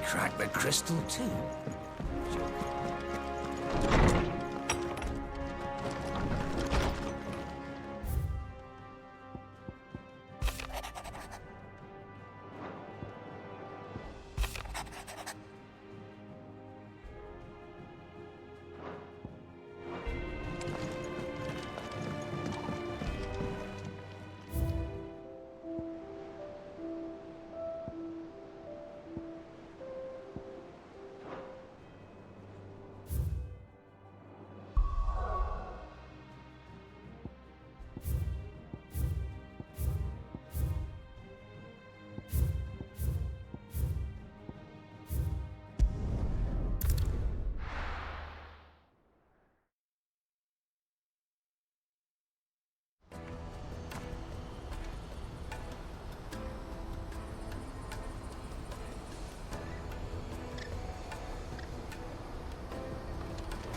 crack the crystal too.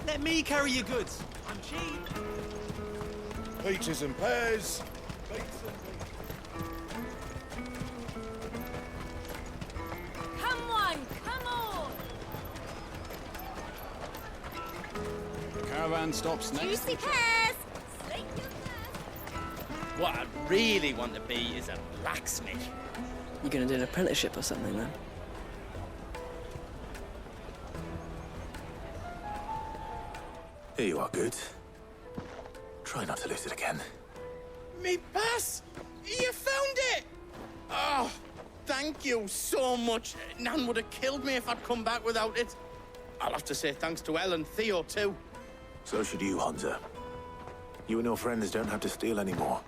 Let me carry your goods. I'm cheap. Peaches and pears. Come on, come on! The caravan stops next. Juicy pears! Slake your thirst. What I really want to be is a blacksmith. You gonna do an apprenticeship or something then? Here you are, Good. Try not to lose it again. Me pass! You found it! Oh, thank you so much. Nan would have killed me if I'd come back without it. I'll have to say thanks to Elle and Theo, too. So should you, Hansa. You and your friends don't have to steal anymore.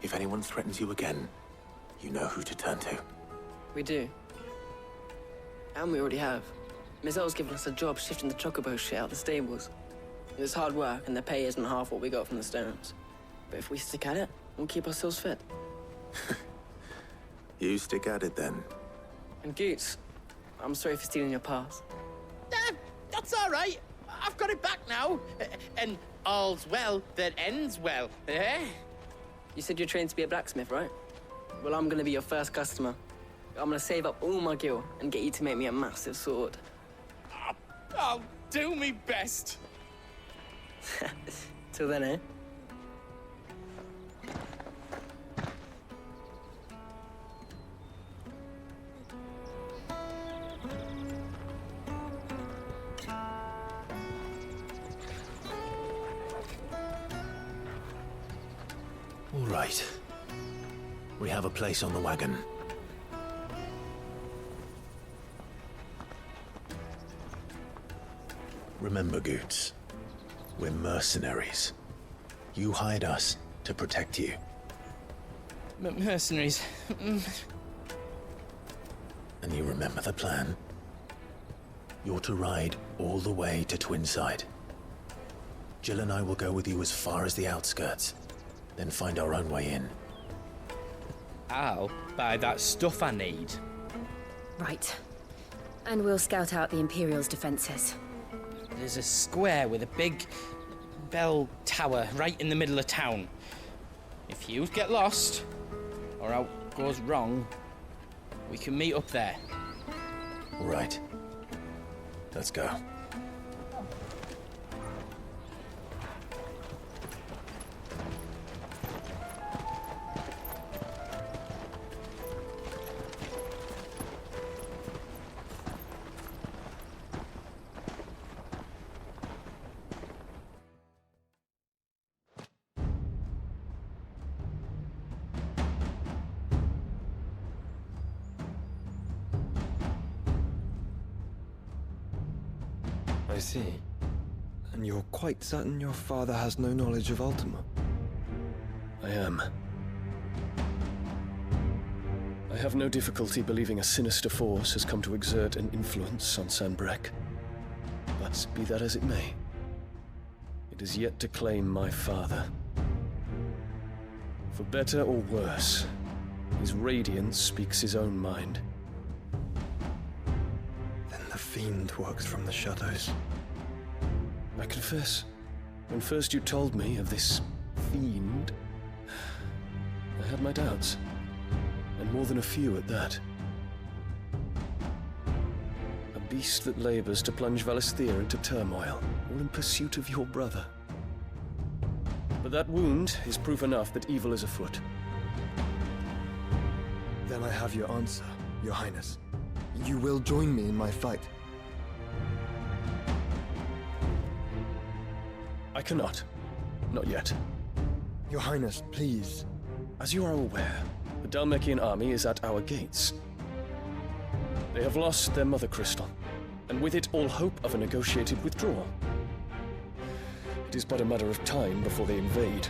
If anyone threatens you again, you know who to turn to. We do. And we already have. Ms. L's given us a job shifting the chocobo shit out the stables. It's hard work, and the pay isn't half what we got from the Stones. But if we stick at it, we'll keep ourselves fit. You stick at it, then. And Goots, I'm sorry for stealing your pass. That's all right. I've got it back now. And all's well that ends well, eh? You said you're trained to be a blacksmith, right? Well, I'm gonna be your first customer. I'm gonna save up all my gil and get you to make me a massive sword. I'll do me best. Till then, eh? All right. We have a place on the wagon. Remember, Goots, we're mercenaries. You hired us to protect you. Mercenaries. And you remember the plan? You're to ride all the way to Twinside. Jill and I will go with you as far as the outskirts, then find our own way in. I'll buy that stuff I need. Right. And we'll scout out the Imperial's defenses. There's a square with a big bell tower right in the middle of town. If you get lost, or out goes wrong, we can meet up there. All right. Let's go. I see. And you're quite certain your father has no knowledge of Ultima? I am. I have no difficulty believing a sinister force has come to exert an influence on Sanbreque. But be that as it may, it is yet to claim my father. For better or worse, his radiance speaks his own mind. Then the fiend works from the shadows. I confess, when first you told me of this fiend, I had my doubts, and more than a few at that. beast that labors to plunge Valisthea into turmoil, all in pursuit of your brother. But that wound is proof enough that evil is afoot. Then I have your answer, Your Highness. You will join me in my fight. I cannot. Not yet. Your Highness, please. As you are aware, the Dhalmekian army is at our gates. They have lost their mother crystal, and with it all hope of a negotiated withdrawal. It is but a matter of time before they invade.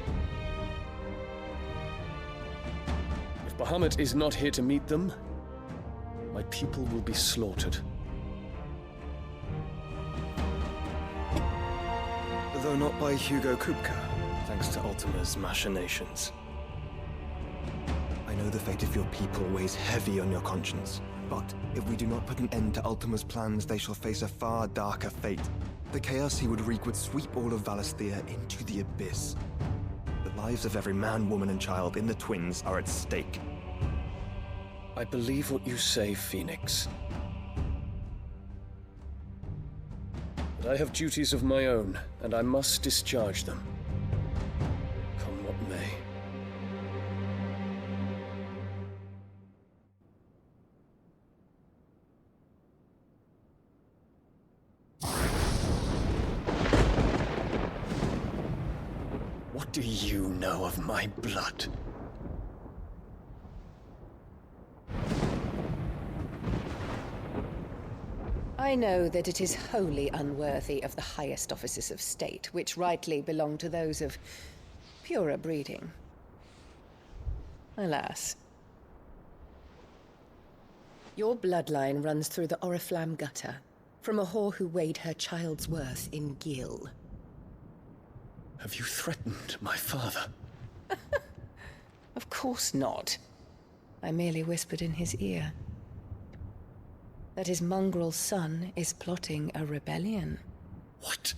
If Bahamut is not here to meet them, my people will be slaughtered. Though not by Hugo Kupka, thanks to Ultima's machinations. I know the fate of your people weighs heavy on your conscience, but if we do not put an end to Ultima's plans, they shall face a far darker fate. The chaos he would wreak would sweep all of Valisthea into the abyss. The lives of every man, woman, and child in the Twins are at stake. I believe what you say, Phoenix. But I have duties of my own, and I must discharge them. Come what may. What do you know of my blood? I know that it is wholly unworthy of the highest offices of state, which rightly belong to those of purer breeding. Alas. Your bloodline runs through the Oriflamme gutter, from a whore who weighed her child's worth in gil. Have you threatened my father? Of course not. I merely whispered in his ear that his mongrel son is plotting a rebellion. What?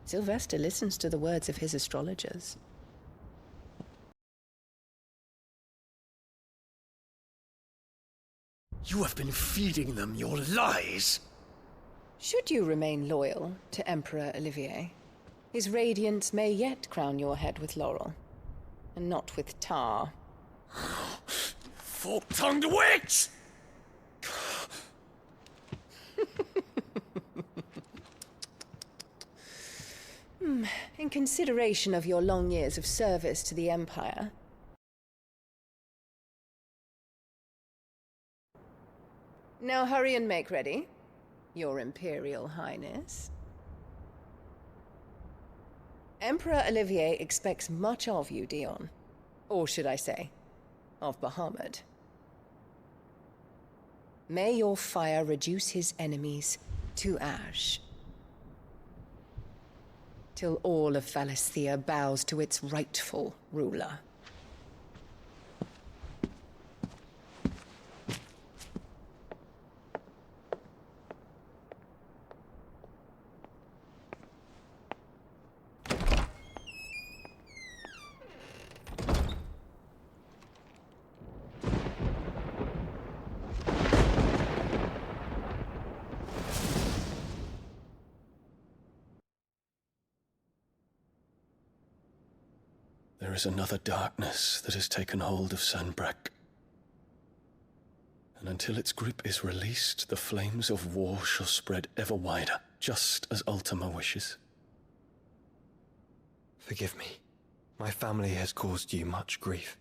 Sylvester listens to the words of his astrologers. You have been feeding them your lies! Should you remain loyal to Emperor Olivier, his radiance may yet crown your head with laurel, and not with tar. Fork-tongued witch! In consideration of your long years of service to the Empire, now hurry and make ready, Your Imperial Highness. Emperor Olivier expects much of you, Dion. Or should I say, of Bahamut. May your fire reduce his enemies to ash, till all of Valisthea bows to its rightful ruler. There is another darkness that has taken hold of Sanbreque. And until its grip is released, the flames of war shall spread ever wider, just as Ultima wishes. Forgive me. My family has caused you much grief.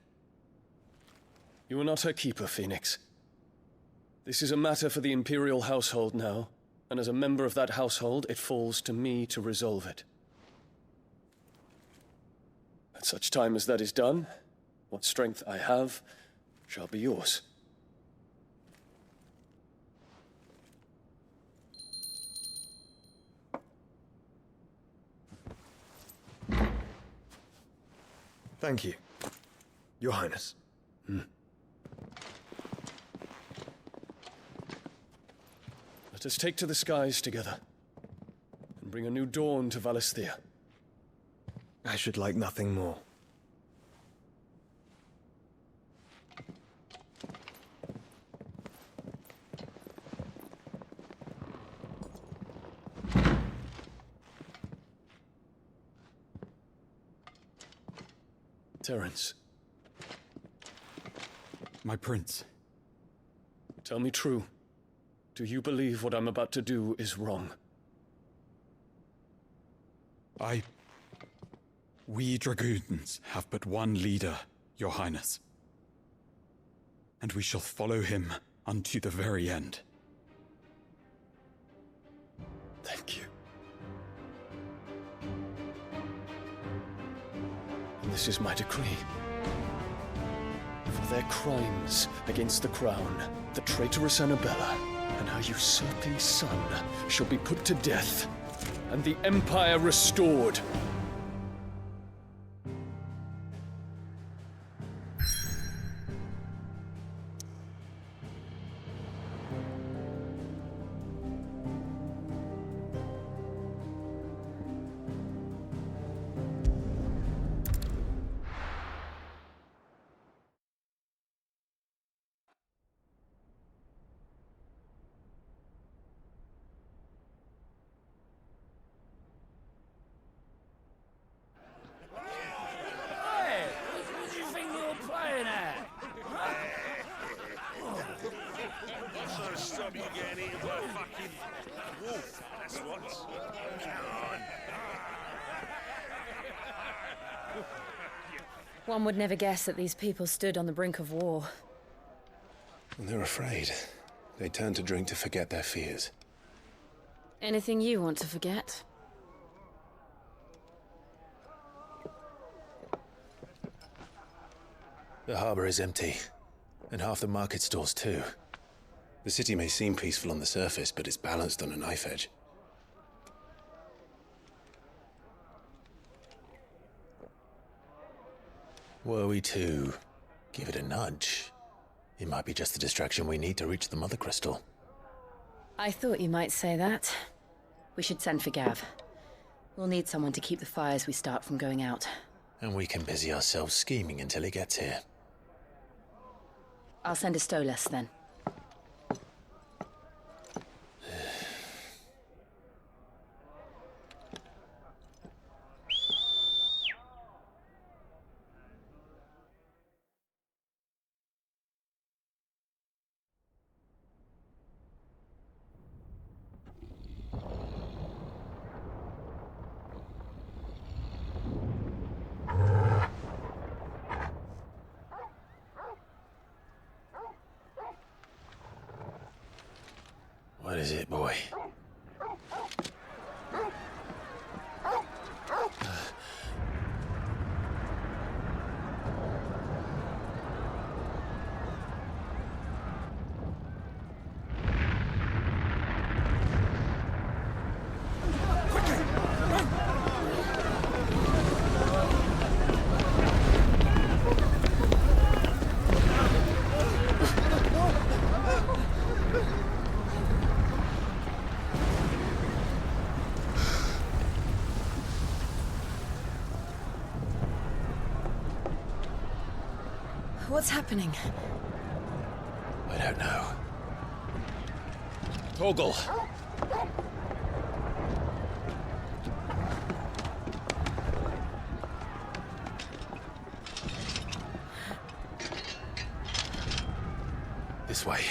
You are not her keeper, Phoenix. This is a matter for the Imperial household now, and as a member of that household, it falls to me to resolve it. At such time as that is done, what strength I have shall be yours. Thank you, Your Highness. Let us take to the skies together, and bring a new dawn to Valisthea. I should like nothing more. Terence, My prince. tell me true. Do you believe what I'm about to do is wrong? We dragoons have but one leader, Your Highness. And we shall follow him unto the very end. Thank you. And this is my decree. For their crimes against the crown, the traitorous Annabella and her usurping son shall be put to death, and the Empire restored. Stop you getting eaten by a fucking wolf. That's what. Come on. One would never guess that these people stood on the brink of war. They're afraid. They turn to drink to forget their fears. Anything you want to forget? The harbor is empty, and half the market stalls too. The city may seem peaceful on the surface, but it's balanced on a knife edge. Were we to give it a nudge, it might be just the distraction we need to reach the Mother Crystal. I thought you might say that. We should send for Gav. We'll need someone to keep the fires we start from going out. And we can busy ourselves scheming until he gets here. I'll send a Stolas then. What is it, boy? What's happening? I don't know. Torgal! This way.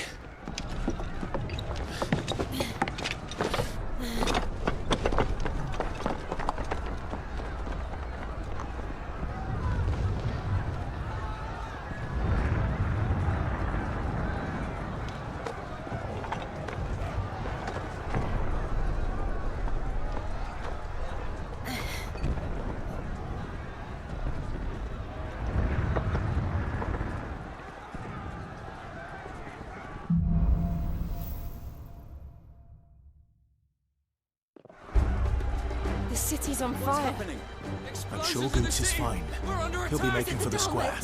The city's on fire. I'm sure Goots is fine. He'll be making for the square.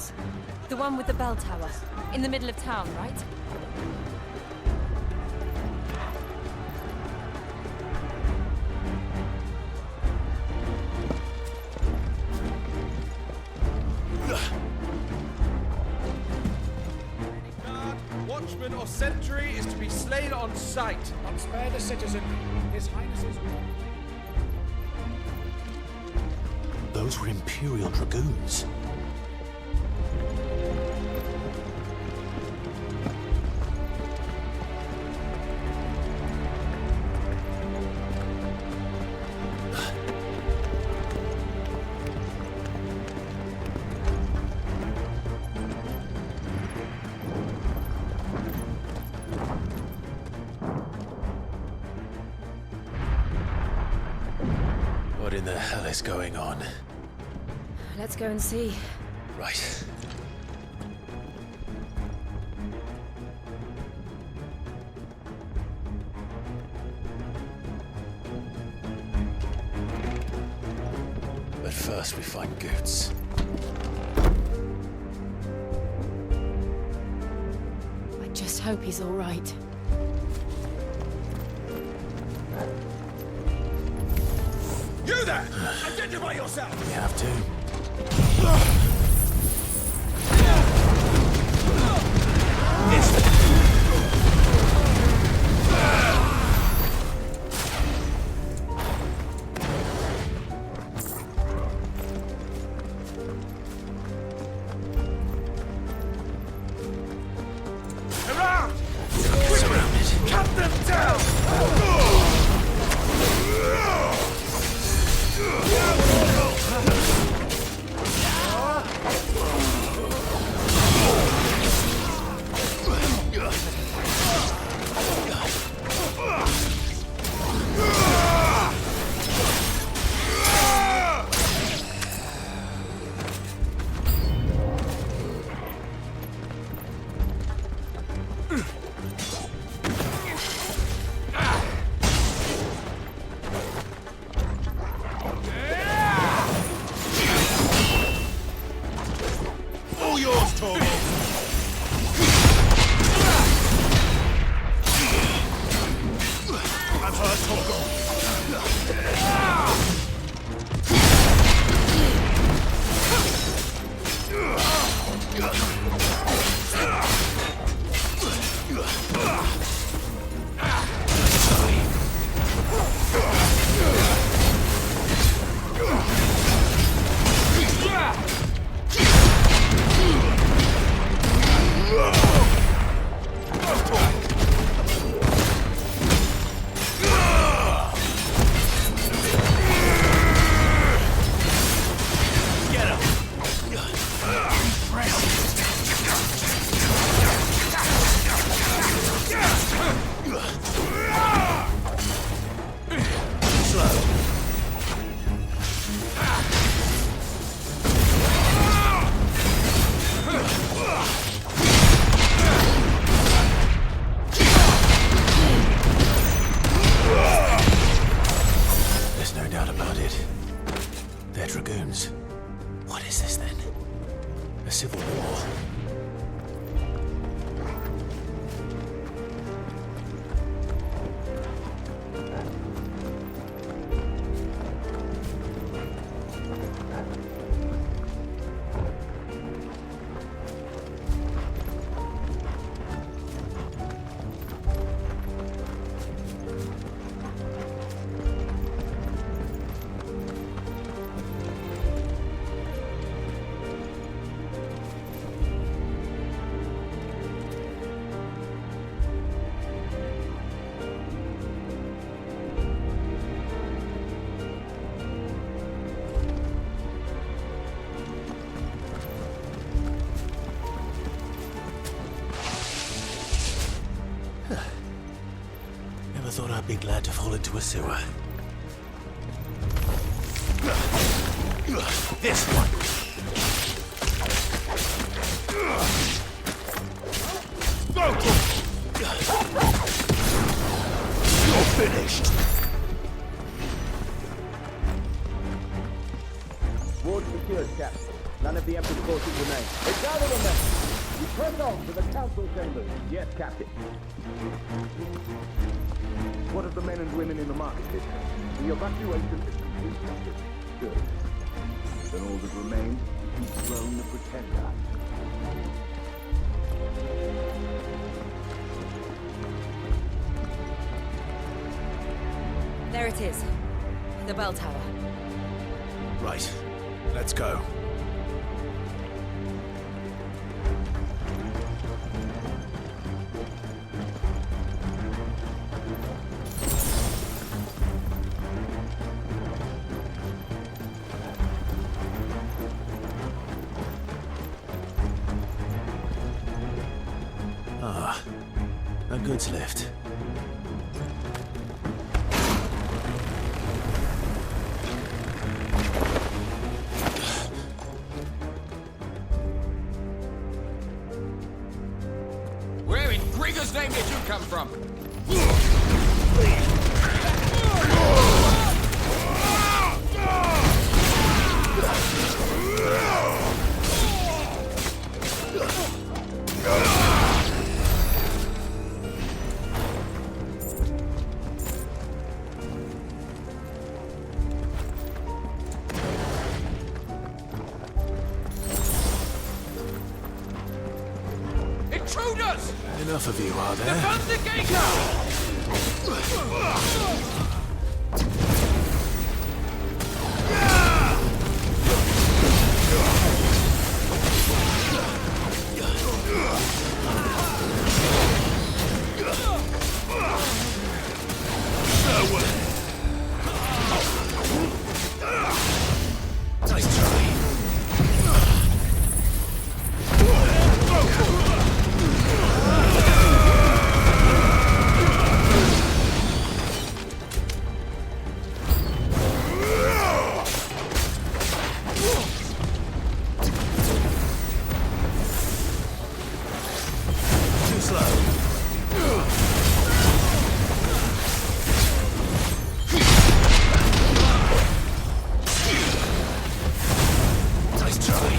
The one with the bell tower. In the middle of town, right? Watchman or sentry is to be slain on sight. Not spare the citizen. His Highness's... Those were Imperial Dragoons. What in the hell is going on? Let's go and see. Right. But first we find Goots. I just hope he's all right. You there! Identify yourself! We have to. Around! Surrounded. Cut them down! All yours, Torvald! I've heard Torvald. There's no doubt about it. They're dragoons. What is this then? A civil war? Never thought I'd be glad to fall into a sewer. This one! You're finished! Ward secured, Captain. None of the Emperor's forces remain. They gather the men. We press on to the council chambers. Yes, Captain. What of the men and women in the market district? The evacuation is complete, Captain. Good. Then all that remains is to dethrone the Pretender. There it is. The bell tower. Right. Let's go. Ah, a goods lift. whose name did you come from? Intruders! Enough of you, are there? Defend the gate now! Nice try. Too slow. Nice try.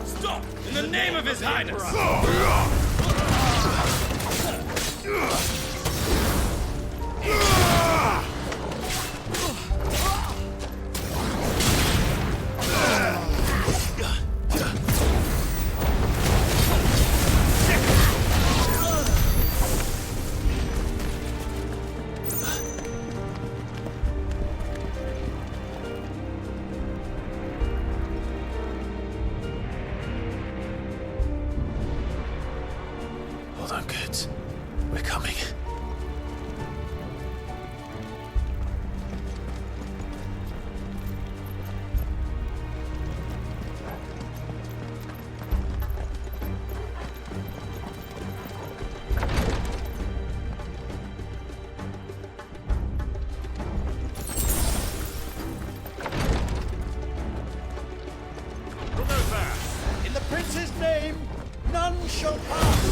Stop! In the name of His Highness! Hold on, kids. We're coming. Look out there! In the prince's name, none shall pass!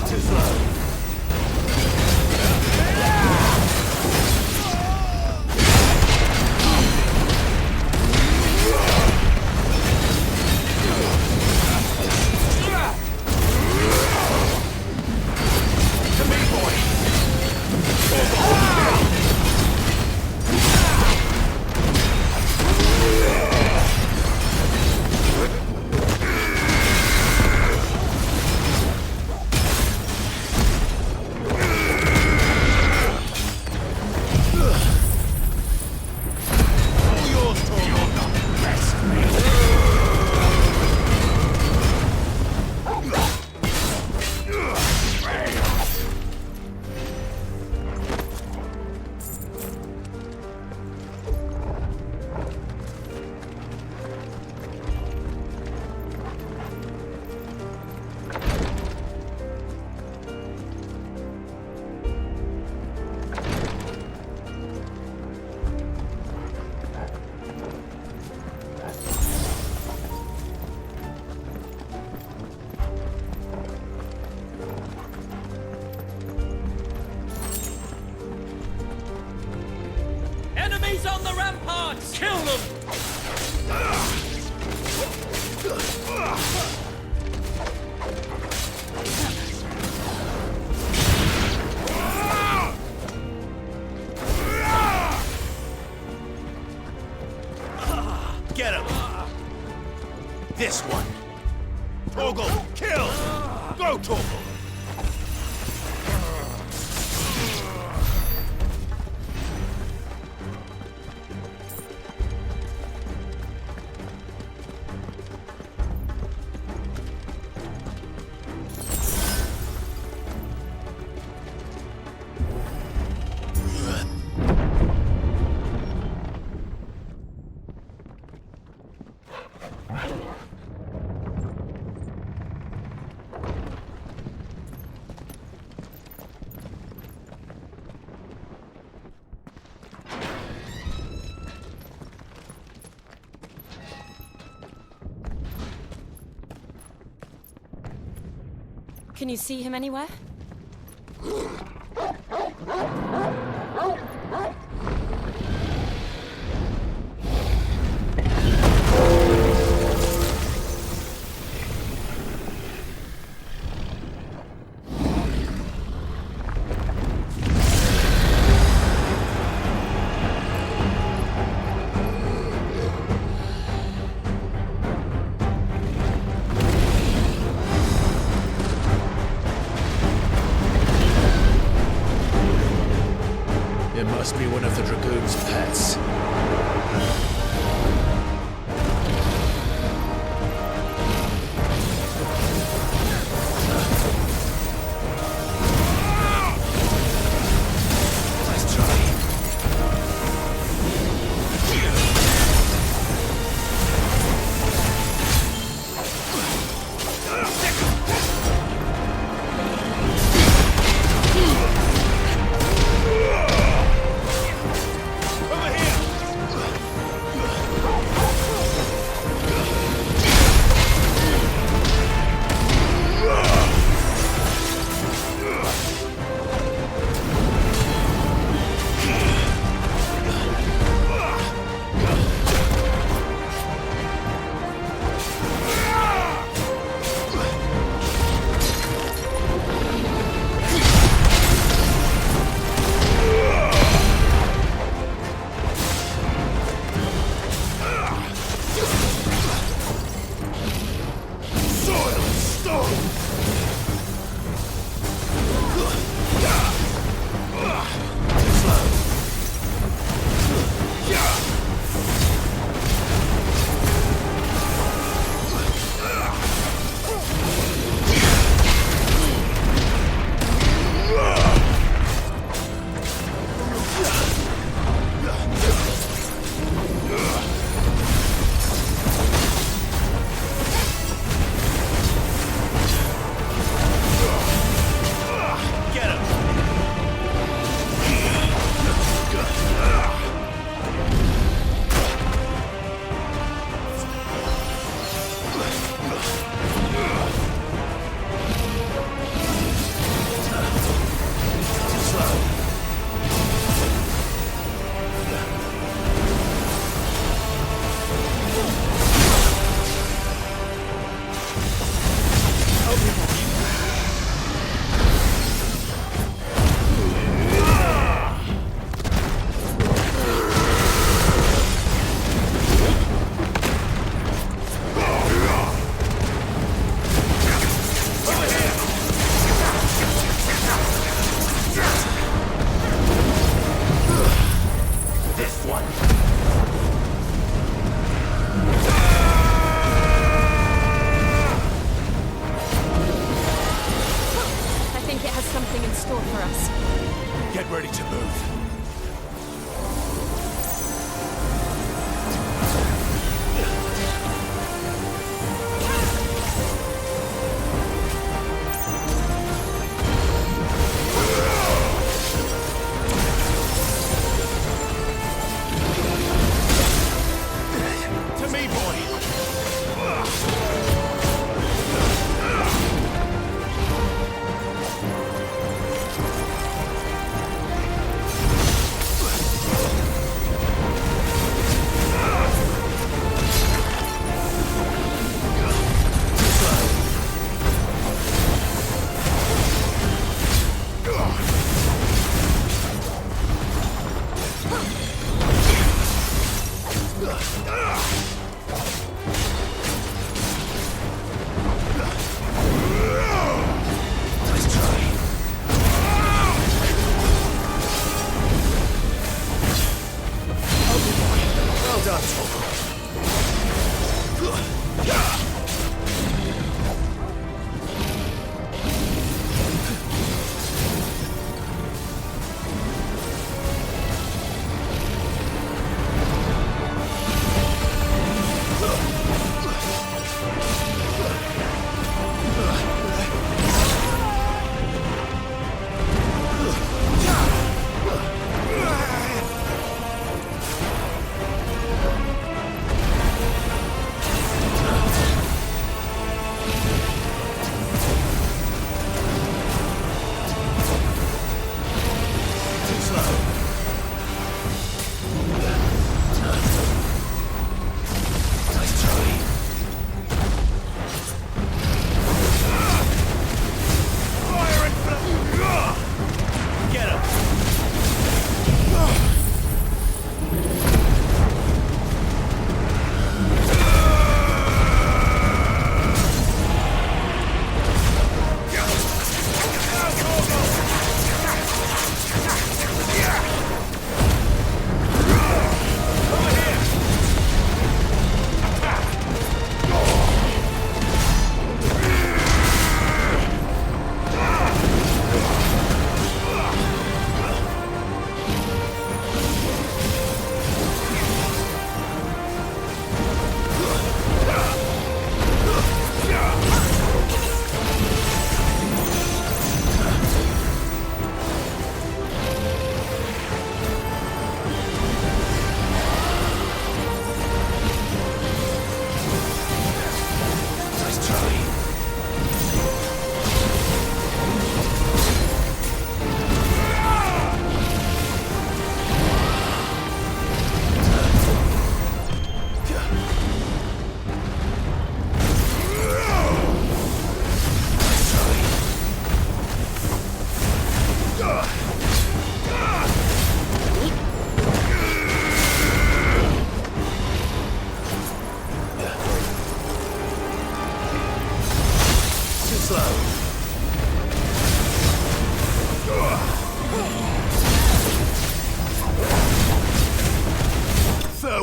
Too slow. Enemies on the ramparts! Kill them! Get him! This one! Torgal, kill! Go, Torgal! Can you see him anywhere? It must be one of the Dragoon's pets. Nice try.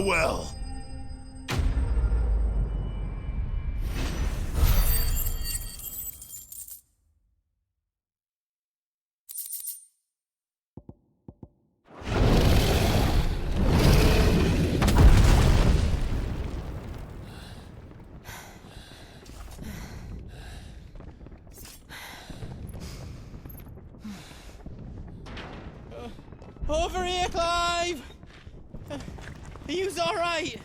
Farewell! Over here, Clive! Are you alright?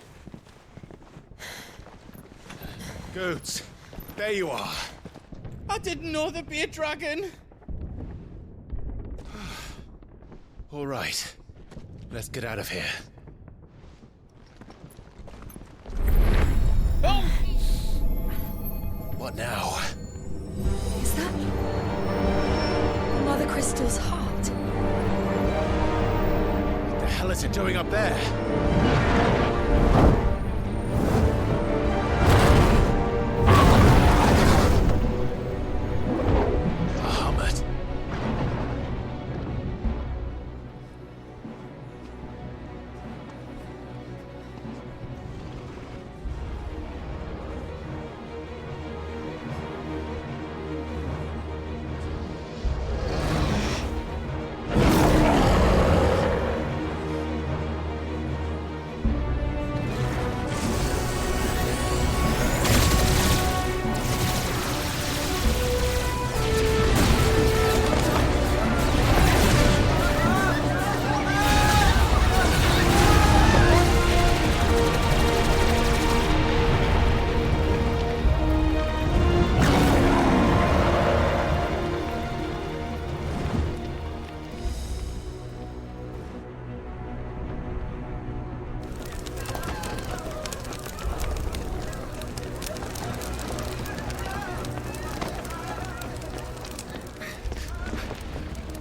Goods, there you are. I didn't know there'd be a dragon. All right, let's get out of here. Oh! What now? Is that Mother Crystal's heart? What the hell is it doing up there? Bahamut.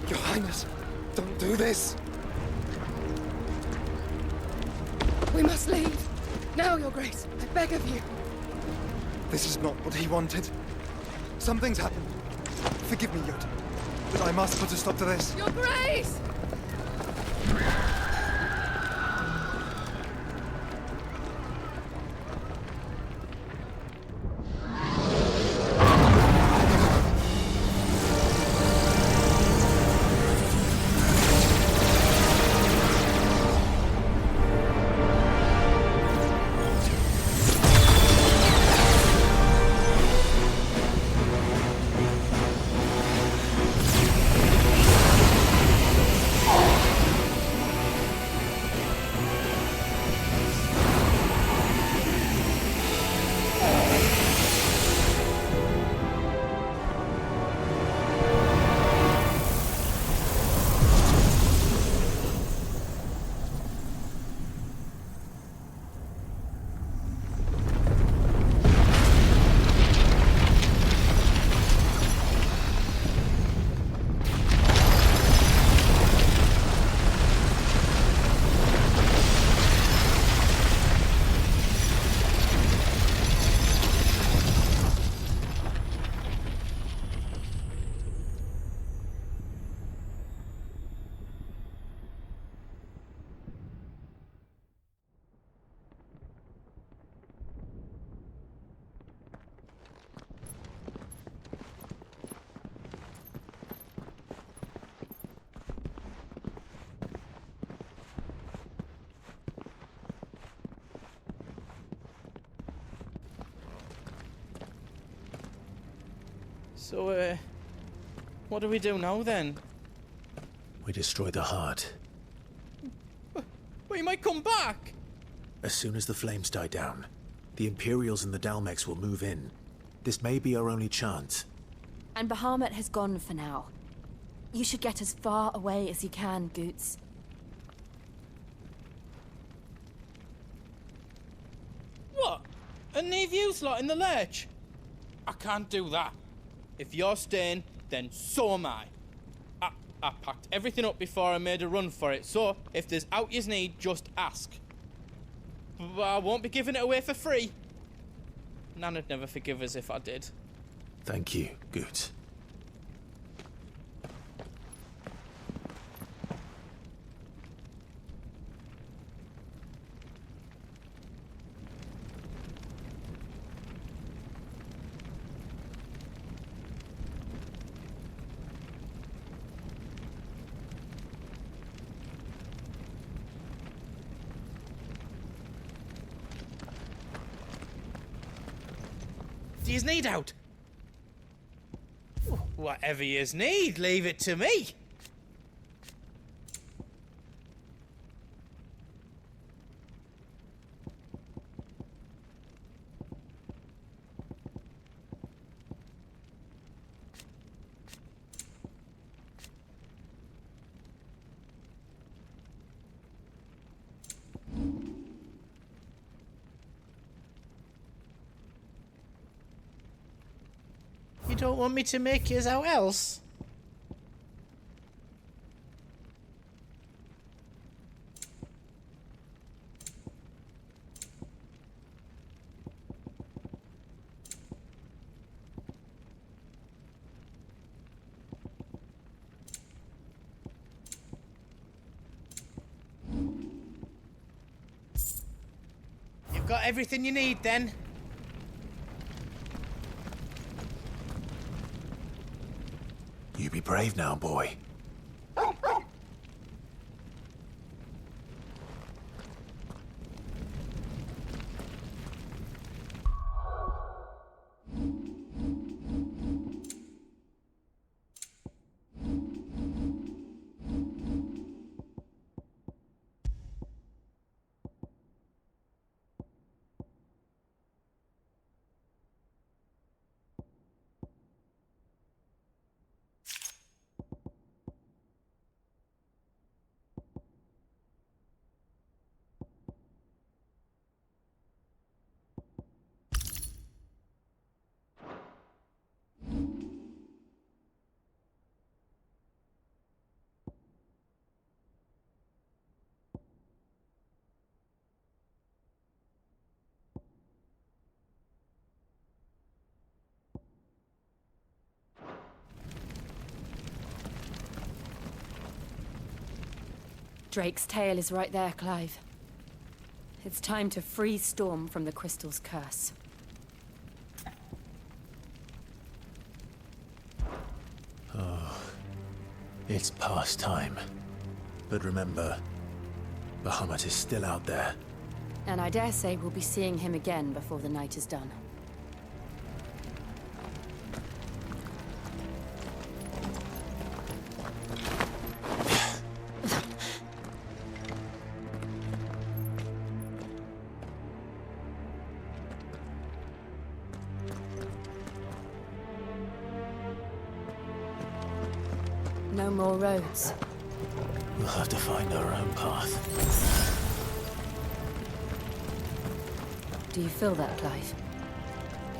Your Highness, don't do this! We must leave. Now, Your Grace. I beg of you. This is not what he wanted. Something's happened. Forgive me, Yod, but I must put a stop to this. Your Grace! So, what do we do now then? We destroy the heart. We might come back! As soon as the flames die down, the Imperials and the Dalmex will move in. This may be our only chance. And Bahamut has gone for now. You should get as far away as you can, Goots. What? And leave you lot in the lurch? I can't do that. If you're staying, then so am I. I packed everything up before I made a run for it, so if there's out you need, just ask. But I won't be giving it away for free. Nana'd never forgive us if I did. Thank you, Goots. you need out? Whatever you need, leave it to me. You don't want me to make yours out else? You've got everything you need then? You be brave now, boy. Drake's tail is right there, Clive. It's time to free Storm from the Crystal's curse. Oh, it's past time. But remember, Bahamut is still out there. And I dare say we'll be seeing him again before the night is done. No more roads. We'll have to find our own path. Do you feel that, Clive?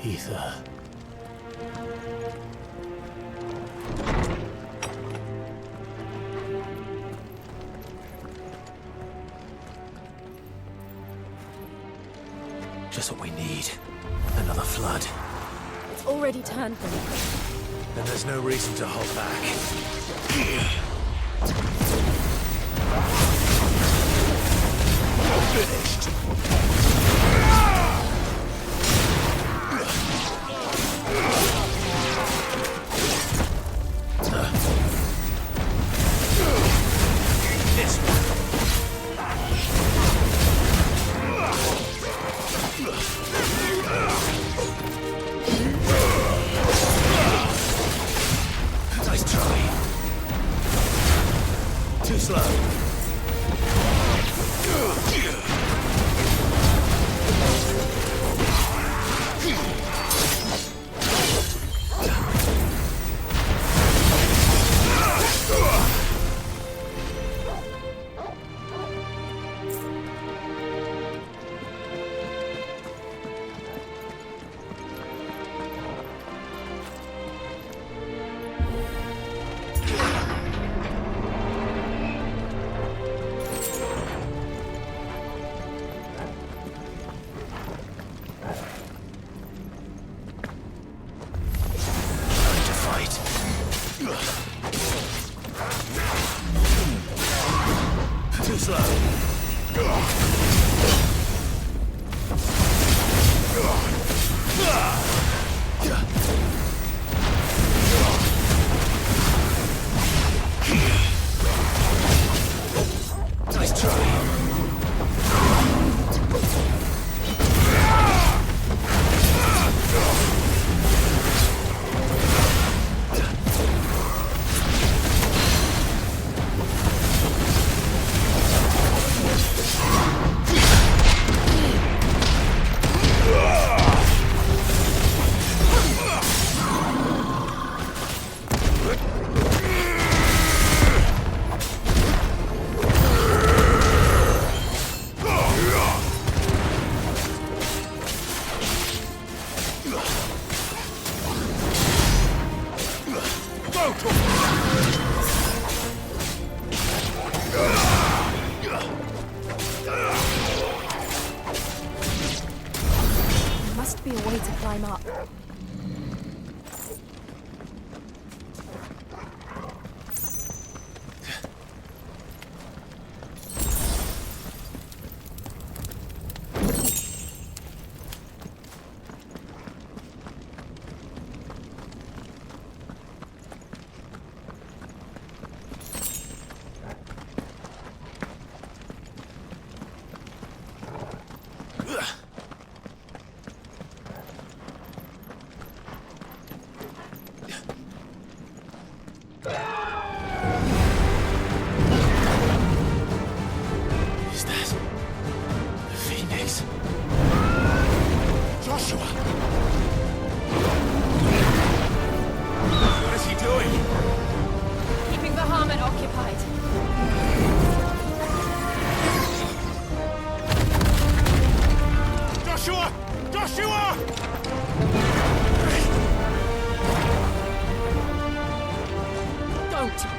Ether. Just what we need. Another flood. It's already turned them. Then there's no reason to hold back. Finished. This one. Nice try. Too slow. Too slow. Nice try. be a way to climb up.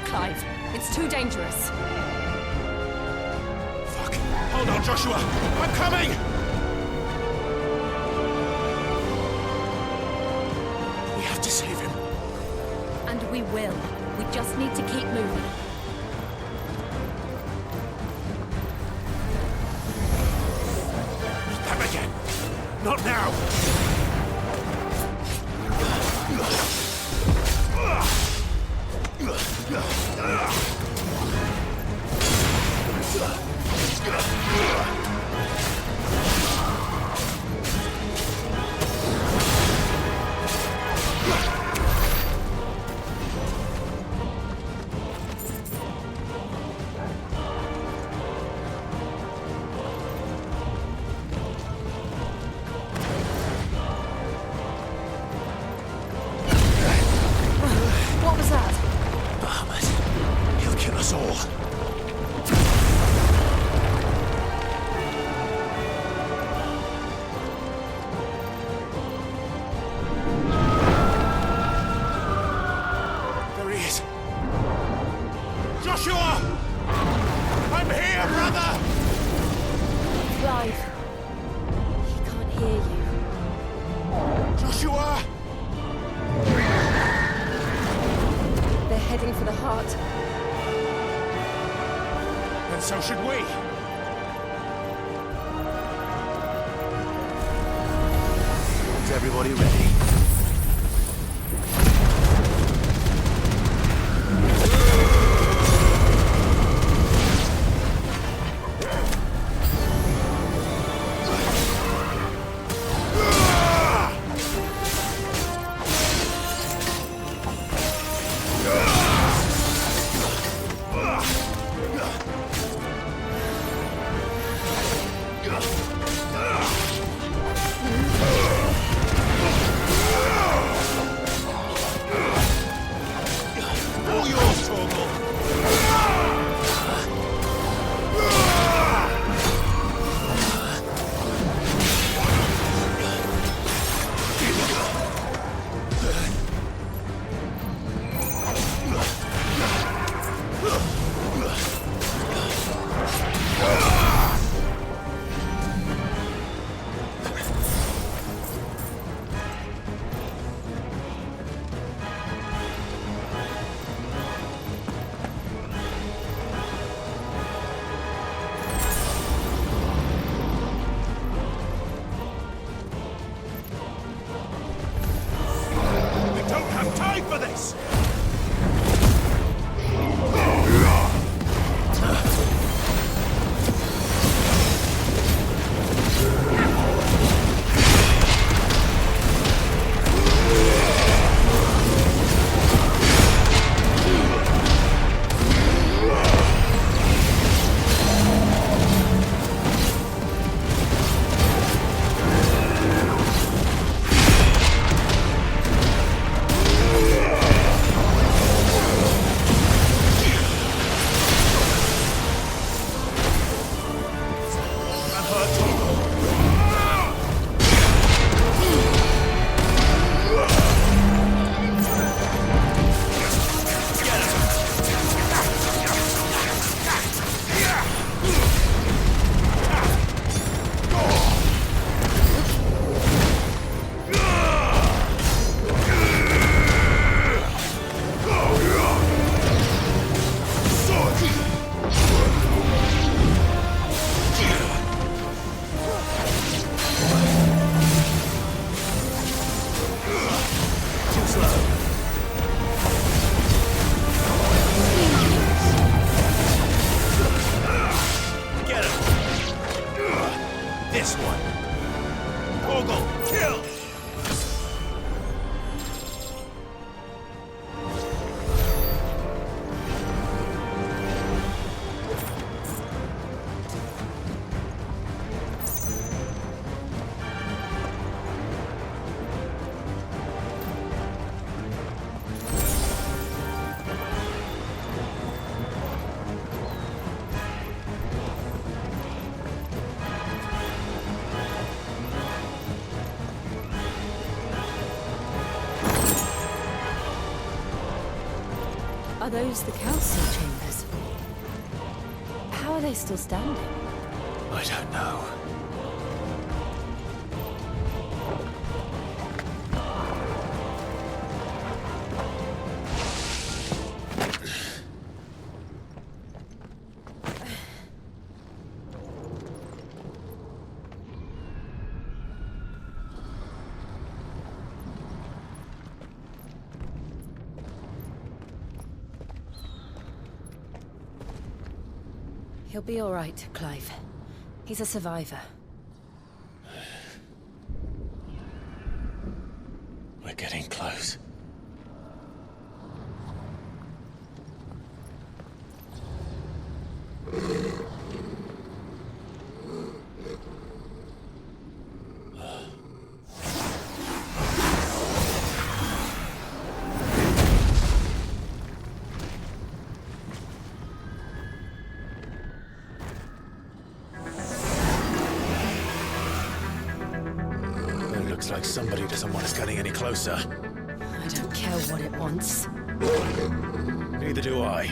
Clive. It's too dangerous. Fuck. Hold on, Joshua. I'm coming! We have to save him. And we will. We just need to keep moving. Them again. Not now. What was that? Bahamut. He'll kill us all. There he is. Joshua! I'm here, brother! Clive. He can't hear you. Joshua! They're heading for the heart. And so should we. Is everybody ready? All yours, Torgal. This one. Ogle, kill! Are those the council chambers? How are they still standing? I don't know. He'll be all right, Clive. He's a survivor. We're getting close. Looks like somebody doesn't want us getting any closer. I don't care what it wants. Neither do I.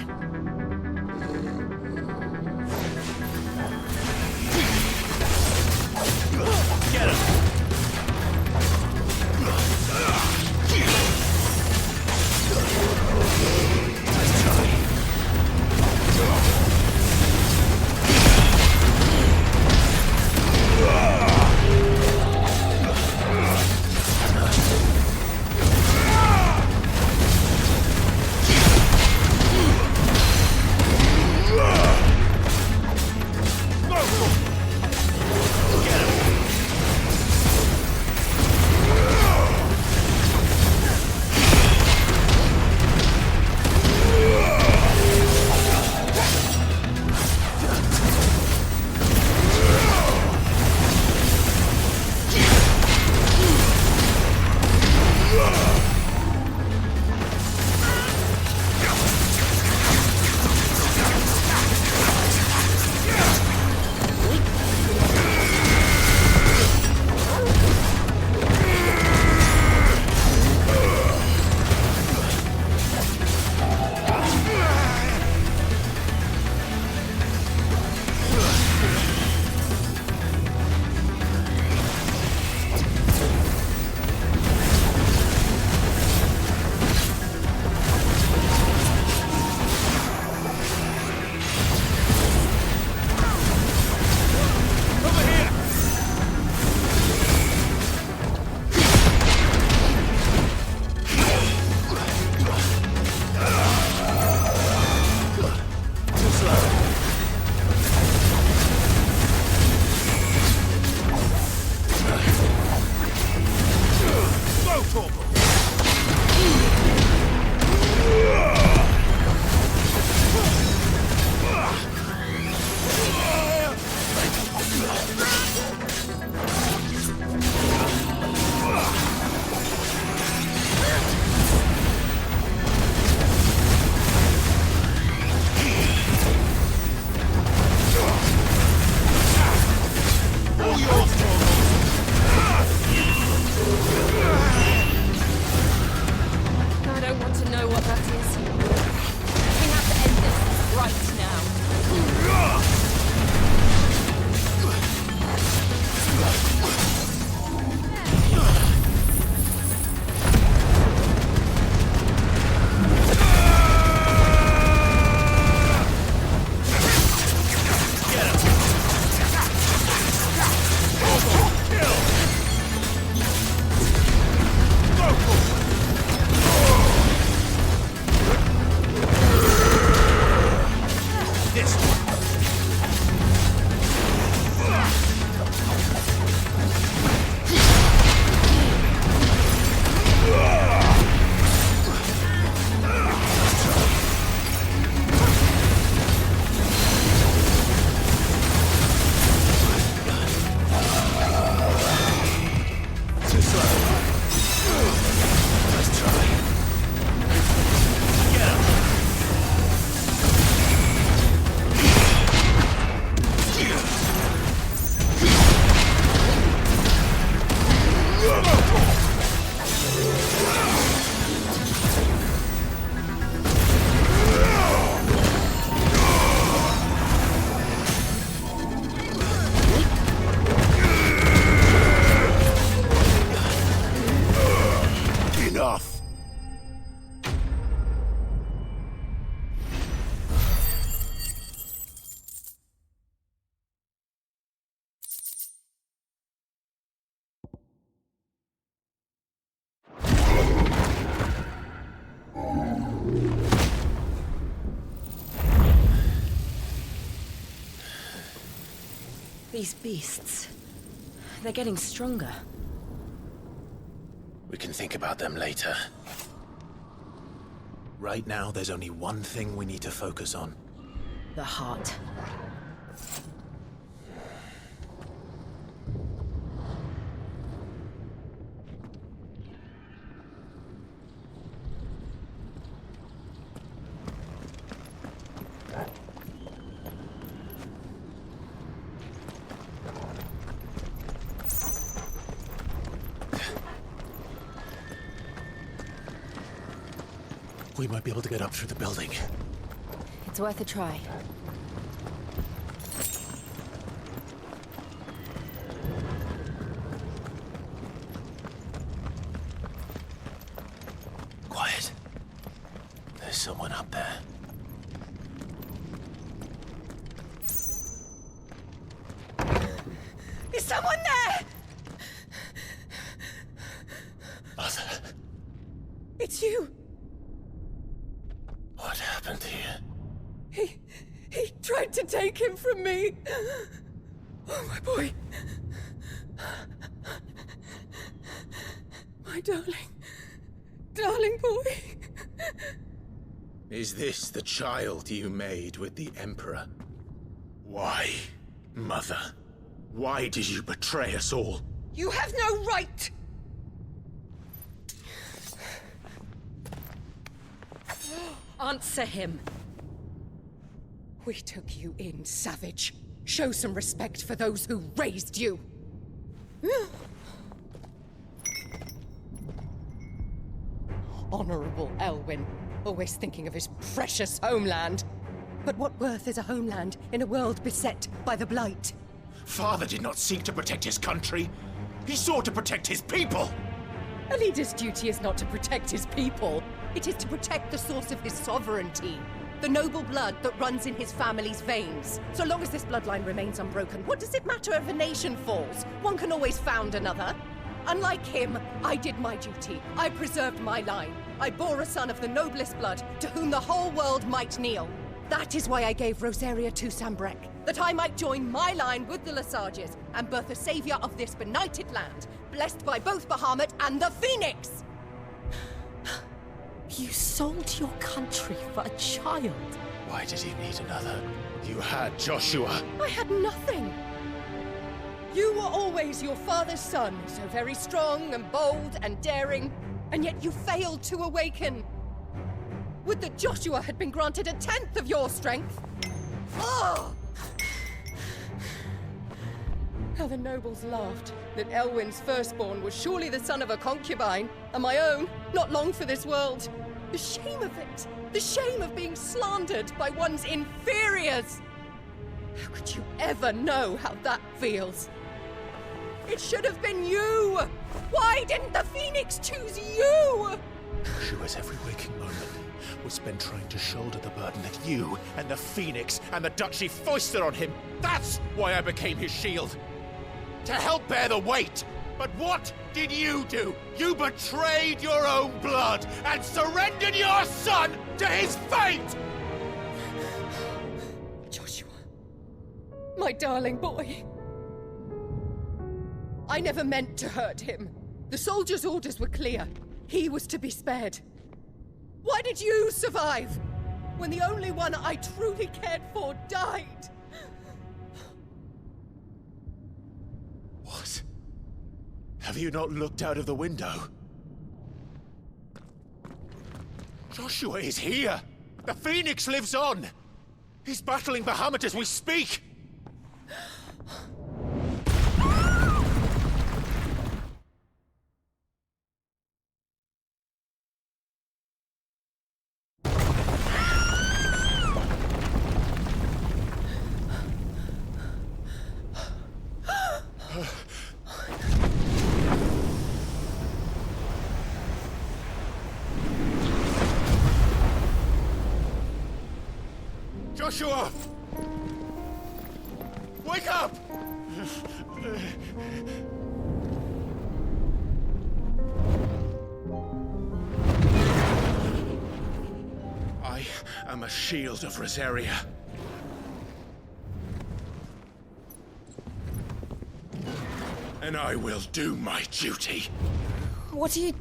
Get him! These beasts... they're getting stronger. We can think about them later. Right now, there's only one thing we need to focus on. The heart. We might be able to get up through the building. It's worth a try. Quiet. There's someone up there. Is someone there? Mother. It's you. What happened here? He tried to take him from me. Oh, my boy. My darling boy. Is this the child you made with the Emperor? Why, Mother? Why did you betray us all? You have no right! Answer him. We took you in, savage. Show some respect for those who raised you. Honorable Elwyn, always thinking of his precious homeland. But what worth is a homeland in a world beset by the Blight? Father did not seek to protect his country. He sought to protect his people. A leader's duty is not to protect his people. It is to protect the source of his sovereignty. The noble blood that runs in his family's veins. So long as this bloodline remains unbroken, what does it matter if a nation falls? One can always found another. Unlike him, I did my duty. I preserved my line. I bore a son of the noblest blood, to whom the whole world might kneel. That is why I gave Rosaria to Sanbreque, that I might join my line with the Lesages and birth a savior of this benighted land, blessed by both Bahamut and the Phoenix! You sold your country for a child. Why did he need another? You had Joshua. I had nothing. You were always your father's son, so very strong and bold and daring, and yet you failed to awaken. Would that Joshua had been granted 1/10 of your strength? Oh! How the nobles laughed that Elwyn's firstborn was surely the son of a concubine, and my own, not long for this world. The shame of it! The shame of being slandered by one's inferiors! How could you ever know how that feels? It should have been you! Why didn't the Phoenix choose you? Joshua's every waking moment was spent trying to shoulder the burden that you and the Phoenix and the Duchy foisted on him. That's why I became his shield. To help bear the weight. But what did you do? You betrayed your own blood and surrendered your son to his fate! Joshua. My darling boy. I never meant to hurt him. The soldiers' orders were clear. He was to be spared. Why did you survive when the only one I truly cared for died? What? Have you not looked out of the window? Joshua is here! The Phoenix lives on! He's battling Bahamut as we speak! Joshua! Wake up! I am a shield of Rosaria. and I will do my duty. What are you...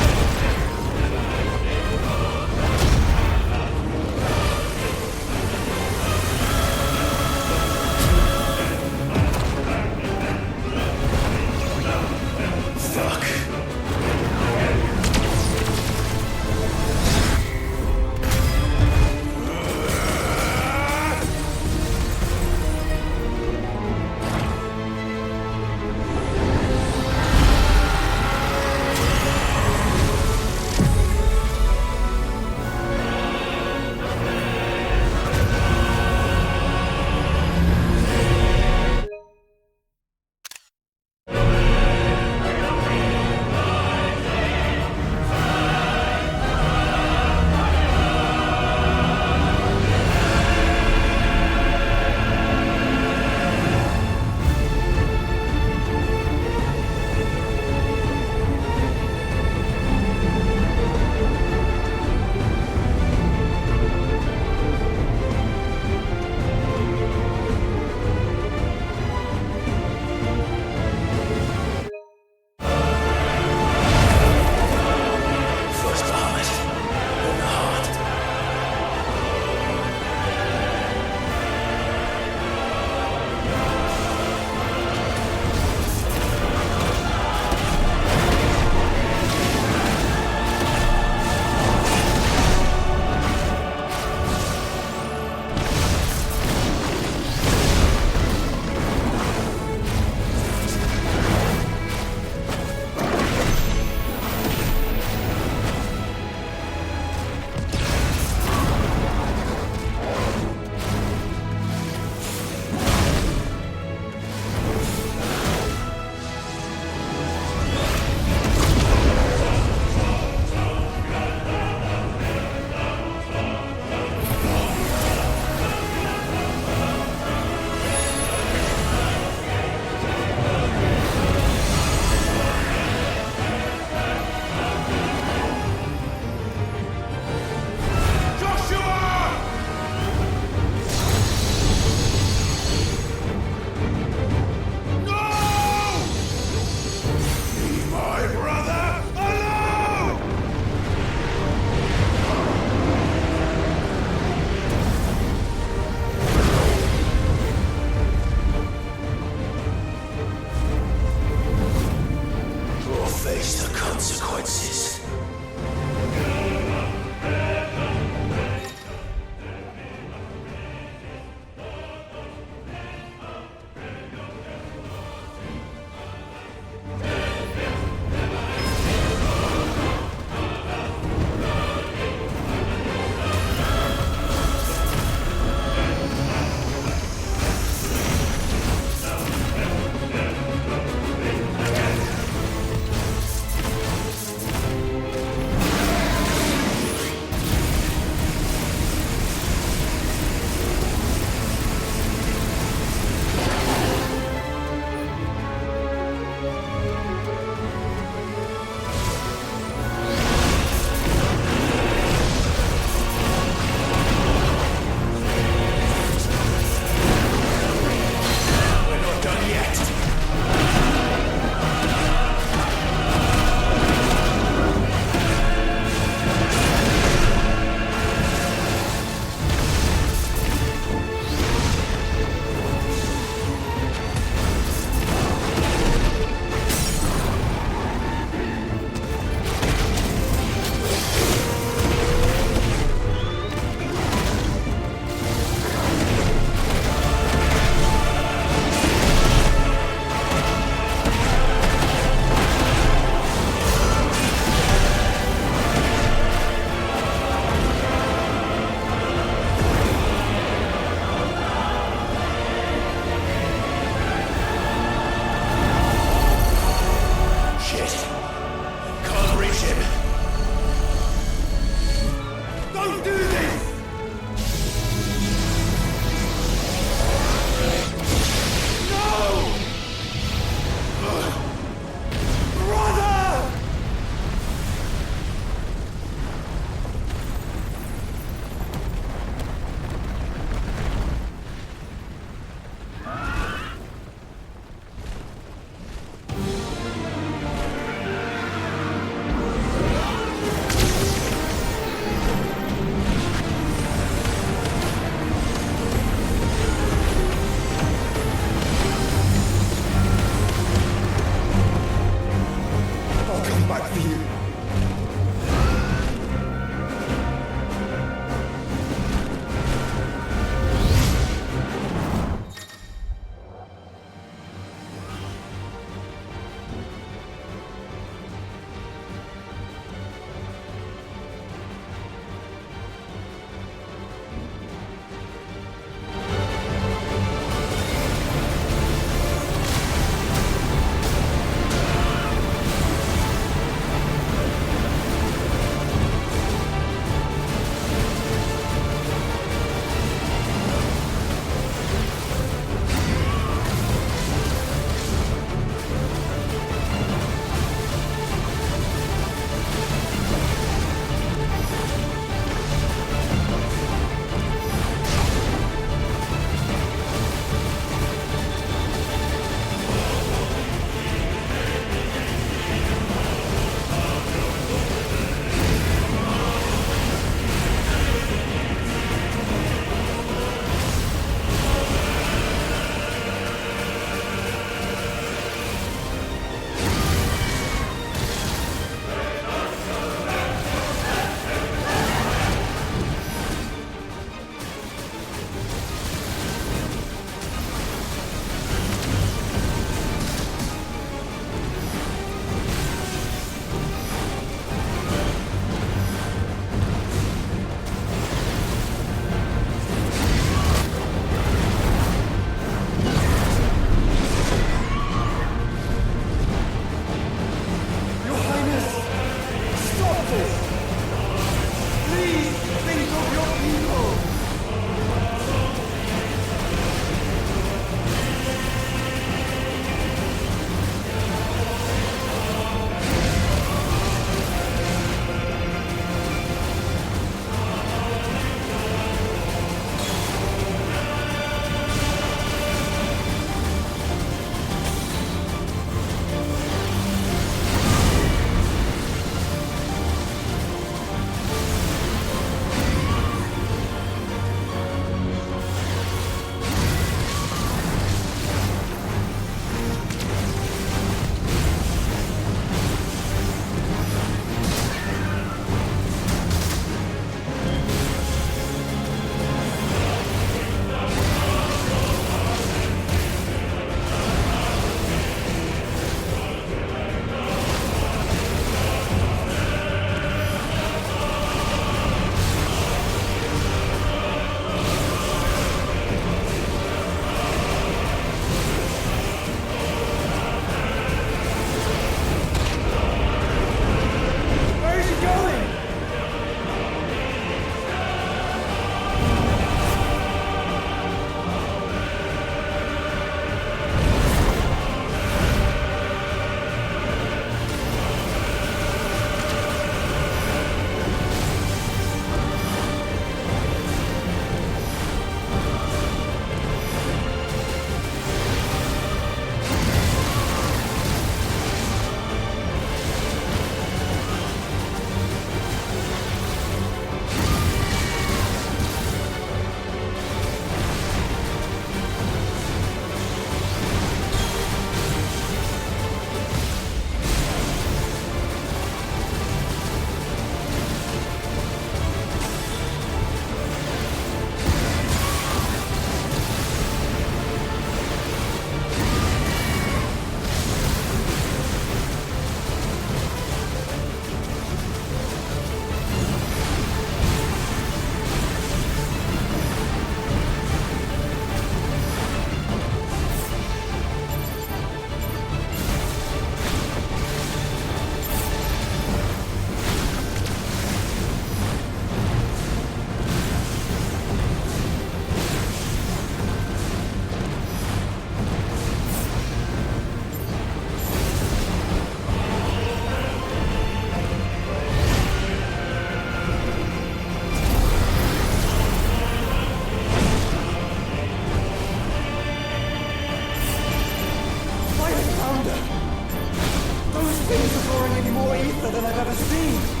faster than I've ever seen!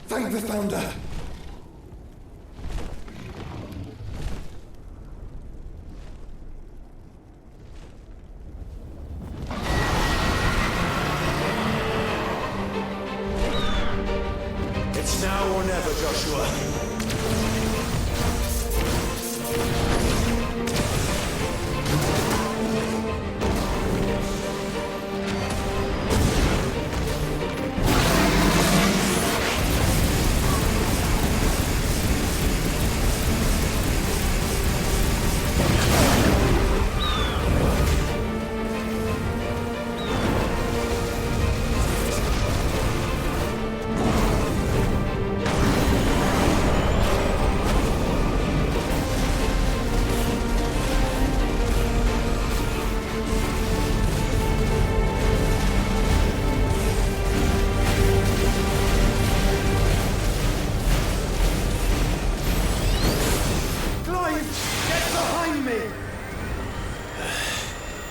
Thank the Founder! It's now or never, Joshua.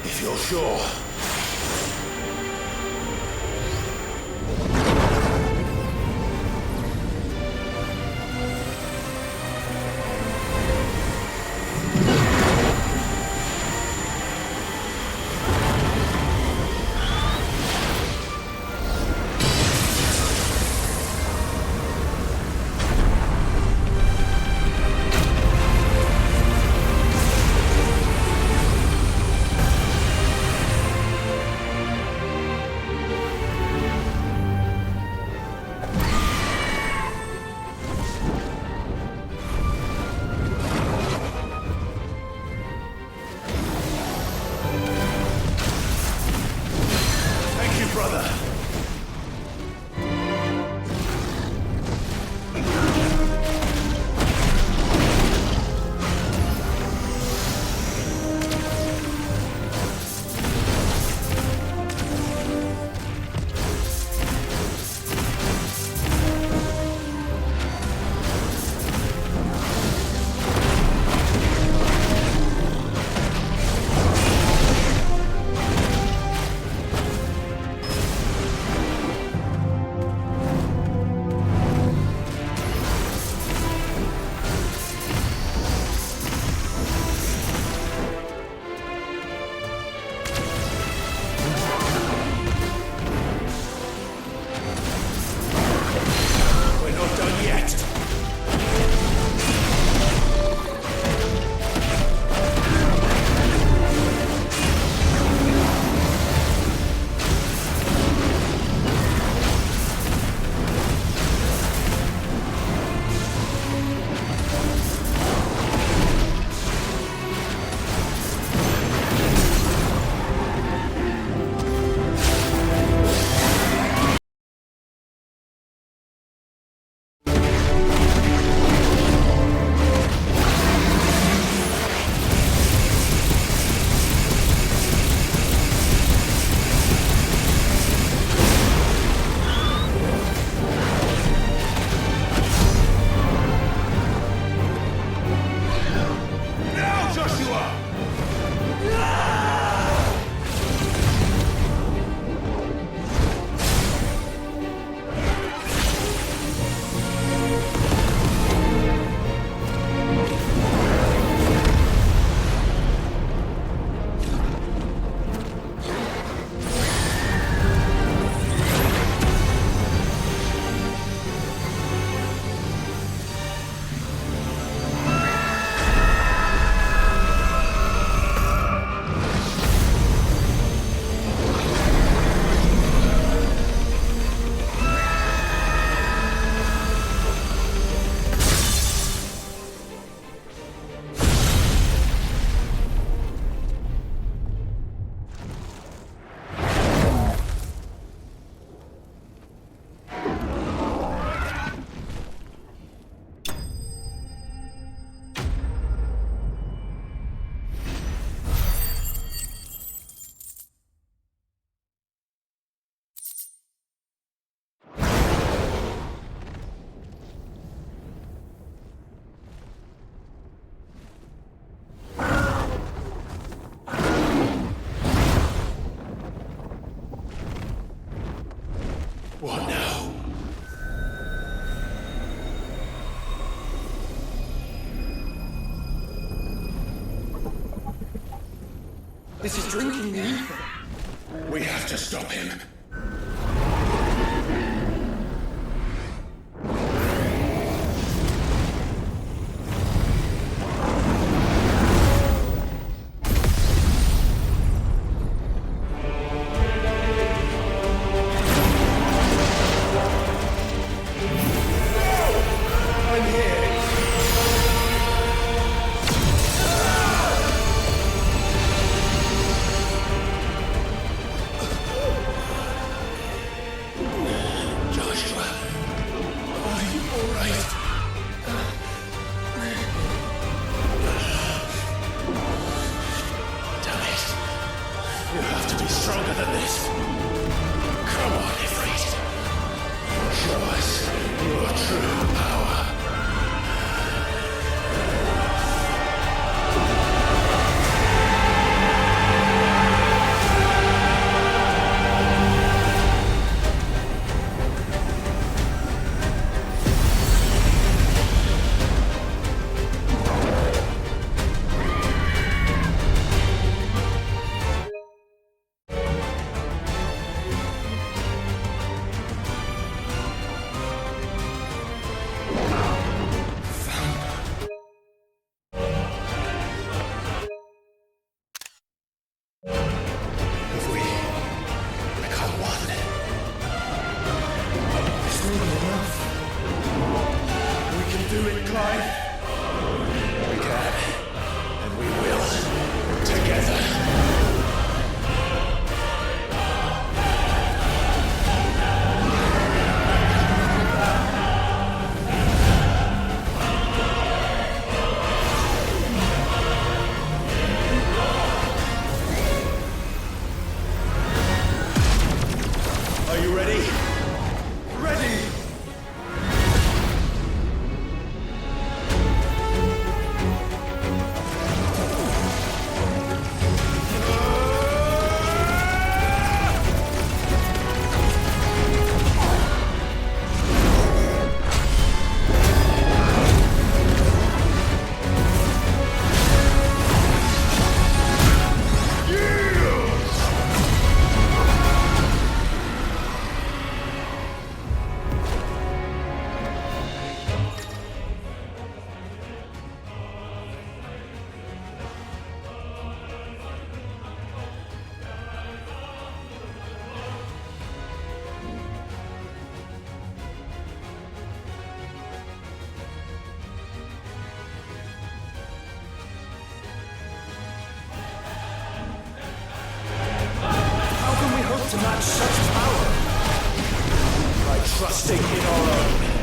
If you're sure. Brother. This is drinking me. We have to stop him. To match such power by trusting in our own.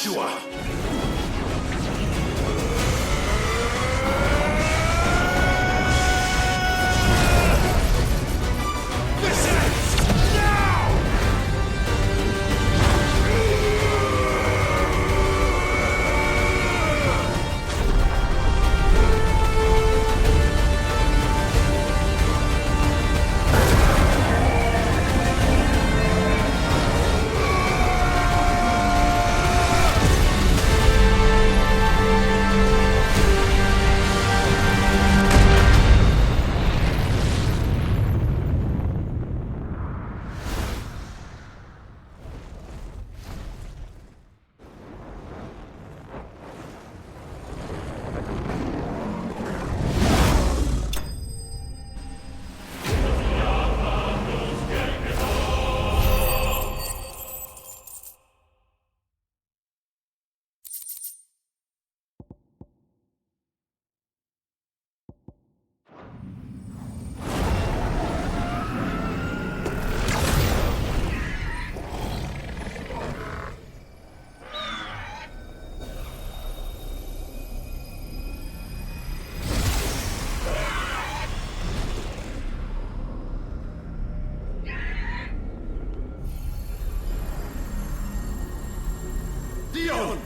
Joshua! Dion!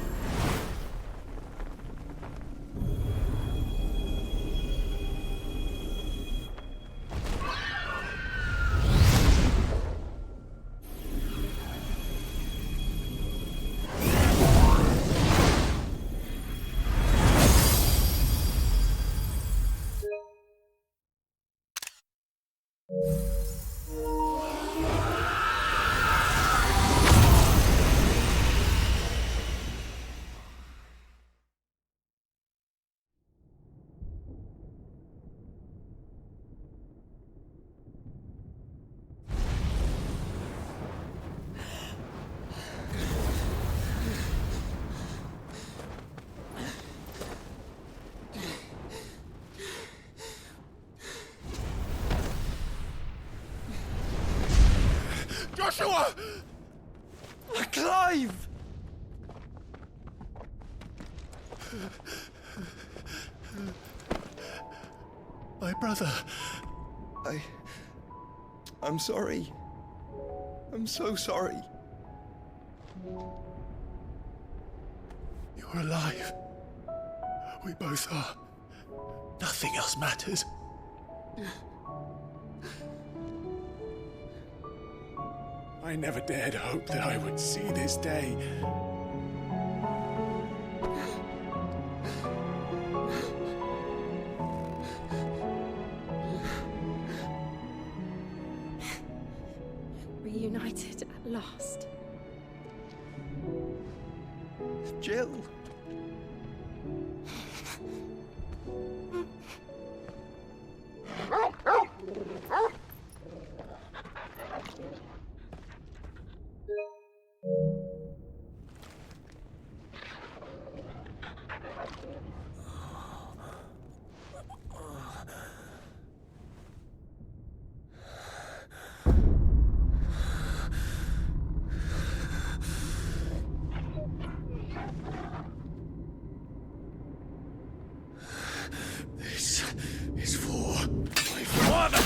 Joshua! Clive! My brother. I'm sorry. I'm so sorry. You're alive. We both are. Nothing else matters. I never dared hope that I would see this day. Reunited at last. Jill. This is for my father!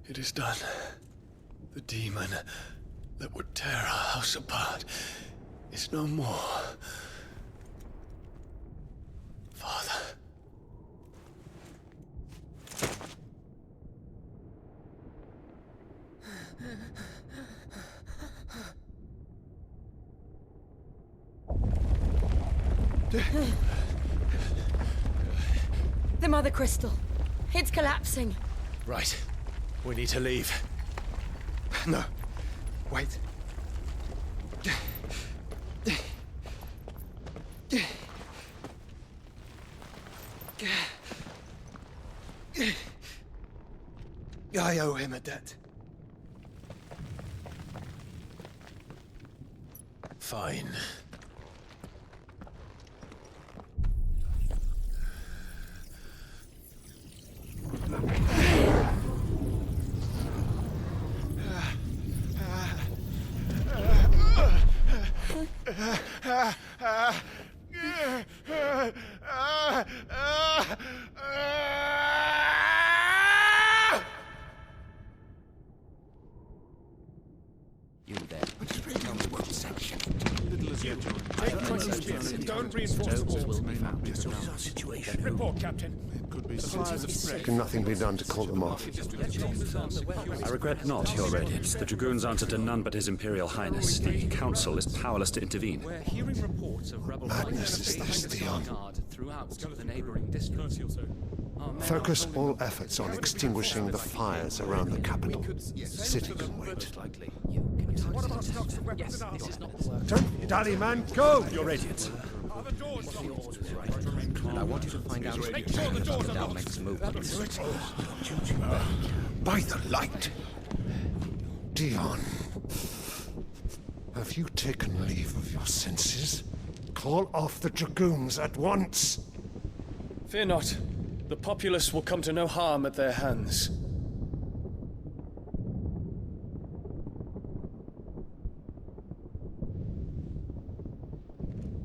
It is done. The demon that would tear our house apart is no more. Father. The Mother Crystal. It's collapsing. Right. We need to leave. No. Wait. I owe him a debt. Fine. You there. Don't reinforce the walls. Report, Captain. Can nothing be done to call them off? I regret not, Your Radiance. The Dragoons answer to none but His Imperial Highness. The Council is powerless to intervene. We're hearing reports of rebel Madness is this, Dion. throughout the neighboring districts. Focus all efforts on extinguishing the fires around the capital. City can wait. Don't dally, man. Go! Your Radiance. And I want you to find out if Dal makes movements. By the light! Dion, have you taken leave of your senses? Call off the Dragoons at once! Fear not. The populace will come to no harm at their hands.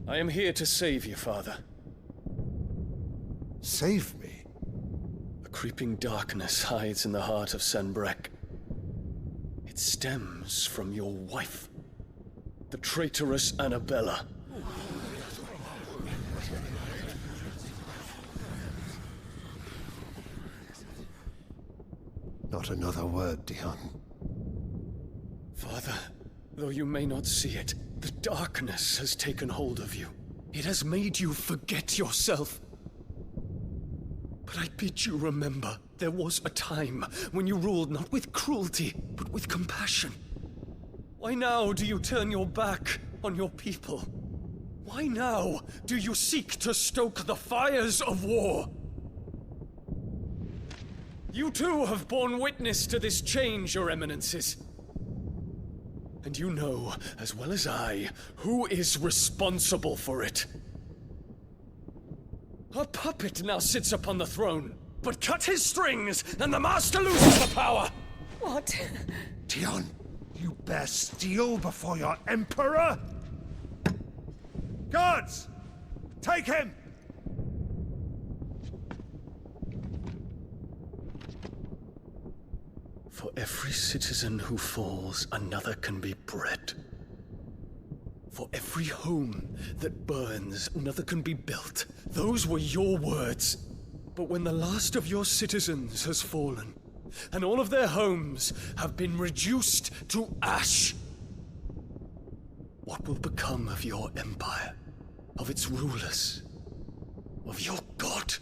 I am here to save you, Father. Save me? A creeping darkness hides in the heart of Sanbrek. It stems from your wife, the traitorous Annabella. Not another word, Dion. Father, though you may not see it, the darkness has taken hold of you. It has made you forget yourself. But I bid you remember, there was a time when you ruled not with cruelty, but with compassion. Why now do you turn your back on your people? Why now do you seek to stoke the fires of war? You too have borne witness to this change, Your Eminences. And you know, as well as I, who is responsible for it. A puppet now sits upon the throne, but cut his strings, and the master loses the power! What? Dion, you bear steel before your Emperor? Guards! Take him! For every citizen who falls, another can be bred. For every home that burns, another can be built. Those were your words. But when the last of your citizens has fallen, and all of their homes have been reduced to ash, what will become of your empire, of its rulers, of your god?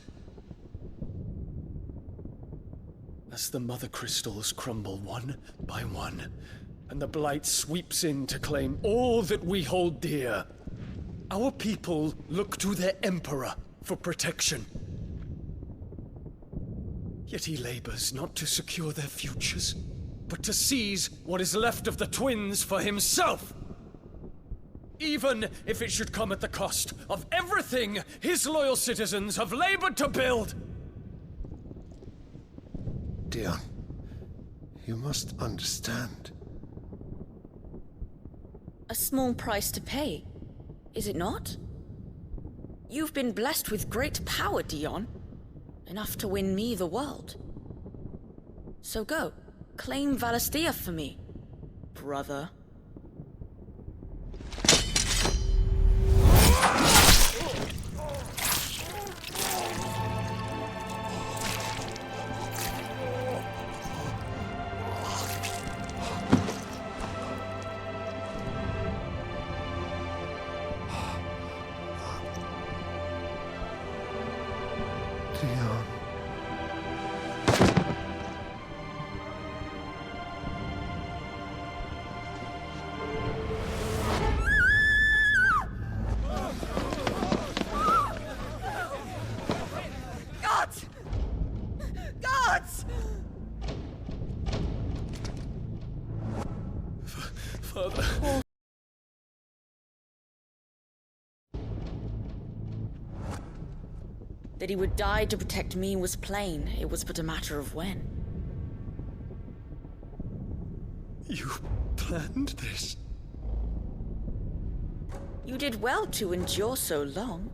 As the Mother Crystals crumble one by one, and the Blight sweeps in to claim all that we hold dear, our people look to their Emperor for protection. Yet he labors not to secure their futures, but to seize what is left of the twins for himself! Even if it should come at the cost of everything his loyal citizens have labored to build! Dion, you must understand. A small price to pay, is it not? You've been blessed with great power, Dion. Enough to win me the world. So go, claim Valisthea for me, brother. nuts! Father. That he would die to protect me was plain. It was but a matter of when. You planned this? You did well to endure so long.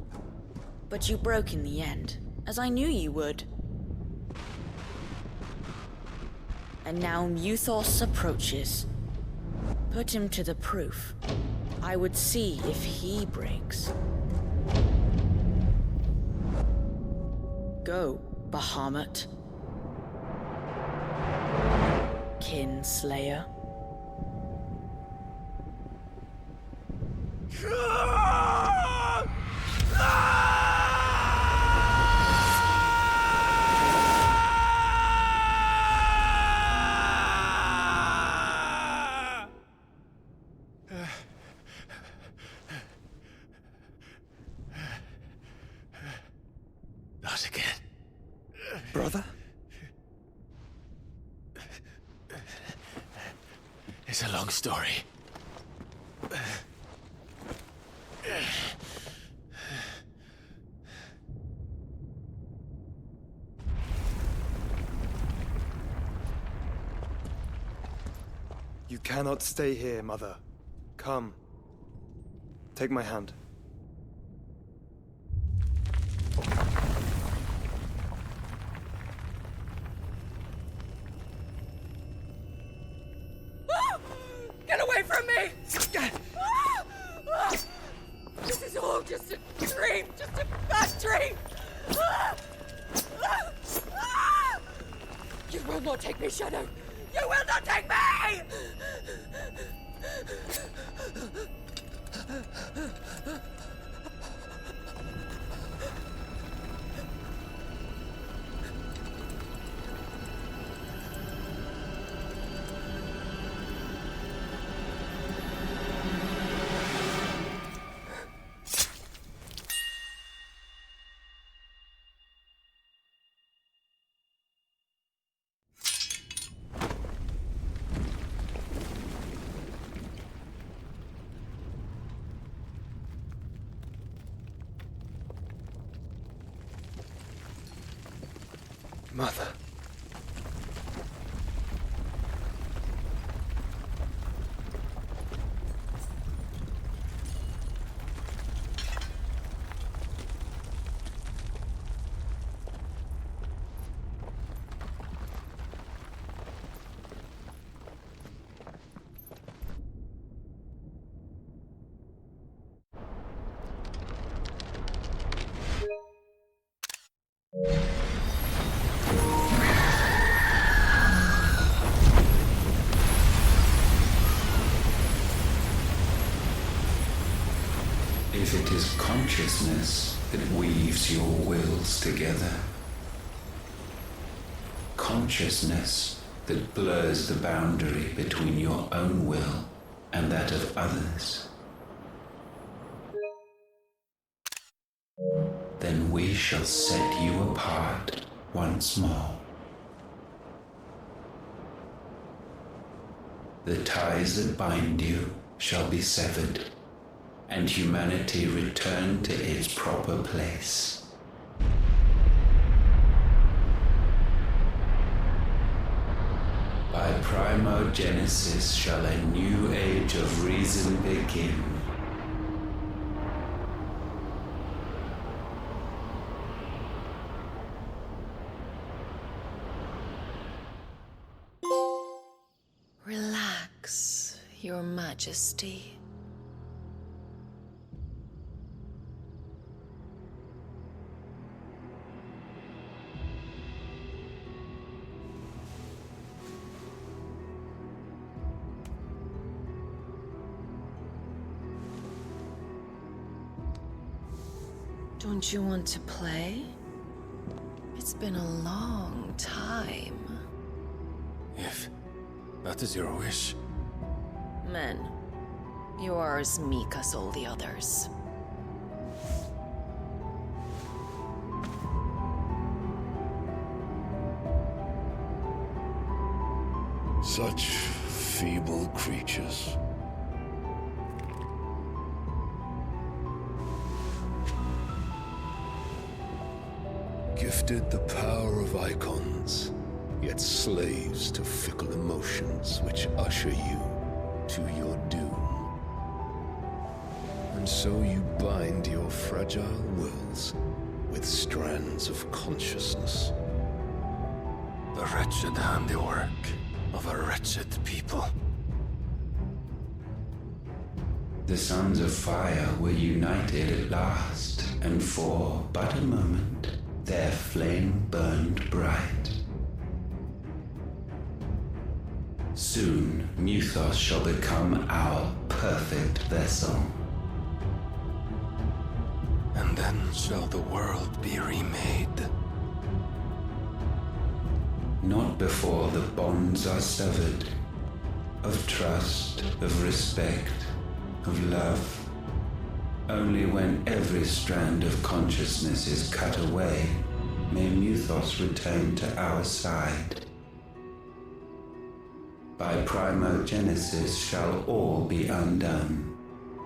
But you broke in the end, as I knew you would. And now Muthos approaches. Put him to the proof. I would see if he breaks. Go, Bahamut. Kinslayer. Not again. Brother? It's a long story. You cannot stay here, Mother. Come. Take my hand. Get away from me! This is all just a dream, just a bad dream! You will not take me, Shadow! You will not take me! Mother. If it is consciousness that weaves your wills together, consciousness that blurs the boundary between your own will and that of others, then we shall set you apart once more. The ties that bind you shall be severed, and humanity return to its proper place. By primogenesis shall a new age of reason begin. Relax, Your Majesty. Don't you want to play? It's been a long time. If that is your wish. Men, you are as meek as all the others. Such feeble creatures. Gifted the power of icons, yet slaves to fickle emotions which usher you to your doom. And so you bind your fragile wills with strands of consciousness. The wretched handiwork of a wretched people. The Sons of Fire were united at last, and for but a moment, their flame burned bright. Soon, Muthos shall become our perfect vessel. And then shall the world be remade. Not before the bonds are severed, of trust, of respect, of love. Only when every strand of consciousness is cut away, may Muthos return to our side. By primogenesis shall all be undone.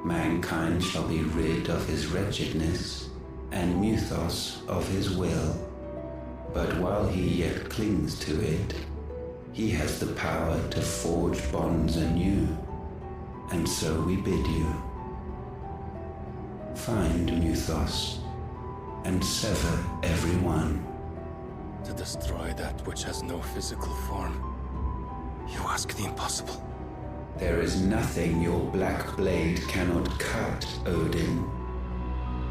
Mankind shall be rid of his wretchedness, and Muthos of his will. But while he yet clings to it, he has the power to forge bonds anew. And so we bid you, find Muthos, and sever every one. To destroy that which has no physical form, you ask the impossible. There is nothing your black blade cannot cut, Odin.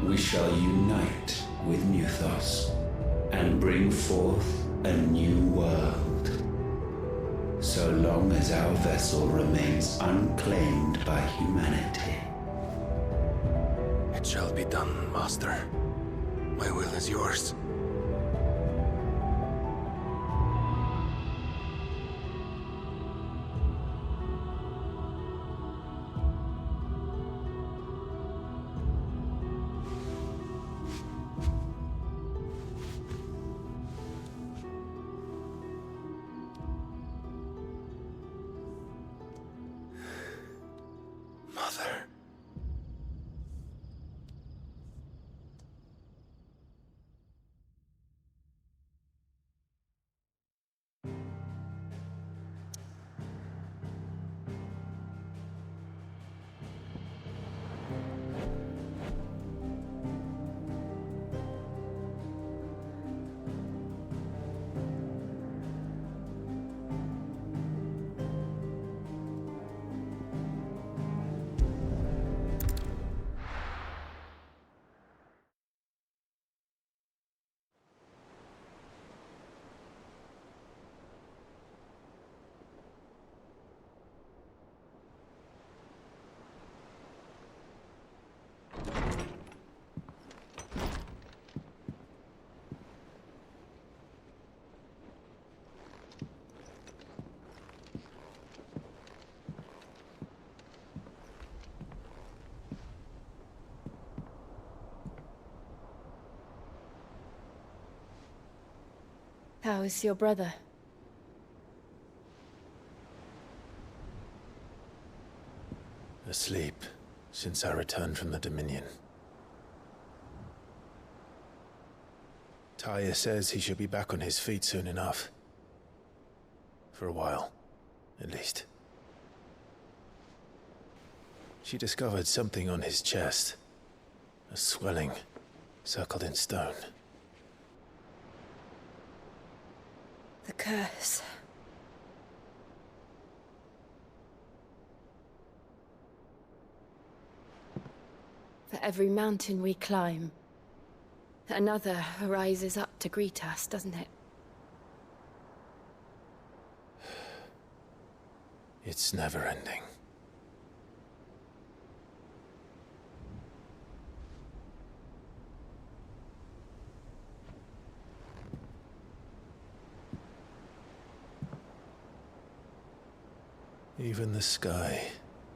We shall unite with Muthos, and bring forth a new world. So long as our vessel remains unclaimed by humanity. It shall be done, Master. My will is yours. Mother. How is your brother? Asleep since I returned from the Dominion. Taya says he should be back on his feet soon enough. For a while, at least. She discovered something on his chest. A swelling, circled in stone. The curse. For every mountain we climb, another rises up to greet us, doesn't it? It's never ending. Even the sky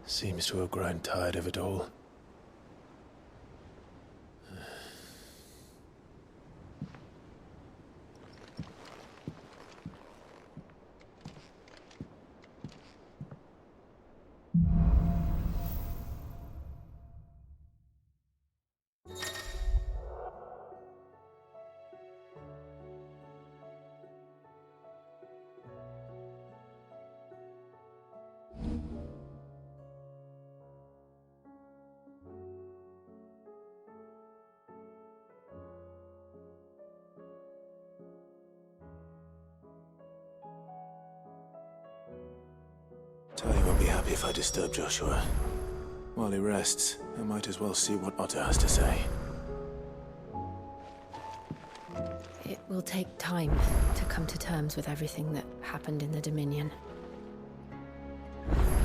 seems to have grown tired of it all. happy if I disturb Joshua. While he rests, I might as well see what Otto has to say. It will take time to come to terms with everything that happened in the Dominion.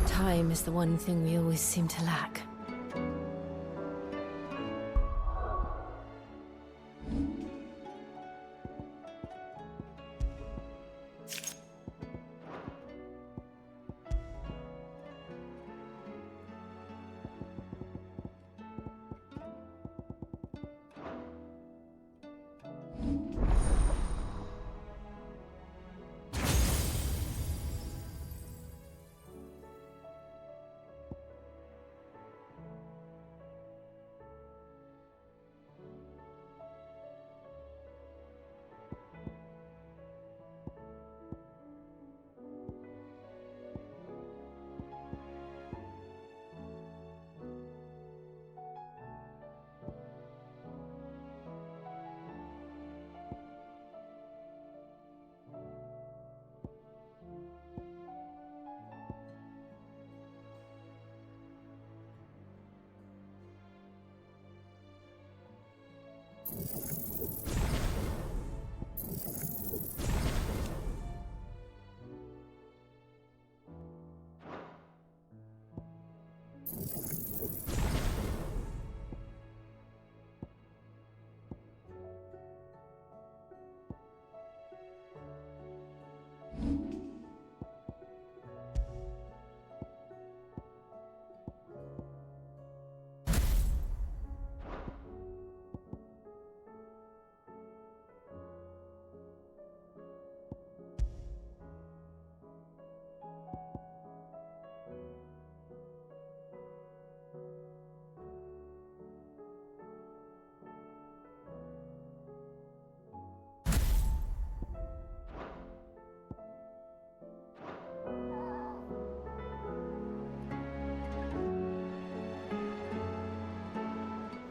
Time is the one thing we always seem to lack.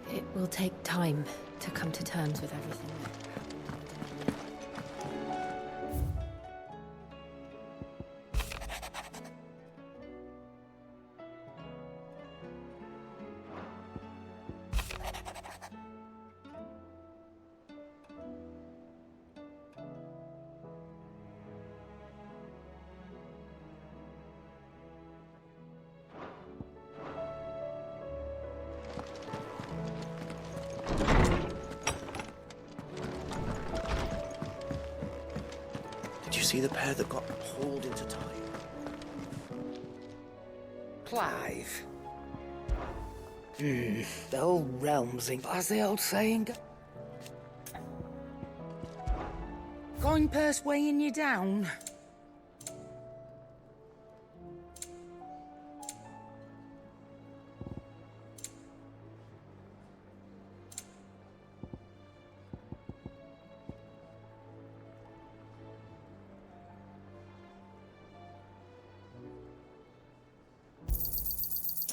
It will take time to come to terms with everything that Did you see the pair that got hauled into time? Clive. The whole realm's in, as the old saying. Going purse weighing you down.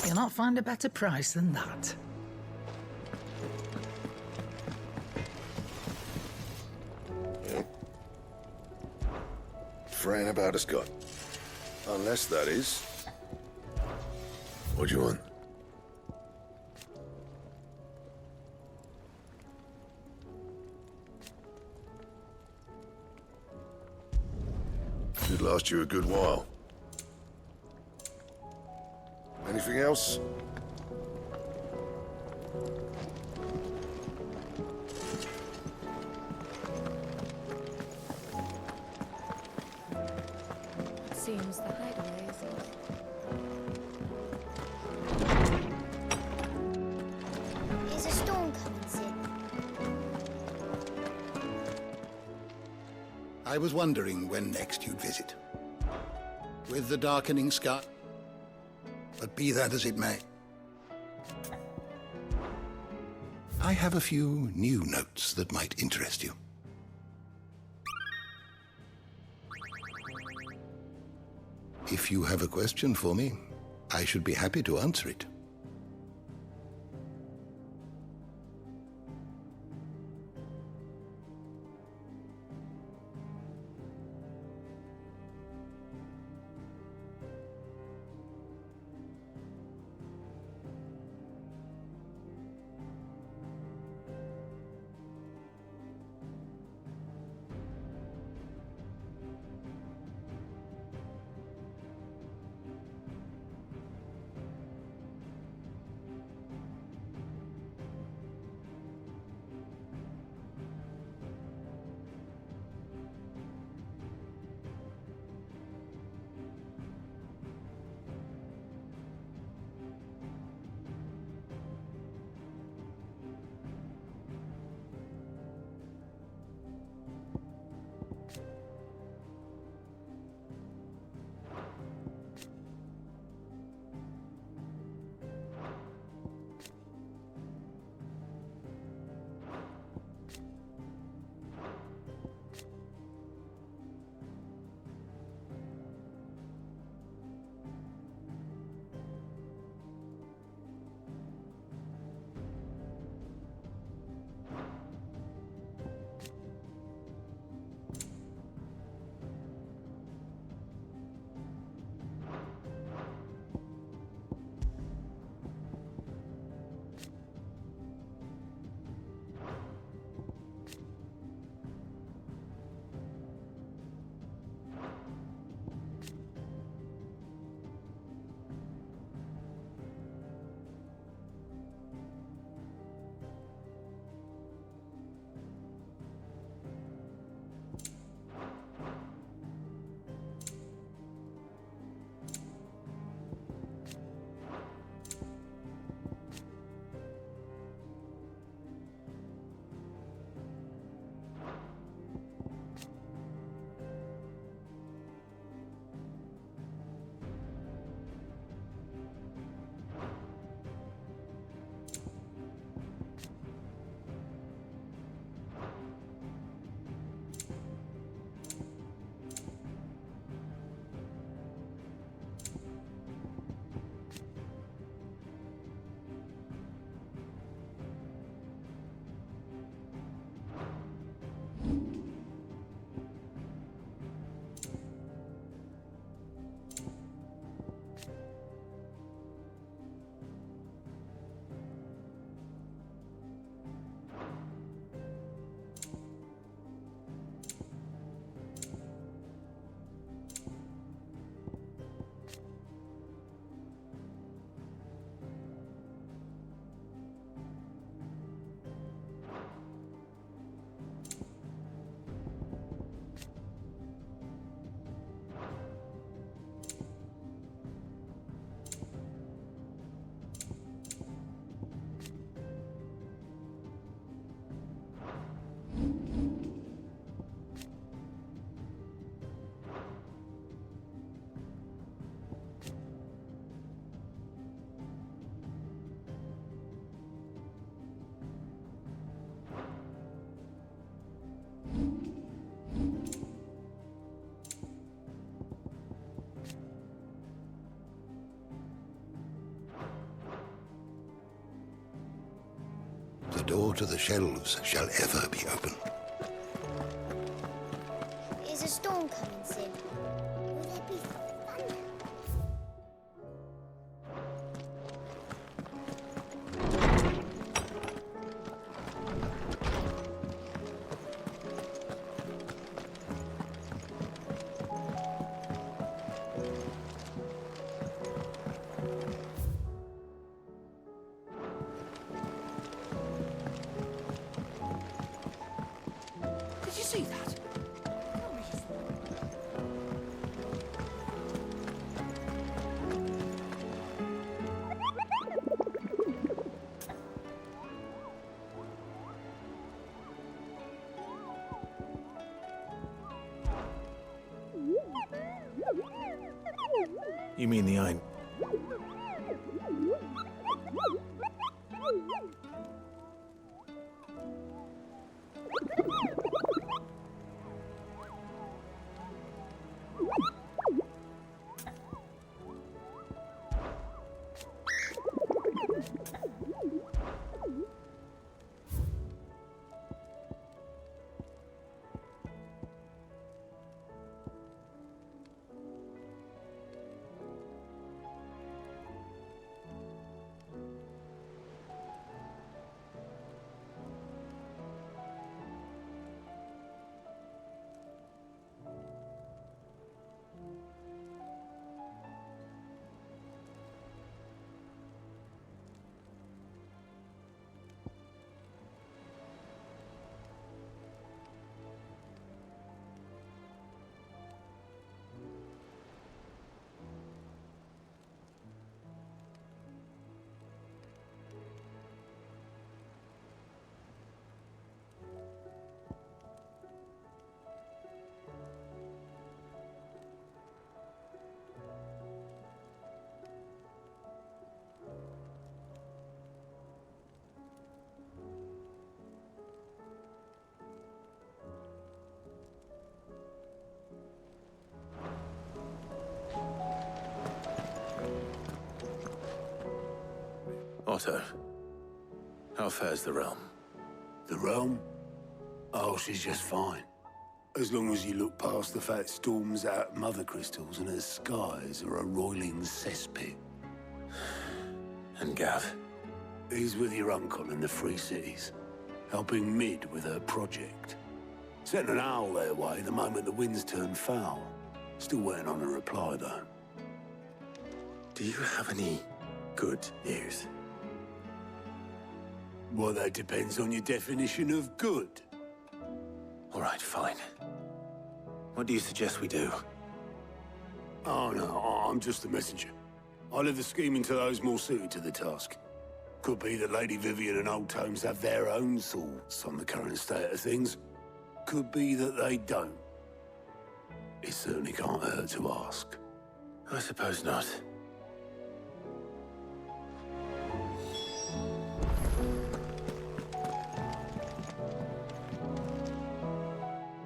You'll not find a better price than that. Fraying about has got. Unless that is. What do you want? Should last you a good while. Anything else? it seems the hideaway is Is a storm coming, Sid? I was wondering when next you'd visit. With the darkening sky. But be that as it may. I have a few new notes that might interest you. If you have a question for me, I should be happy to answer it. to the shelves shall ever be open. Is a storm coming, Sid? Will there be thunder? Did you see that? You mean the Ein? Otto, how fares the realm? The realm? Oh, she's just fine. As long as you look past the fat storms out mother crystals and her skies are a roiling cesspit. And Gav? He's with your uncle in the Free Cities, helping Mid with her project. Sent an owl their way the moment the winds turned foul. Still waiting on a reply, though. Do you have any good news? Well, that depends on your definition of good. All right, fine. What do you suggest we do? Oh, no, I'm just the messenger. I leave the scheming to those more suited to the task. Could be that Lady Vivian and Old Tomes have their own thoughts on the current state of things. Could be that they don't. It certainly can't hurt to ask. I suppose not.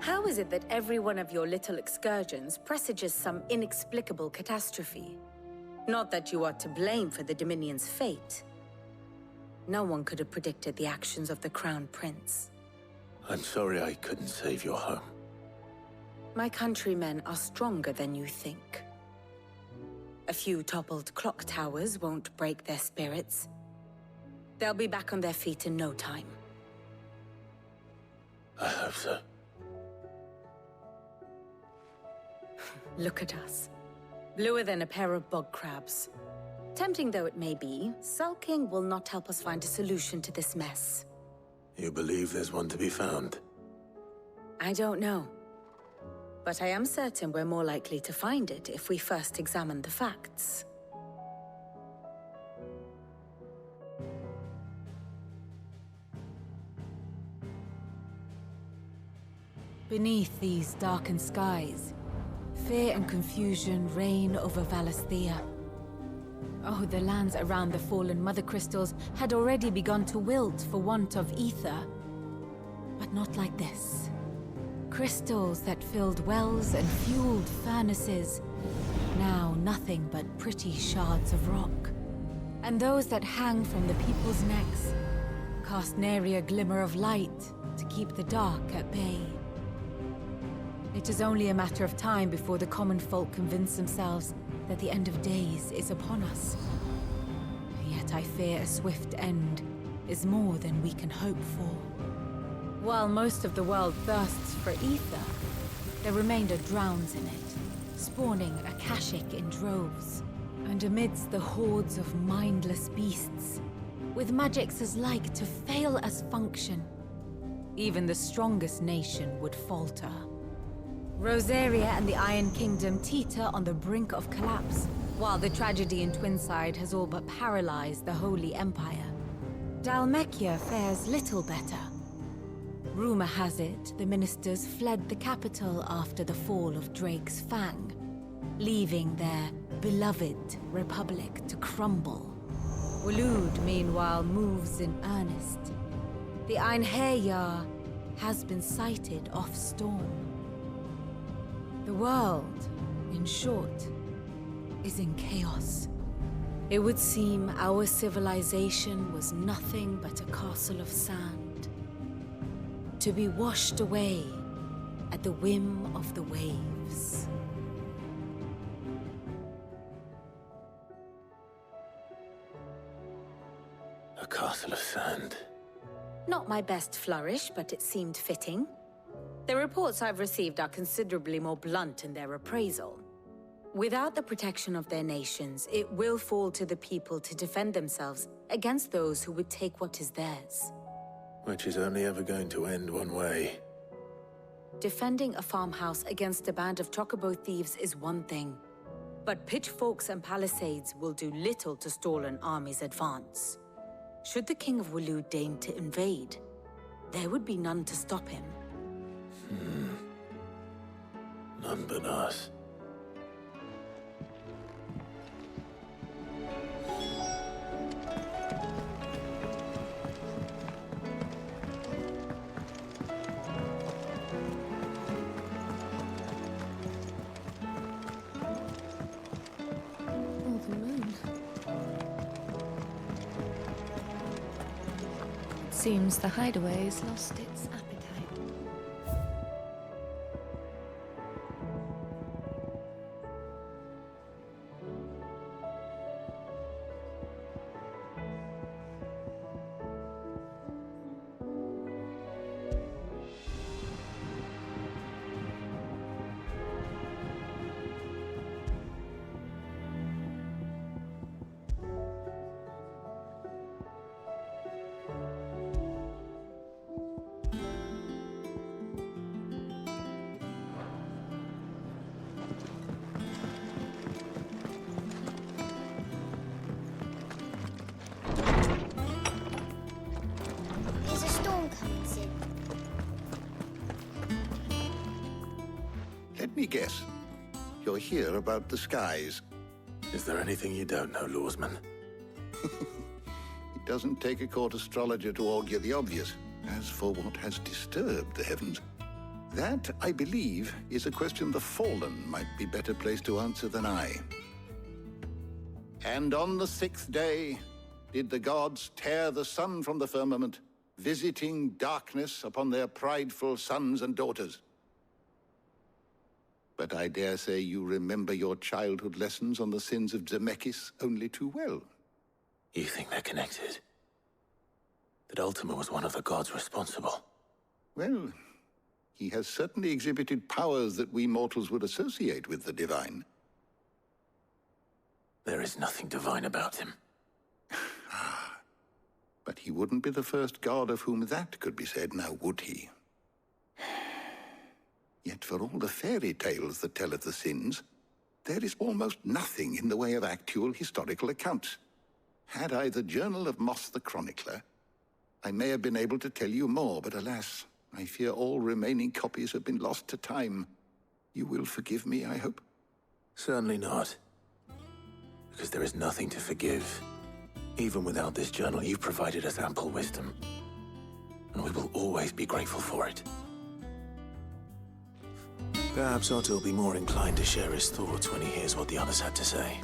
How is it that every one of your little excursions presages some inexplicable catastrophe? Not that you are to blame for the Dominion's fate. No one could have predicted the actions of the Crown Prince. I'm sorry I couldn't save your home. My countrymen are stronger than you think. A few toppled clock towers won't break their spirits. They'll be back on their feet in no time. I hope so. Look at us. Bluer than a pair of bog crabs. Tempting though it may be, sulking will not help us find a solution to this mess. You believe there's one to be found? I don't know. But I am certain we're more likely to find it if we first examine the facts. Beneath these darkened skies, fear and confusion reign over Valisthea. Oh, the lands around the fallen Mother Crystals had already begun to wilt for want of ether. But not like this. Crystals that filled wells and fueled furnaces, now nothing but pretty shards of rock. And those that hang from the people's necks, cast nary a glimmer of light to keep the dark at bay. It is only a matter of time before the common folk convince themselves that the end of days is upon us. Yet I fear a swift end is more than we can hope for. While most of the world thirsts for ether, the remainder drowns in it, spawning Akashic in droves. And amidst the hordes of mindless beasts, with magics as like to fail as function, even the strongest nation would falter. Rosaria and the Iron Kingdom teeter on the brink of collapse, while the tragedy in Twinside has all but paralyzed the Holy Empire. Dhalmekia fares little better. Rumor has it the ministers fled the capital after the fall of Drake's Fang, leaving their beloved republic to crumble. Waloed, meanwhile, moves in earnest. The Einherjar has been sighted off Storm. The world, in short, is in chaos. It would seem our civilization was nothing but a castle of sand, to be washed away at the whim of the waves. A castle of sand. Not my best flourish, but it seemed fitting. The reports I've received are considerably more blunt in their appraisal. Without the protection of their nations, it will fall to the people to defend themselves against those who would take what is theirs. Which is only ever going to end one way. Defending a farmhouse against a band of chocobo thieves is one thing, but pitchforks and palisades will do little to stall an army's advance. Should the King of Waloed deign to invade, there would be none to stop him. None but us. Oh, the moon. It seems the hideaway has lost its appetite. There's a storm coming, Sid. Let me guess. You're here about the skies. Is there anything you don't know, Lawsman? It doesn't take a court astrologer to augur the obvious. As for what has disturbed the heavens, that, I believe, is a question the Fallen might be better placed to answer than I. And on the 6th day did the gods tear the sun from the firmament, visiting darkness upon their prideful sons and daughters. But I dare say you remember your childhood lessons on the sins of Zemeckis only too well. You think they're connected? That Ultima was one of the gods responsible? Well, he has certainly exhibited powers that we mortals would associate with the divine. There is nothing divine about him. But he wouldn't be the first god of whom that could be said, now would he? Yet for all the fairy tales that tell of the sins, there is almost nothing in the way of actual historical accounts. Had I the Journal of Moss the Chronicler, I may have been able to tell you more, but alas, I fear all remaining copies have been lost to time. You will forgive me, I hope? Certainly not. Because there is nothing to forgive. Even without this journal, you've provided us ample wisdom. And we will always be grateful for it. Perhaps Otto will be more inclined to share his thoughts when he hears what the others had to say.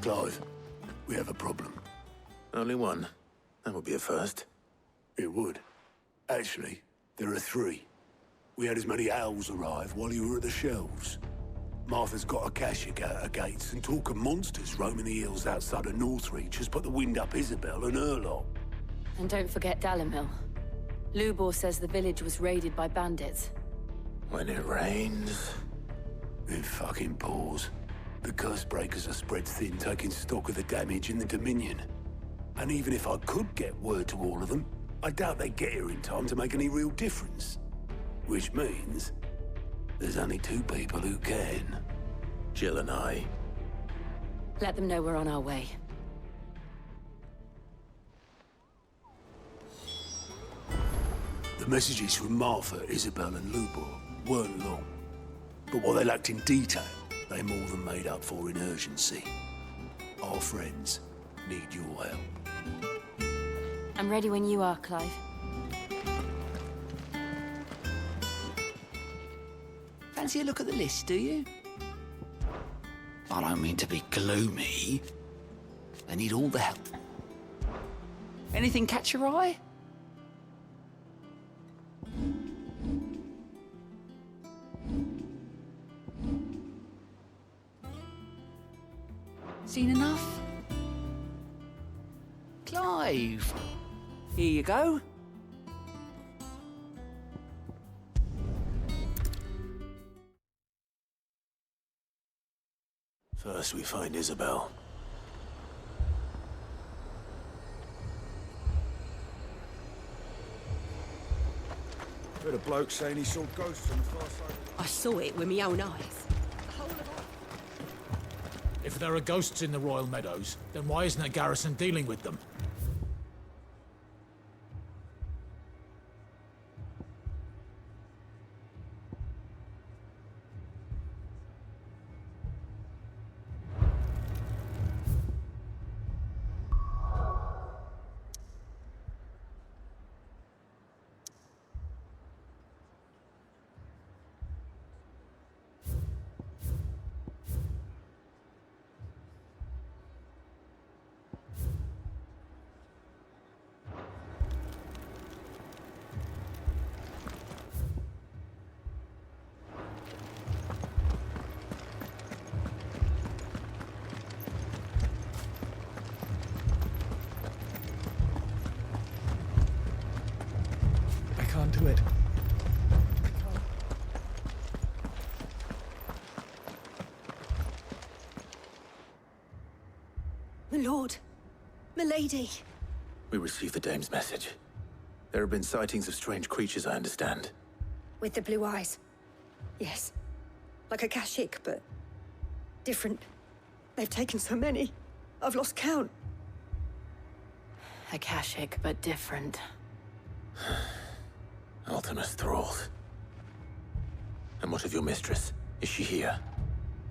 Clive, we have a problem. Only one. That would be a first. It would. Actually, there are three. We had as many owls arrive while you were at the shelves. Martha's got a Akashic out her gates, and talk of monsters roaming the hills outside of Northreach has put the wind up Isabel and her lot. And don't forget Dalimil. Lubor says the village was raided by bandits. When it rains... It fucking pours. The curse breakers are spread thin, taking stock of the damage in the Dominion. And even if I could get word to all of them, I doubt they'd get here in time to make any real difference. Which means... there's only two people who can. Jill and I. Let them know we're on our way. The messages from Martha, Isabel and Lubor weren't long. But what they lacked in detail, they more than made up for in urgency. Our friends need your help. I'm ready when you are, Clive. Fancy a look at the list, do you? I don't mean to be gloomy. They need all the help. Anything catch your eye? Seen enough? Clive! Here you go. First we find Isabel. Heard a bloke saying he saw ghosts on the far side. I saw it with my own eyes. If there are ghosts in the Royal Meadows, then why isn't a garrison dealing with them? Do it. My lord, milady. We received the dame's message. There have been sightings of strange creatures, I understand. With the blue eyes. Yes. Like a Akashic, but different. They've taken so many. I've lost count. Akashic, but different. Ultimus thralls. And what of your mistress? Is she here?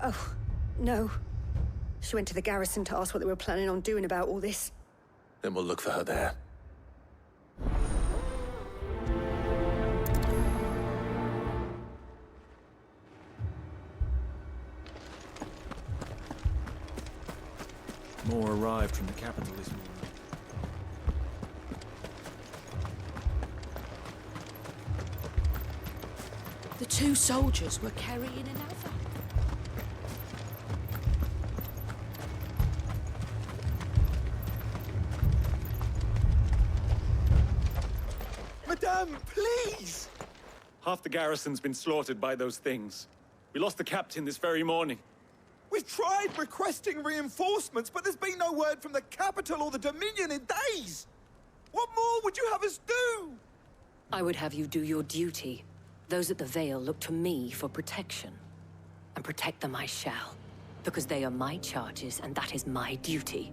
Oh, no. She went to the garrison to ask what they were planning on doing about all this. Then we'll look for her there. More arrived from the capital this morning. The two soldiers were carrying another. Madame, please! Half the garrison's been slaughtered by those things. We lost the captain this very morning. We've tried requesting reinforcements, but there's been no word from the capital or the Dominion in days! What more would you have us do? I would have you do your duty. Those at the Vale look to me for protection. And protect them I shall, because they are my charges and that is my duty.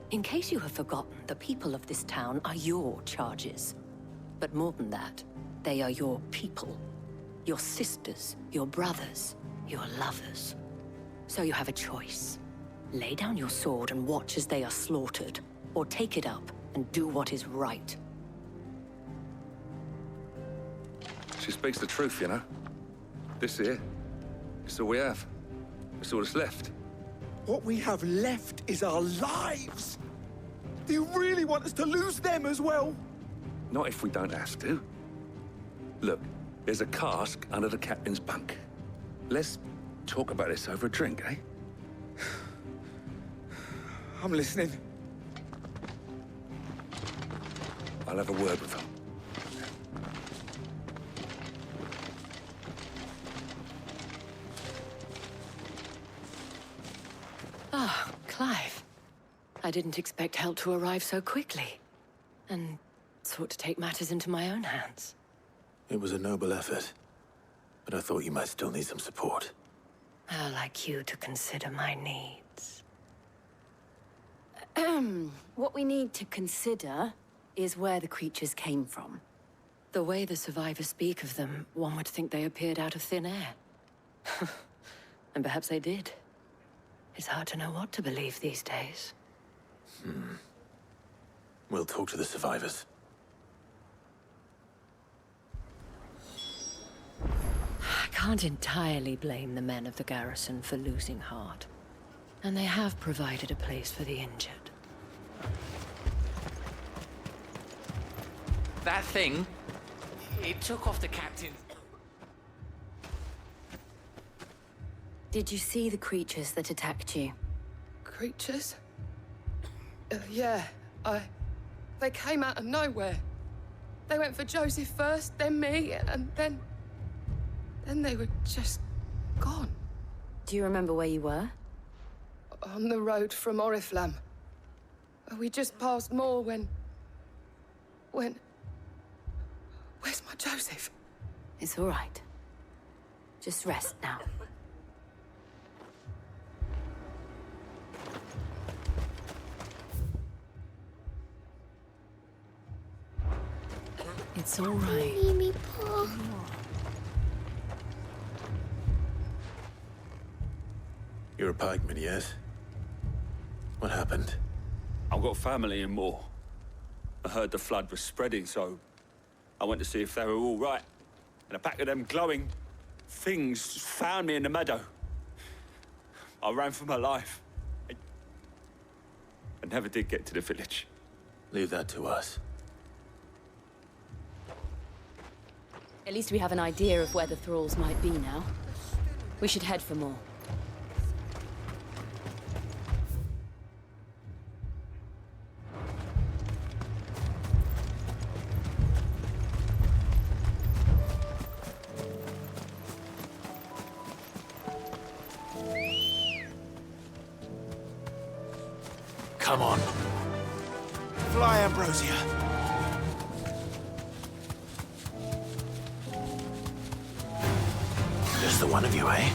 In case you have forgotten, the people of this town are your charges. But more than that, they are your people. Your sisters, your brothers, your lovers. So you have a choice. Lay down your sword and watch as they are slaughtered, or take it up and do what is right. She speaks the truth, you know. This here, it's all we have. It's all that's left. What we have left is our lives. Do you really want us to lose them as well? Not if we don't have to. Look, there's a cask under the captain's bunk. Let's talk about this over a drink, eh? I'm listening. I'll have a word with him. Ah, Clive. I didn't expect help to arrive so quickly. And sought to take matters into my own hands. It was a noble effort, but I thought you might still need some support. I'd like you to consider my needs. What we need to consider is where the creatures came from. The way the survivors speak of them, one would think they appeared out of thin air. And perhaps they did. It's hard to know what to believe these days. We'll talk to the survivors. I can't entirely blame the men of the garrison for losing heart. And they have provided a place for the injured. That thing, it took off the captain. Did you see the creatures that attacked you? Creatures? Yeah, They came out of nowhere. They went for Joseph first, then me, and then they were just gone. Do you remember where you were? On the road from Oriflamme. We just passed Moor when... Where's my Joseph? It's all right. Just rest now. It's all right. Mimi, Pa. You're a pikeman, yes? What happened? I've got family in Moor. I heard the flood was spreading, so I went to see if they were all right. And a pack of them glowing things found me in the meadow. I ran for my life. I never did get to the village. Leave that to us. At least we have an idea of where the thralls might be now. We should head for more. Come on. Fly, Ambrosia. Just the one of you, eh?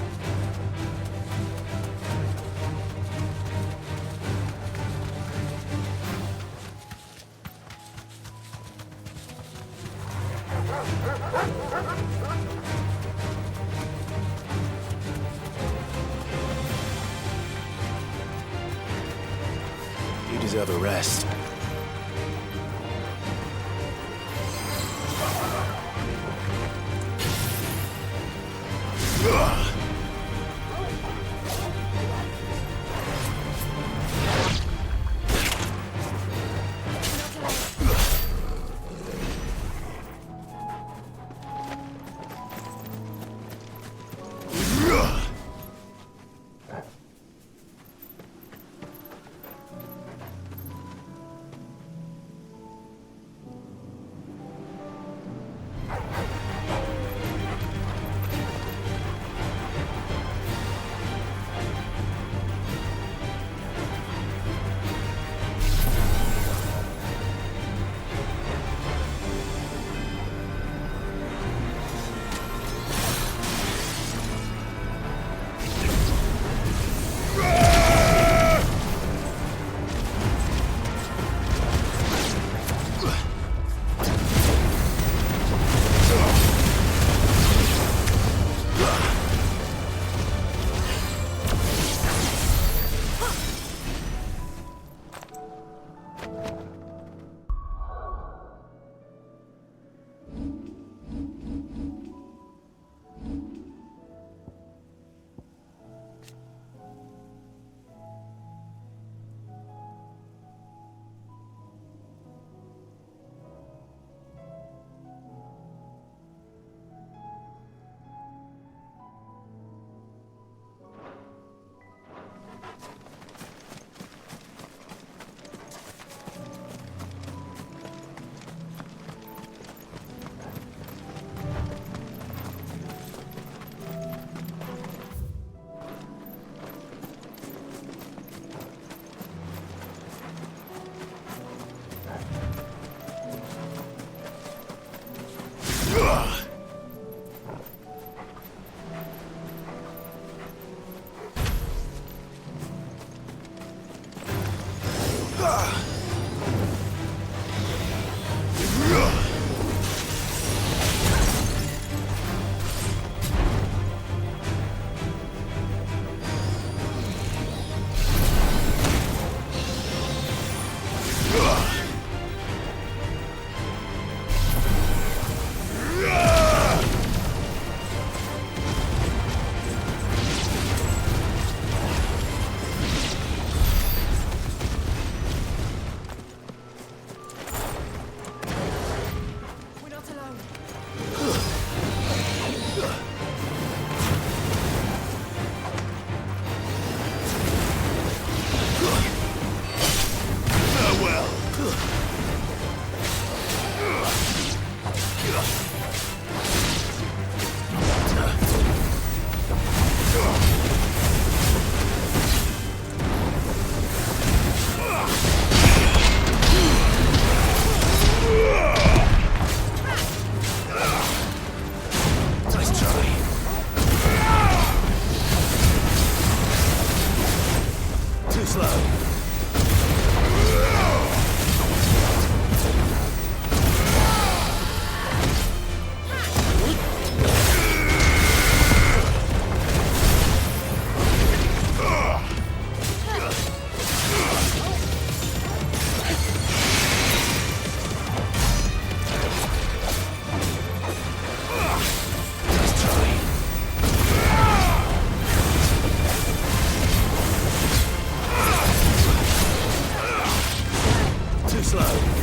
You deserve a rest. slow. Too slow.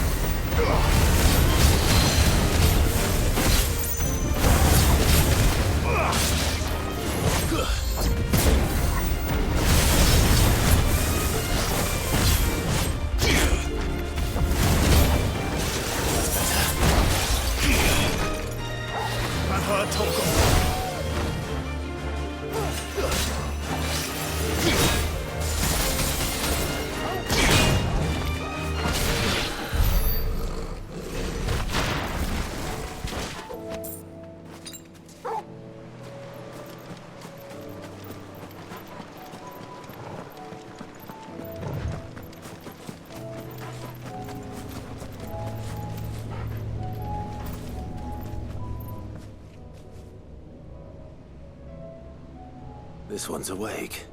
This one's awake.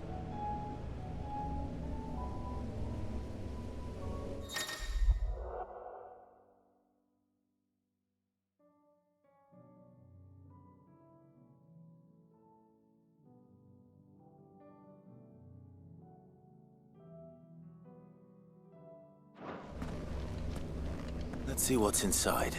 Let's see what's inside.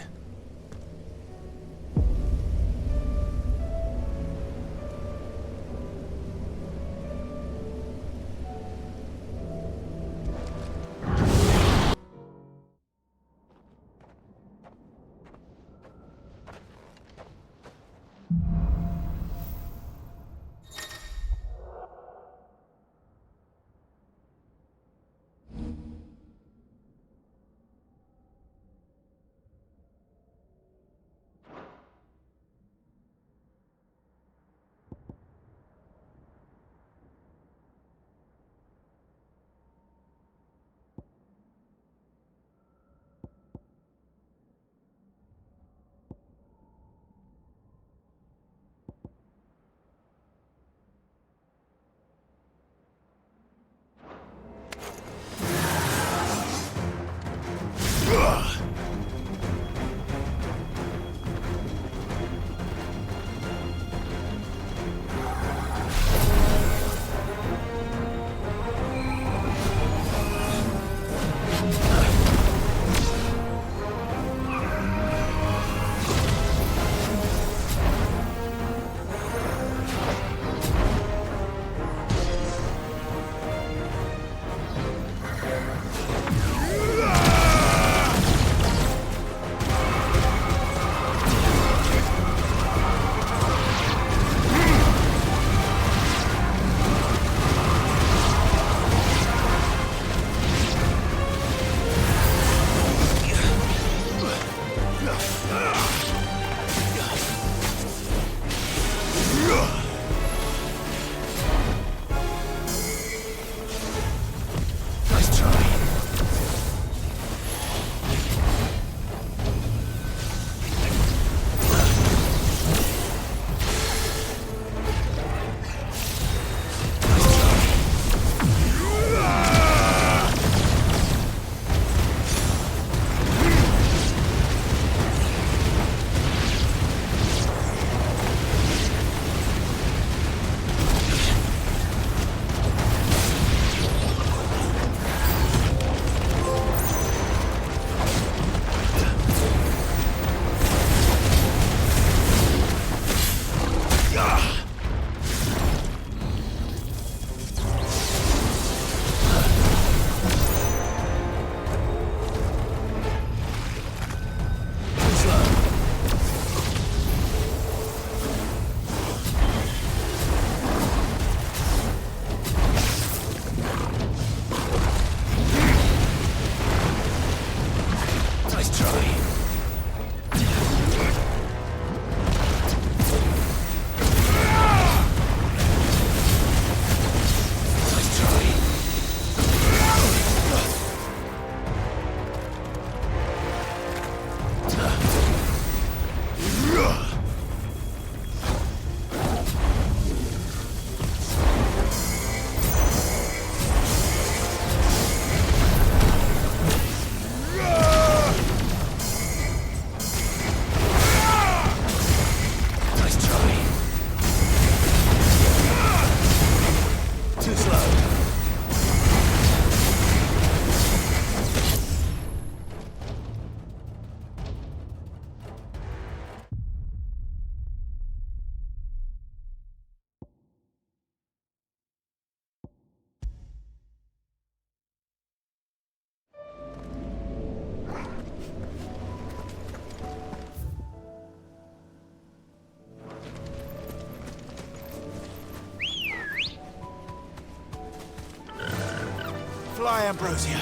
Fly, Ambrosia.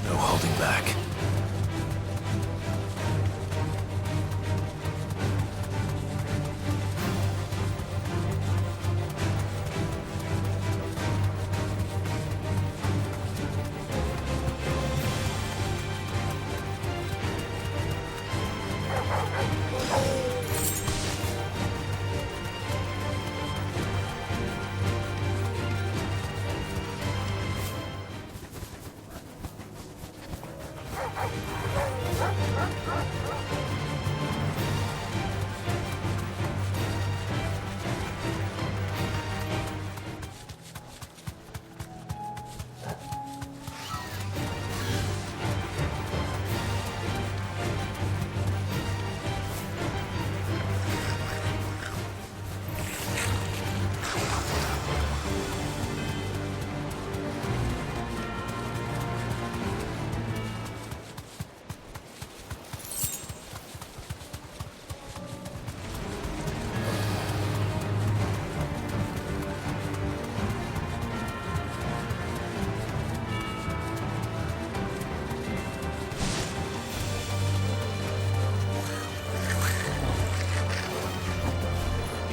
No holding back.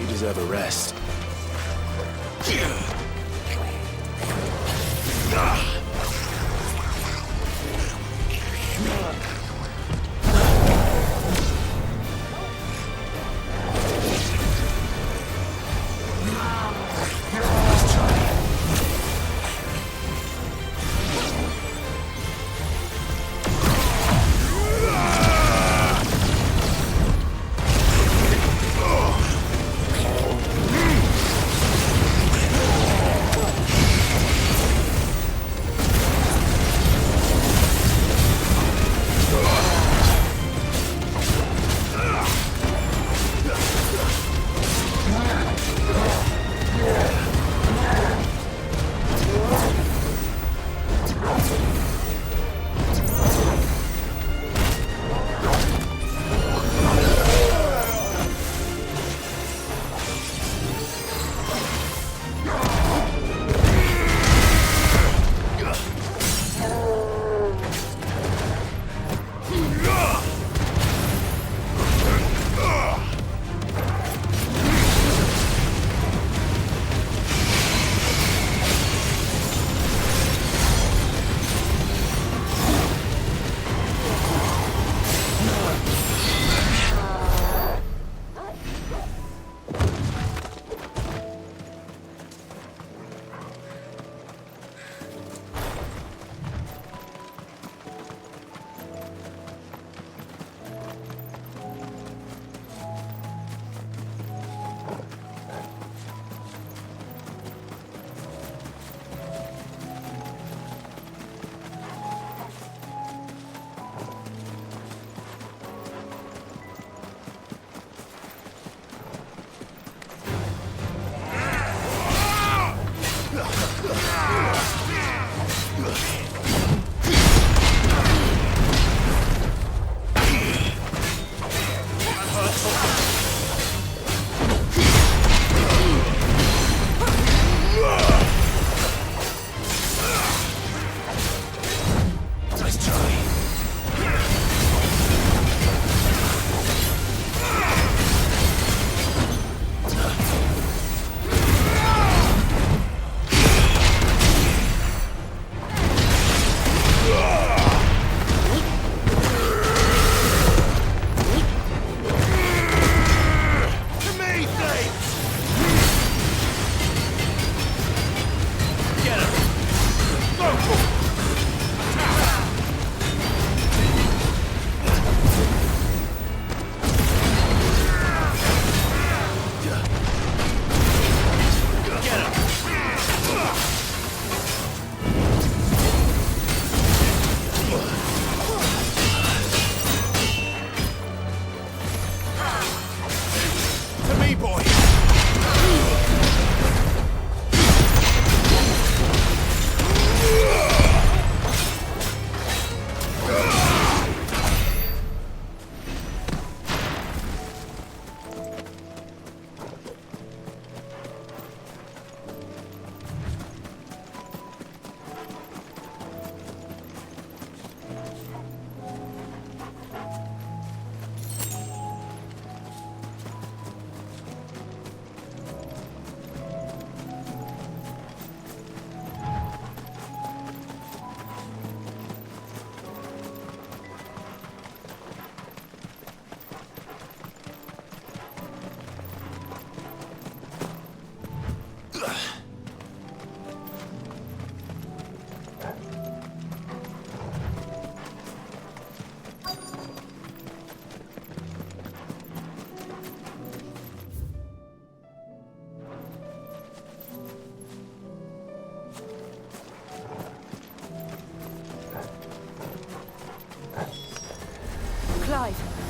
You deserve a rest.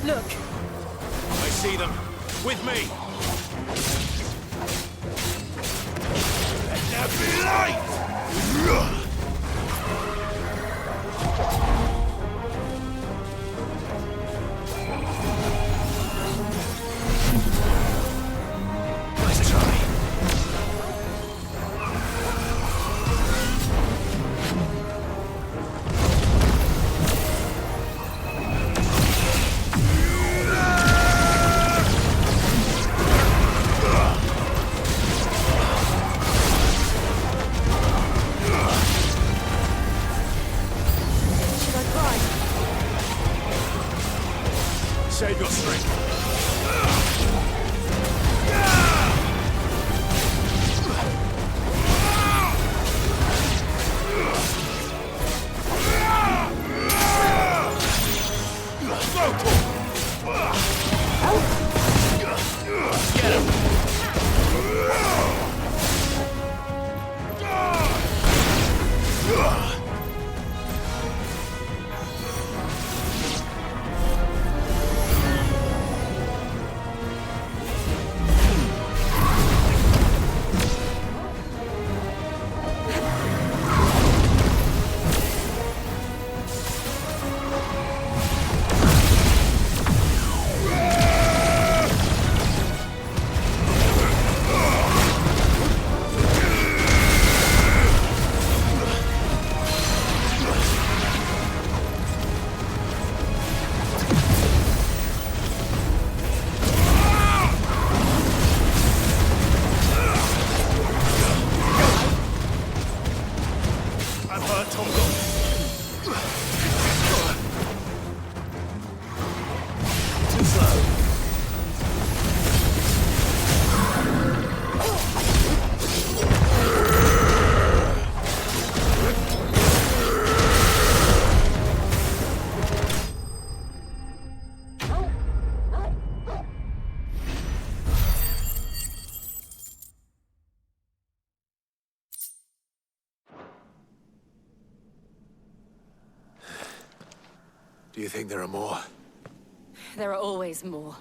Look! I see them. With me! Let there be light! Nice try. Save your strength. Get him! Do you think there are more? There are always more.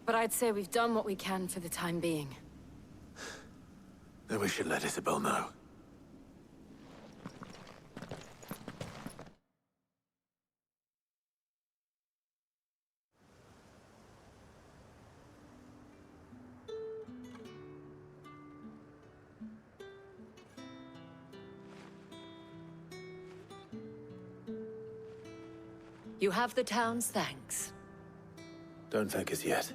But I'd say we've done what we can for the time being. Then we should let Isabel know. You have the town's thanks. Don't thank us yet.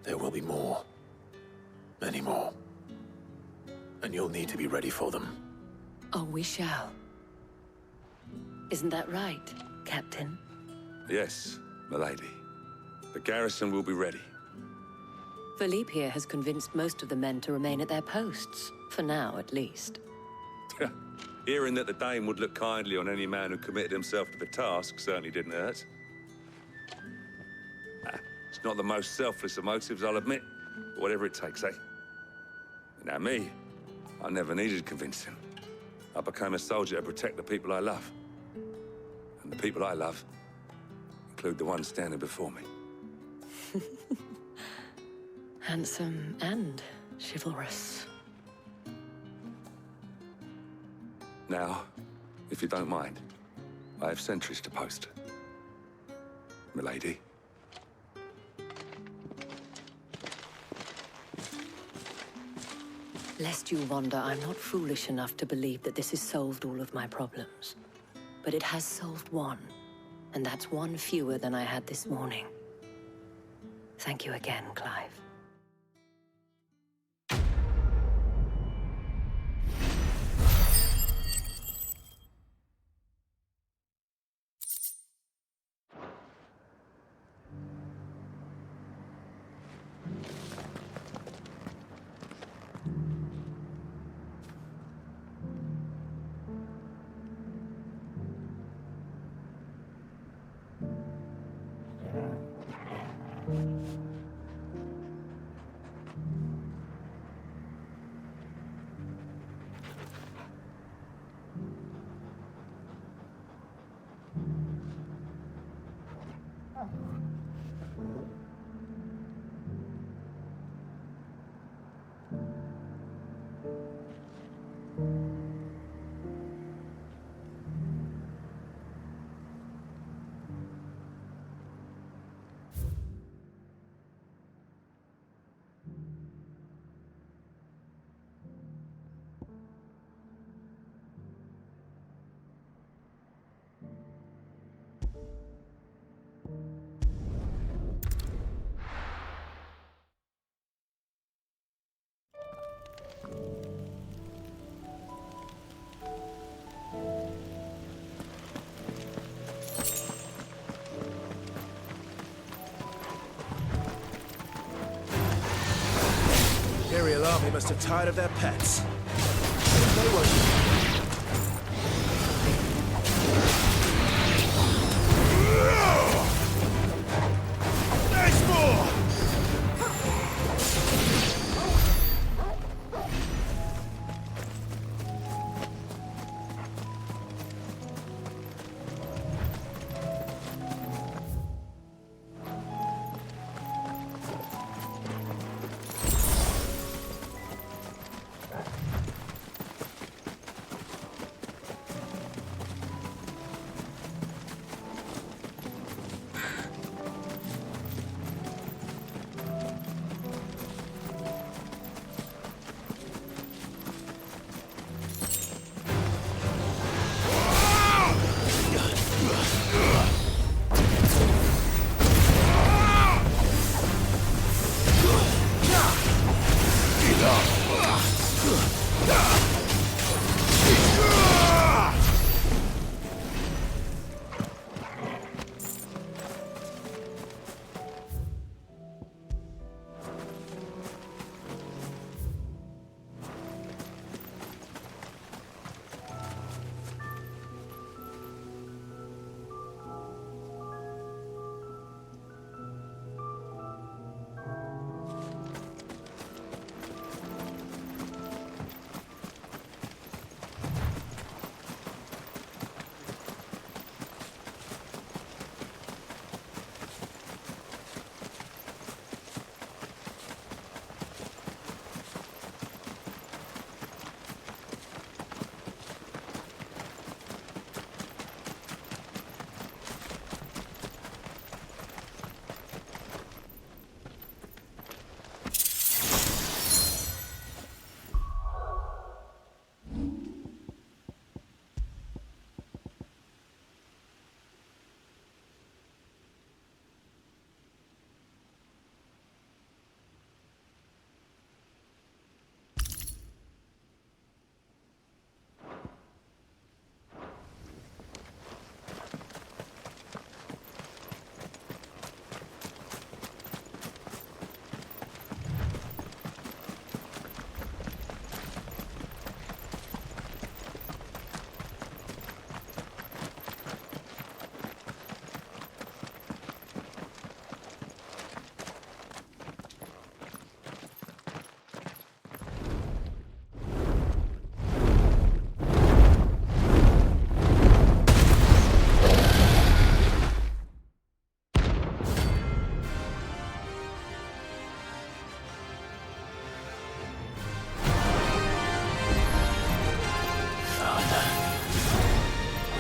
There will be more. Many more. And you'll need to be ready for them. Oh, we shall. Isn't that right, Captain? Yes, milady. The garrison will be ready. Philippe here has convinced most of the men to remain at their posts. For now, at least. Hearing that the Dane would look kindly on any man who committed himself to the task certainly didn't hurt. It's not the most selfless of motives, I'll admit. But whatever it takes, eh? Now me, I never needed convincing. I became a soldier to protect the people I love. And the people I love include the one standing before me. Handsome and chivalrous. Now, if you don't mind, I have sentries to post. Milady. Lest you wonder, I'm not foolish enough to believe that this has solved all of my problems. But it has solved one, and that's one fewer than I had this morning. Thank you again, Clive. army must have tired of their pets. They won't. There's more!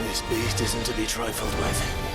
This beast isn't to be trifled with.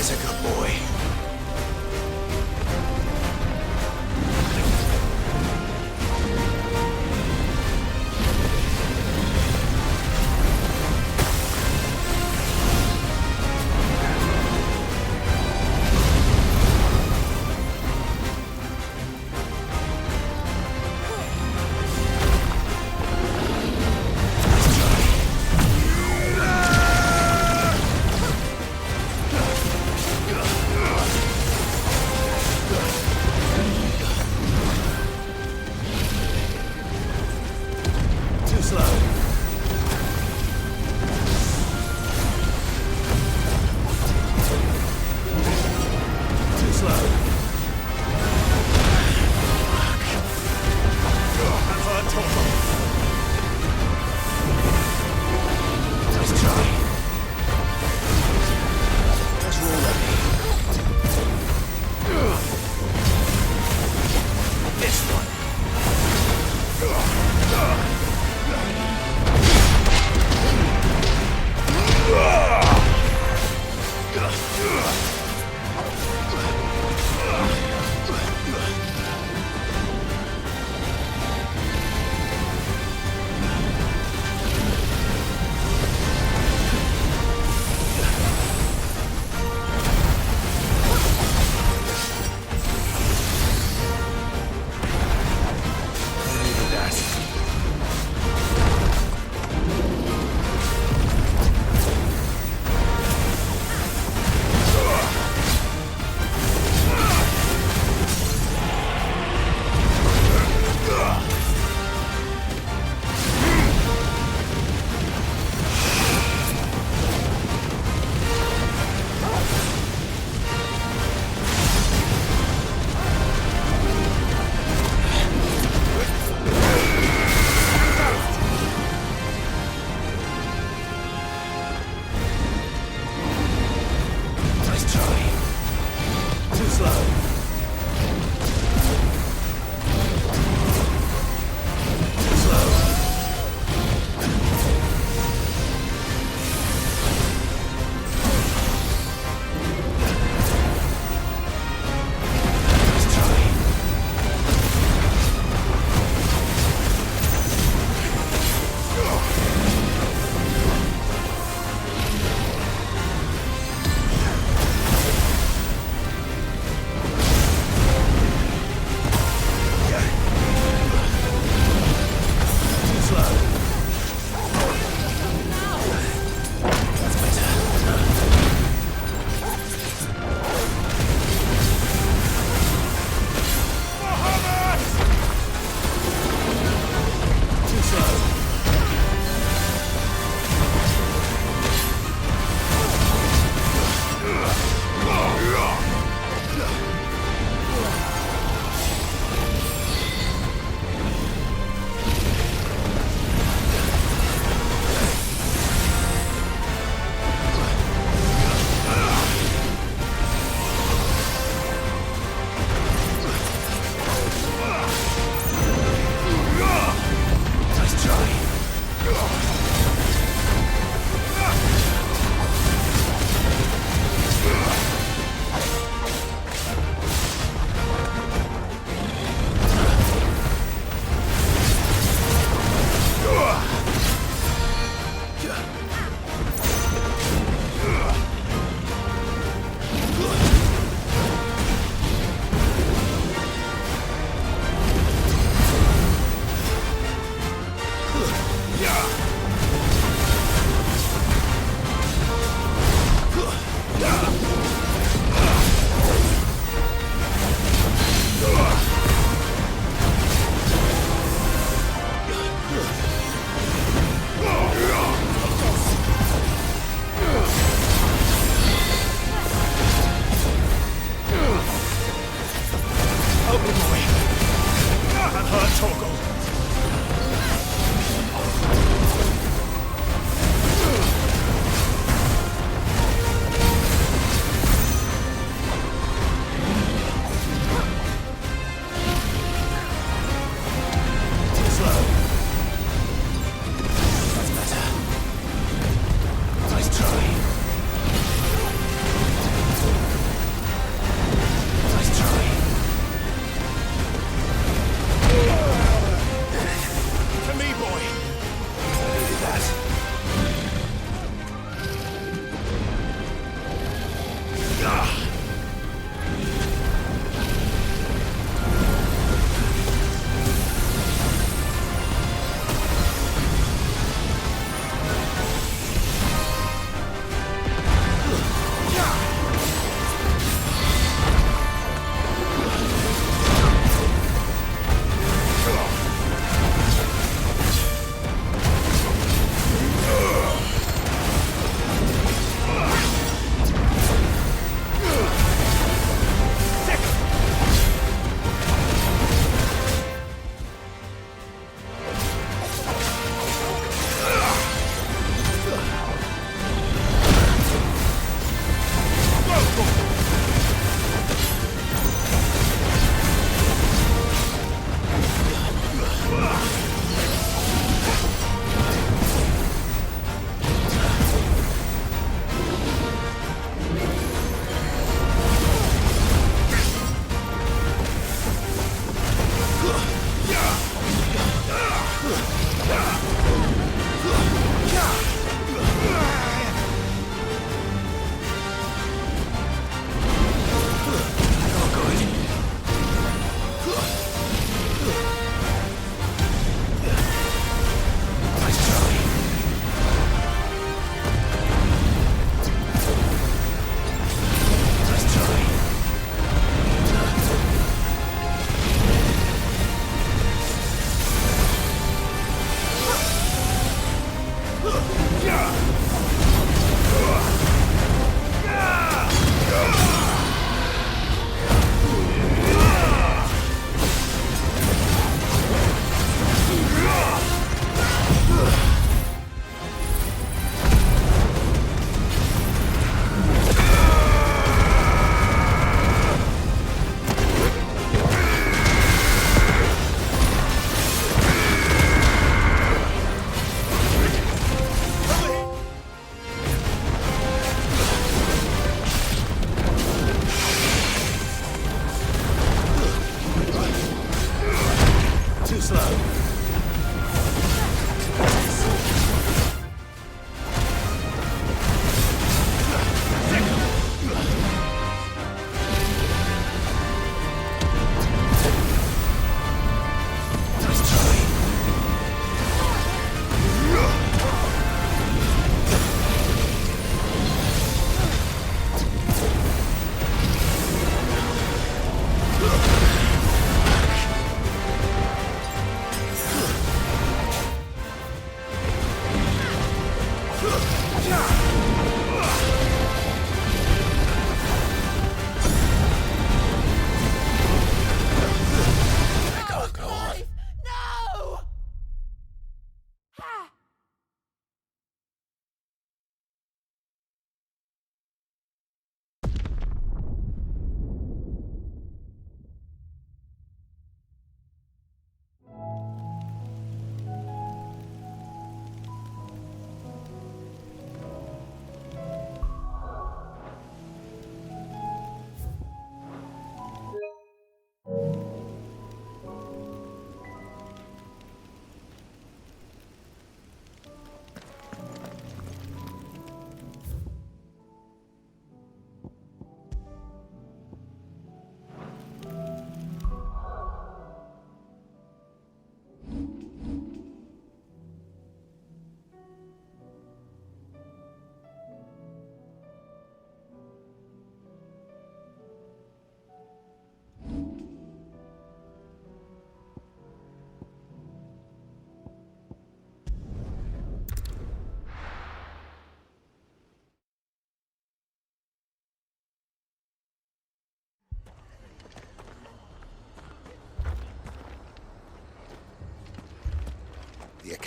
There's a good boy.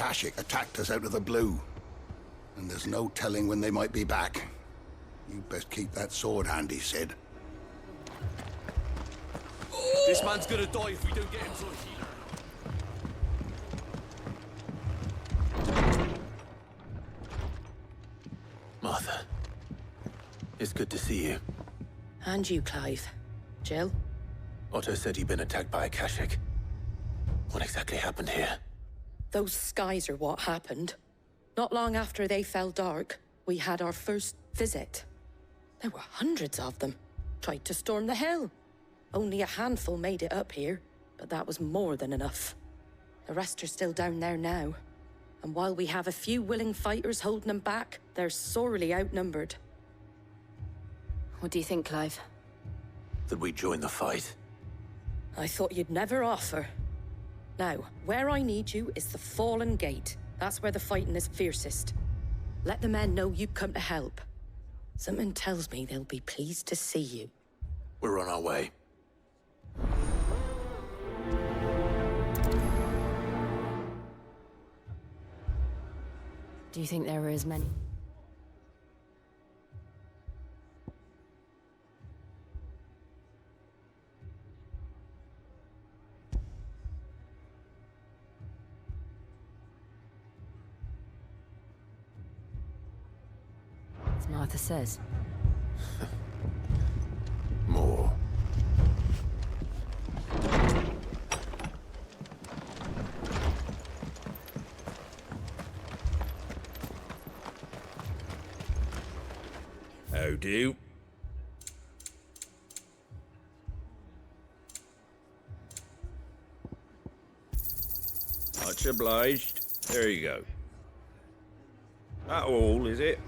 Akashic attacked us out of the blue. And there's no telling when they might be back. You best keep that sword handy, Sid. This man's gonna die if we don't get him to a healer. Martha. It's good to see you. And you, Clive. Jill? Otto said you'd been attacked by Akashic. What exactly happened here? Those skies are what happened. Not long after they fell dark, we had our first visit. There were hundreds of them. Tried to storm the hill. Only a handful made it up here, but that was more than enough. The rest are still down there now. And while we have a few willing fighters holding them back, they're sorely outnumbered. What do you think, Clive? That we join the fight? I thought you'd never offer. Now, where I need you is the Fallen Gate. That's where the fighting is fiercest. Let the men know you come to help. Something tells me they'll be pleased to see you. We're on our way. Do you think there are as many? As Martha says. More. How do? Much obliged. There you go. That all, is it?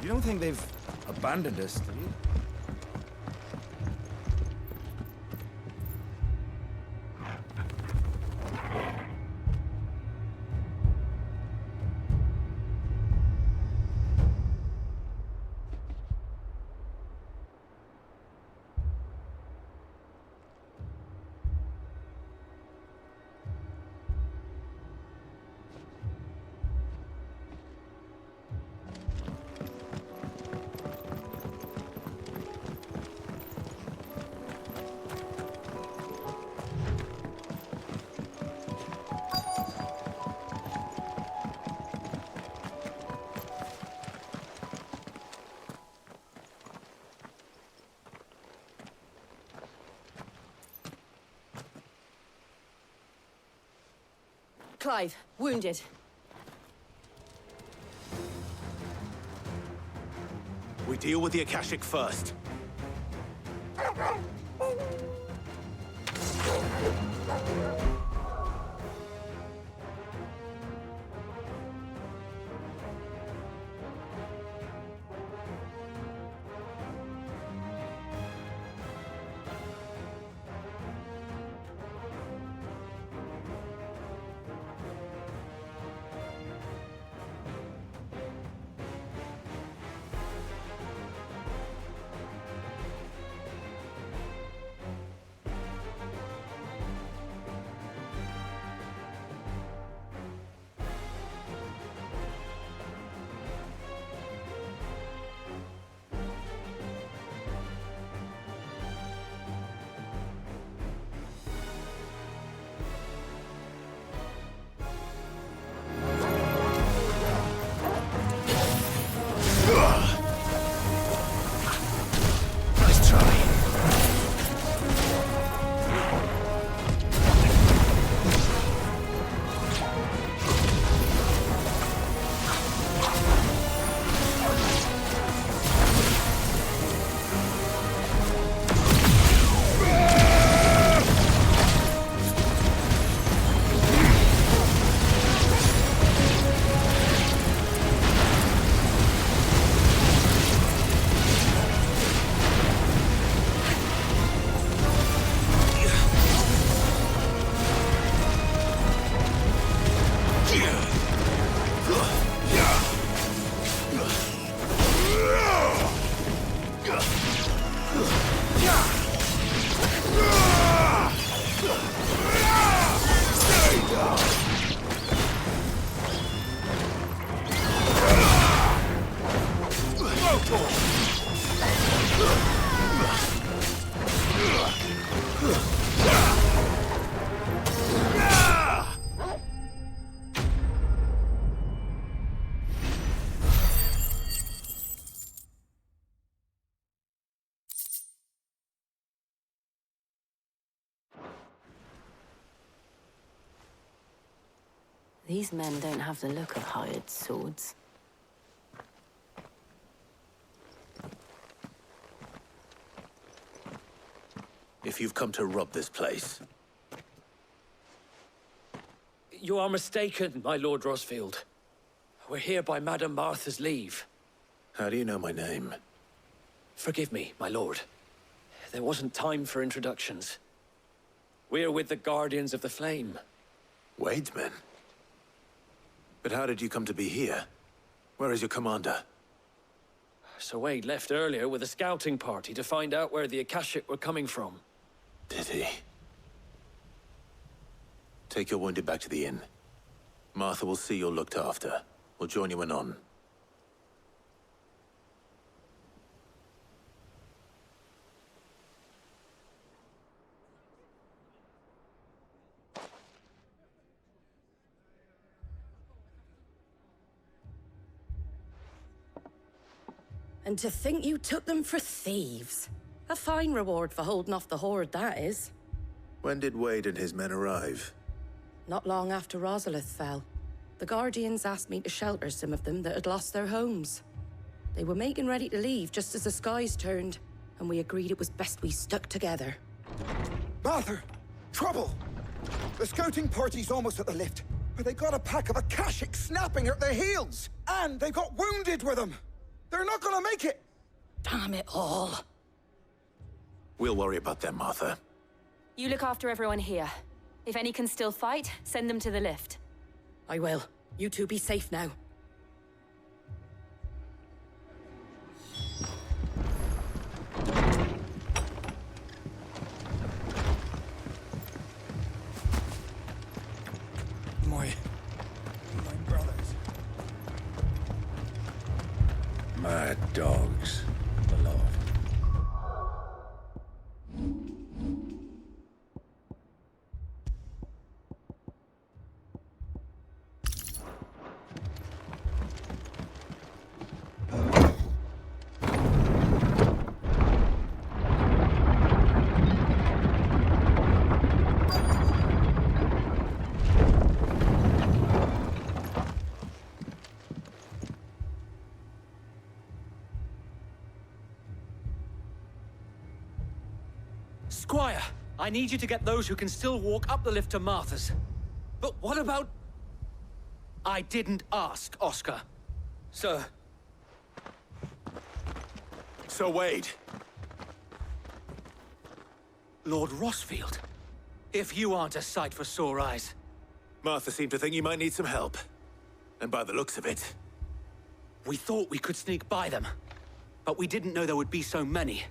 You don't think they've abandoned us, do you? Clive, wounded. We deal with the Akashic first. These men don't have the look of hired swords. If you've come to rob this place, You are mistaken, my Lord Rosfield. We're here by Madame Martha's leave. how do you know my name? Forgive me, my lord. There wasn't time for introductions. We're with the Guardians of the Flame. Wade's men? But how did you come to be here? Where is your commander? Sir Wade left earlier with a scouting party to find out where the Akashic were coming from. Did he? Take your wounded back to the inn. Martha will see you're looked after. We'll join you anon. And to think you took them for thieves. A fine reward for holding off the horde, that is. When did Wade and his men arrive? Not long after Rosalith fell. The Guardians asked me to shelter some of them that had lost their homes. They were making ready to leave just as the skies turned, and we agreed it was best we stuck together. Martha! Trouble! The scouting party's almost at the lift, but they got a pack of Akashic snapping at their heels! And they got wounded with them! They're not gonna make it! Damn it all. We'll worry about them, Martha. You look after everyone here. If any can still fight, send them to the lift. I will. You two be safe now. My brothers. Mad dogs, my lord. Squire, I need you to get those who can still walk up the lift to Martha's. But what about... I didn't ask, Oscar. Sir. Sir Wade. Lord Rosfield. If you aren't a sight for sore eyes. Martha seemed to think you might need some help. And by the looks of it... We thought we could sneak by them. But we didn't know there would be so many.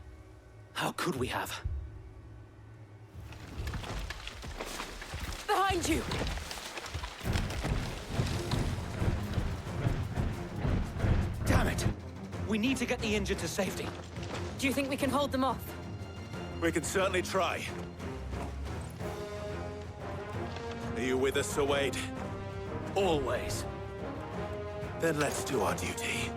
How could we have? Behind you! Damn it! We need to get the injured to safety. Do you think we can hold them off? We can certainly try. Are you with us, Sir Wade? Always. Then let's do our duty.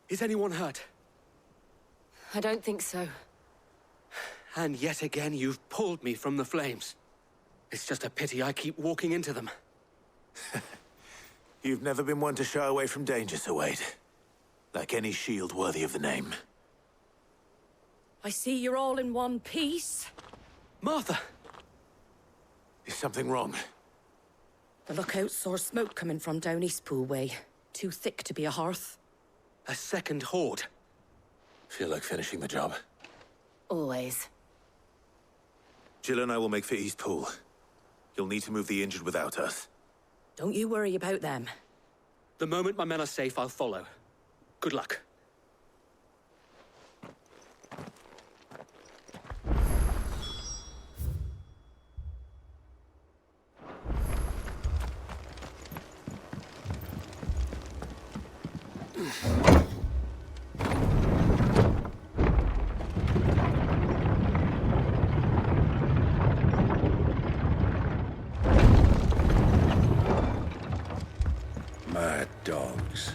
Is anyone hurt? I don't think so. And yet again, you've pulled me from the flames. It's just a pity I keep walking into them. You've never been one to shy away from danger, Sir Wade. Like any shield worthy of the name. I see you're all in one piece. Martha! Is something wrong? The lookout saw smoke coming from down Eastpool way. Too thick to be a hearth. A second horde. Feel like finishing the job. Always. Jill and I will make for Eastpool. You'll need to move the injured without us. Don't you worry about them. The moment my men are safe, I'll follow. Good luck. Mad dogs.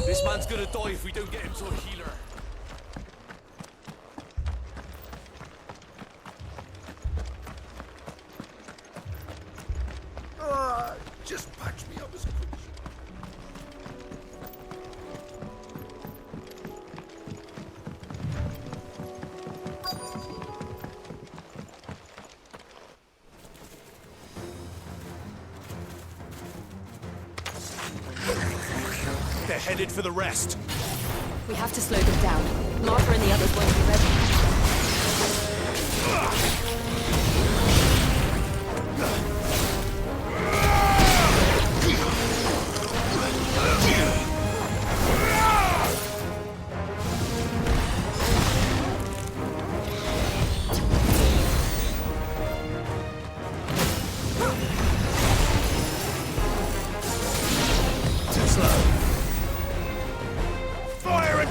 This man's gonna die if we don't get him to a healer. Just patch me up as quick as They're headed for the rest. We have to slow them down. Martha and the others won't be ready. Too slow. Fire and...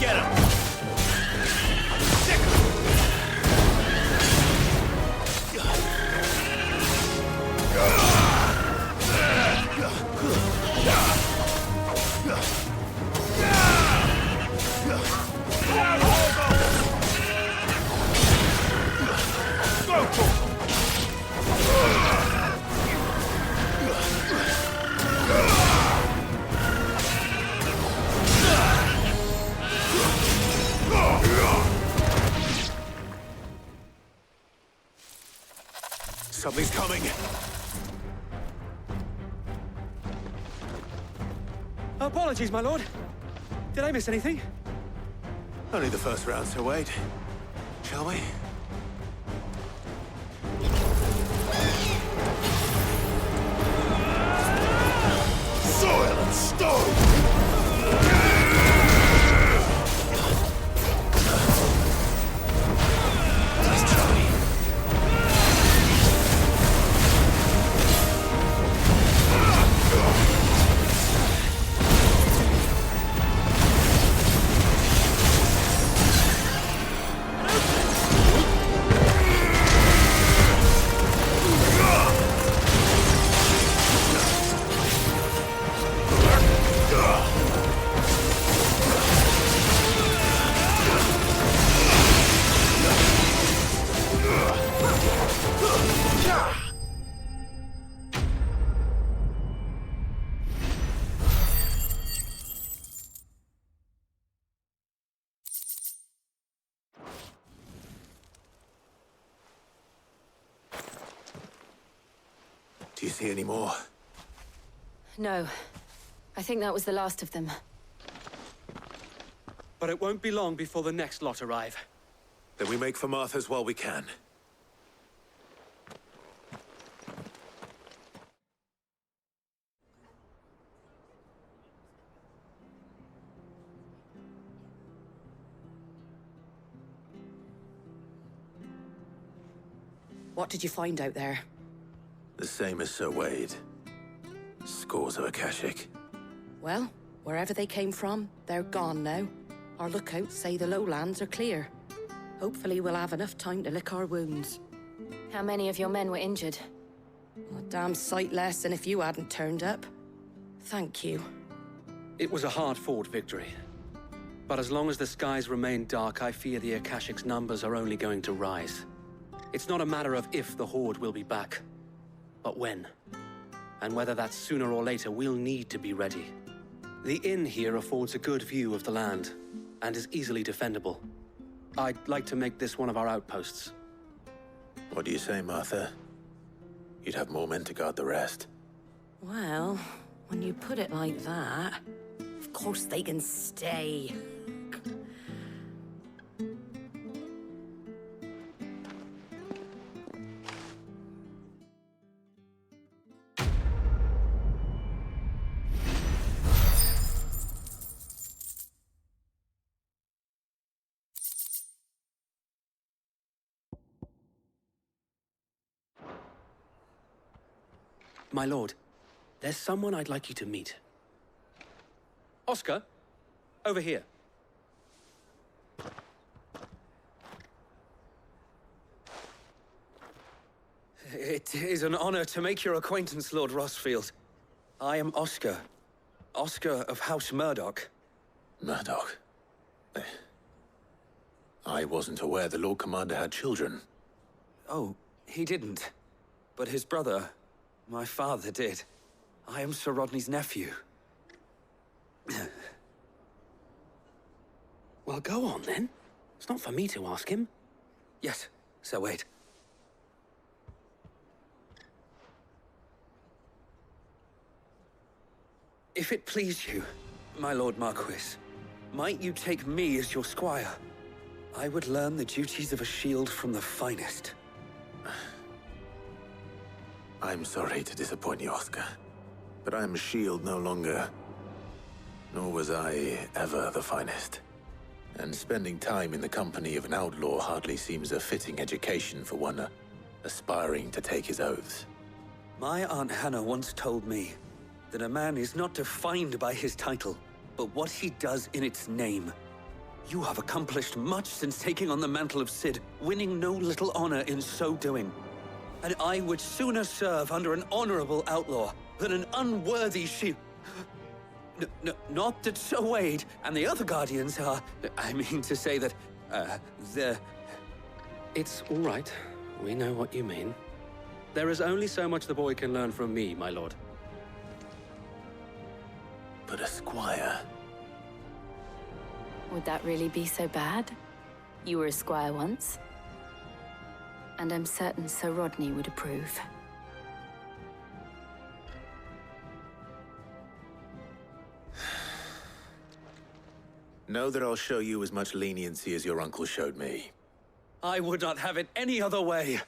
Get him! Something's coming. Apologies, my lord. Did I miss anything? Only the first round, Sir Wade. Shall we? Soil and stone! Nice try. Do you see any more? No. I think that was the last of them. But it won't be long before the next lot arrive. Then we make for Martha's while we can. What did you find out there? The same as Sir Wade. Scores of Akashic. Well, wherever they came from, they're gone now. Our lookouts say the lowlands are clear. Hopefully we'll have enough time to lick our wounds. How many of your men were injured? A damn sight less than if you hadn't turned up. Thank you. It was a hard-fought victory. But as long as the skies remain dark, I fear the Akashic's numbers are only going to rise. It's not a matter of if the Horde will be back, but when. And whether that's sooner or later, we'll need to be ready. The inn here affords a good view of the land, and is easily defendable. I'd like to make this one of our outposts. What do you say, Martha? You'd have more men to guard the rest. Well, when you put it like that, of course they can stay. My lord, there's someone I'd like you to meet. Oscar, over here. It is an honor to make your acquaintance, Lord Rossfield. I am Oscar. Oscar of House Murdoch. Murdoch? I wasn't aware the Lord Commander had children. Oh, he didn't. But his brother, my father, did. I am Sir Rodney's nephew. Well, go on, then. It's not for me to ask him. Yes, Sir Wade. If it please you, my Lord Marquis, might you take me as your squire? I would learn the duties of a shield from the finest. I'm sorry to disappoint you, Oscar, but I'm a shield no longer. Nor was I ever the finest. And spending time in the company of an outlaw hardly seems a fitting education for one aspiring to take his oaths. My Aunt Hannah once told me that a man is not defined by his title, but what he does in its name. You have accomplished much since taking on the mantle of Cid, winning no little honor in so doing. And I would sooner serve under an honorable outlaw than an unworthy shield. Not that Sir Wade and the other Guardians are... I mean to say that, they're... It's all right. We know what you mean. There is only so much the boy can learn from me, my lord. But a squire... Would that really be so bad? You were a squire once. And I'm certain Sir Rodney would approve. Know that I'll show you as much leniency as your uncle showed me. I would not have it any other way.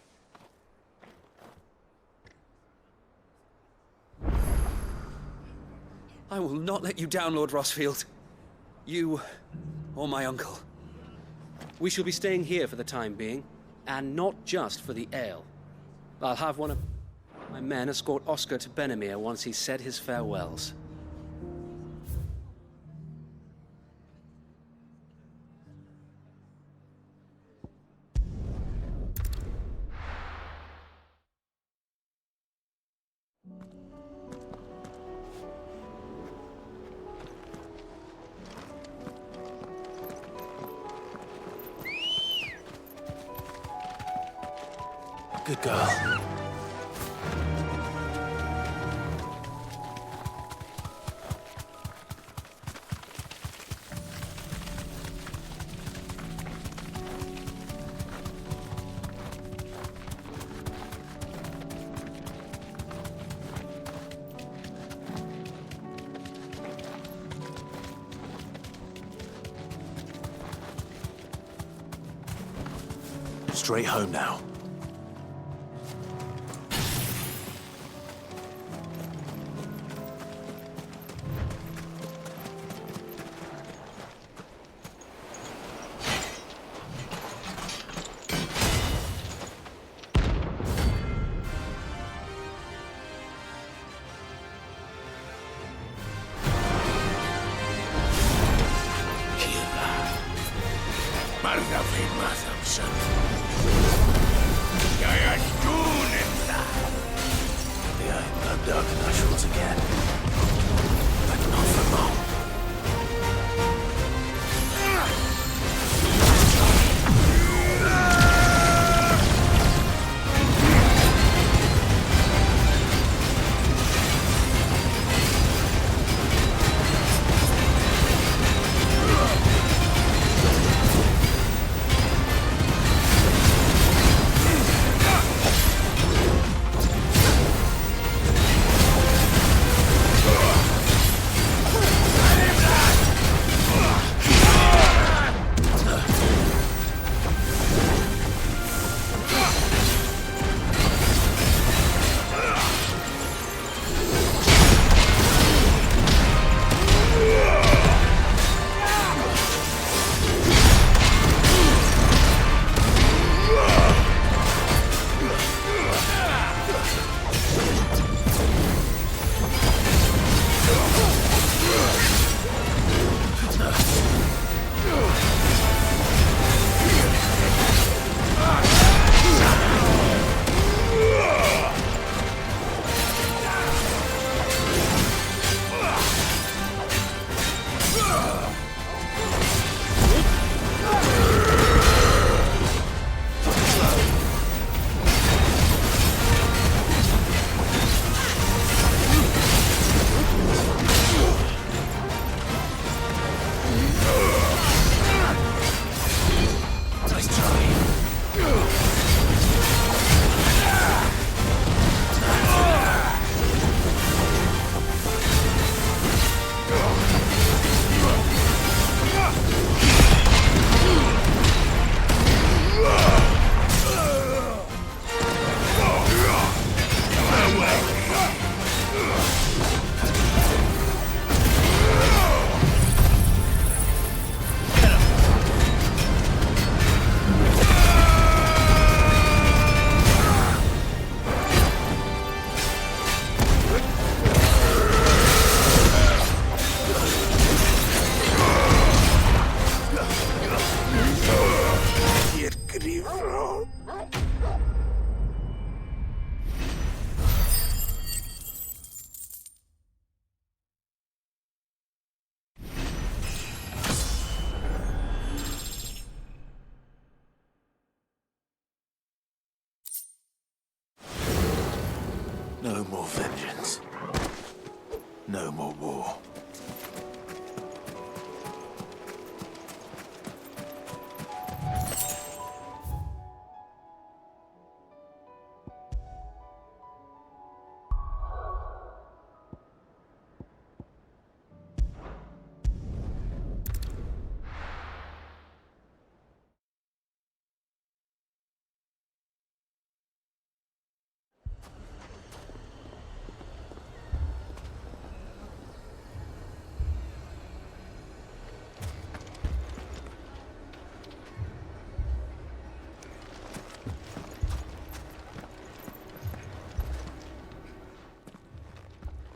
I will not let you down, Lord Rossfield. You or my uncle. We shall be staying here for the time being, and not just for the ale. I'll have one of my men escort Oscar to Benimir once he's said his farewells. Good girl. Straight home now. The Iron Blood dug naturals again. But not for long. No more vengeance. No more war.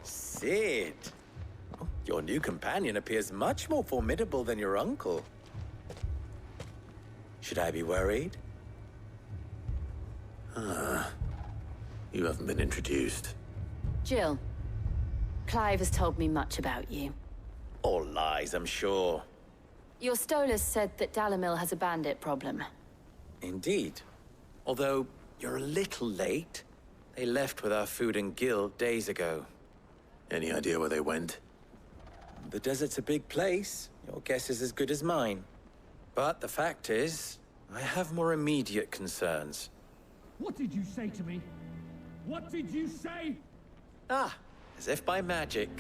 Sid! Your new companion appears much more formidable than your uncle. Should I be worried? You haven't been introduced. Jill. Clive has told me much about you. All lies, I'm sure. Your Stolas said that Dalamil has a bandit problem. Indeed. Although, you're a little late. They left with our food and guild days ago. Any idea where they went? The desert's a big place. Your guess is as good as mine. But the fact is, I have more immediate concerns. What did you say to me? What did you say? As if by magic.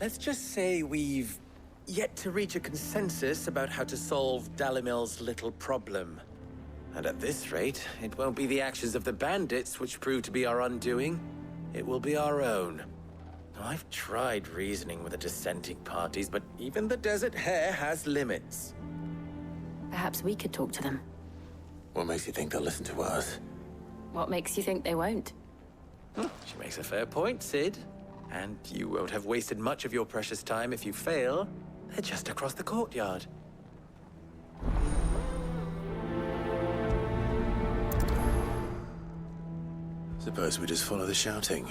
Let's just say we've yet to reach a consensus about how to solve Dalamil's little problem. And at this rate, it won't be the actions of the bandits which prove to be our undoing. It will be our own. I've tried reasoning with the dissenting parties, but even the Desert Hare has limits. Perhaps we could talk to them. What makes you think they'll listen to us? What makes you think they won't? She makes a fair point, Sid. And you won't have wasted much of your precious time if you fail. They're just across the courtyard. Suppose we just follow the shouting.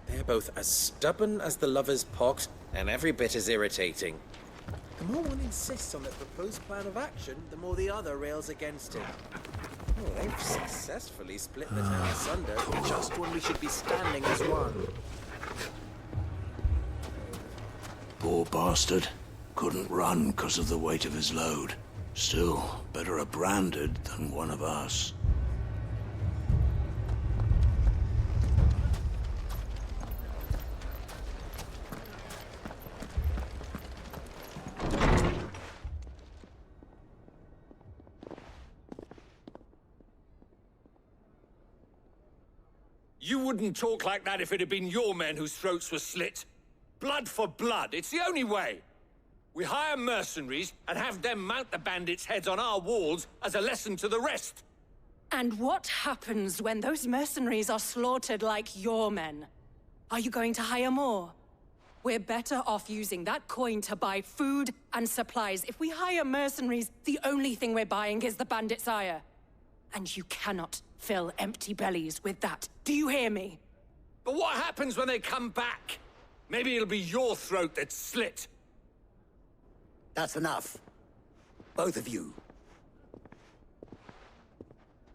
They're both as stubborn as the lover's pox, and every bit as irritating. The more one insists on the proposed plan of action, the more the other rails against it. Oh, they've successfully split the town asunder, just when we should be standing as one. Poor bastard. Couldn't run because of the weight of his load. Still, better a branded than one of us. You wouldn't talk like that if it had been your men whose throats were slit. Blood for blood, it's the only way. We hire mercenaries and have them mount the bandits' heads on our walls as a lesson to the rest. And what happens when those mercenaries are slaughtered like your men? Are you going to hire more? We're better off using that coin to buy food and supplies. If we hire mercenaries, the only thing we're buying is the bandits' ire. And you cannot fill empty bellies with that. Do you hear me? But what happens when they come back? Maybe it'll be your throat that's slit. That's enough. Both of you.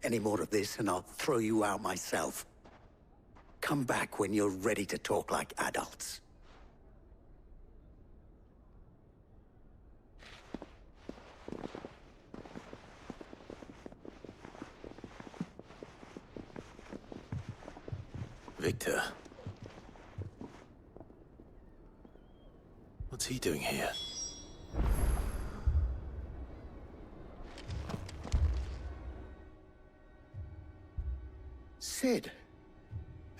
Any more of this and I'll throw you out myself. Come back when you're ready to talk like adults. Victor. What's he doing here? Sid.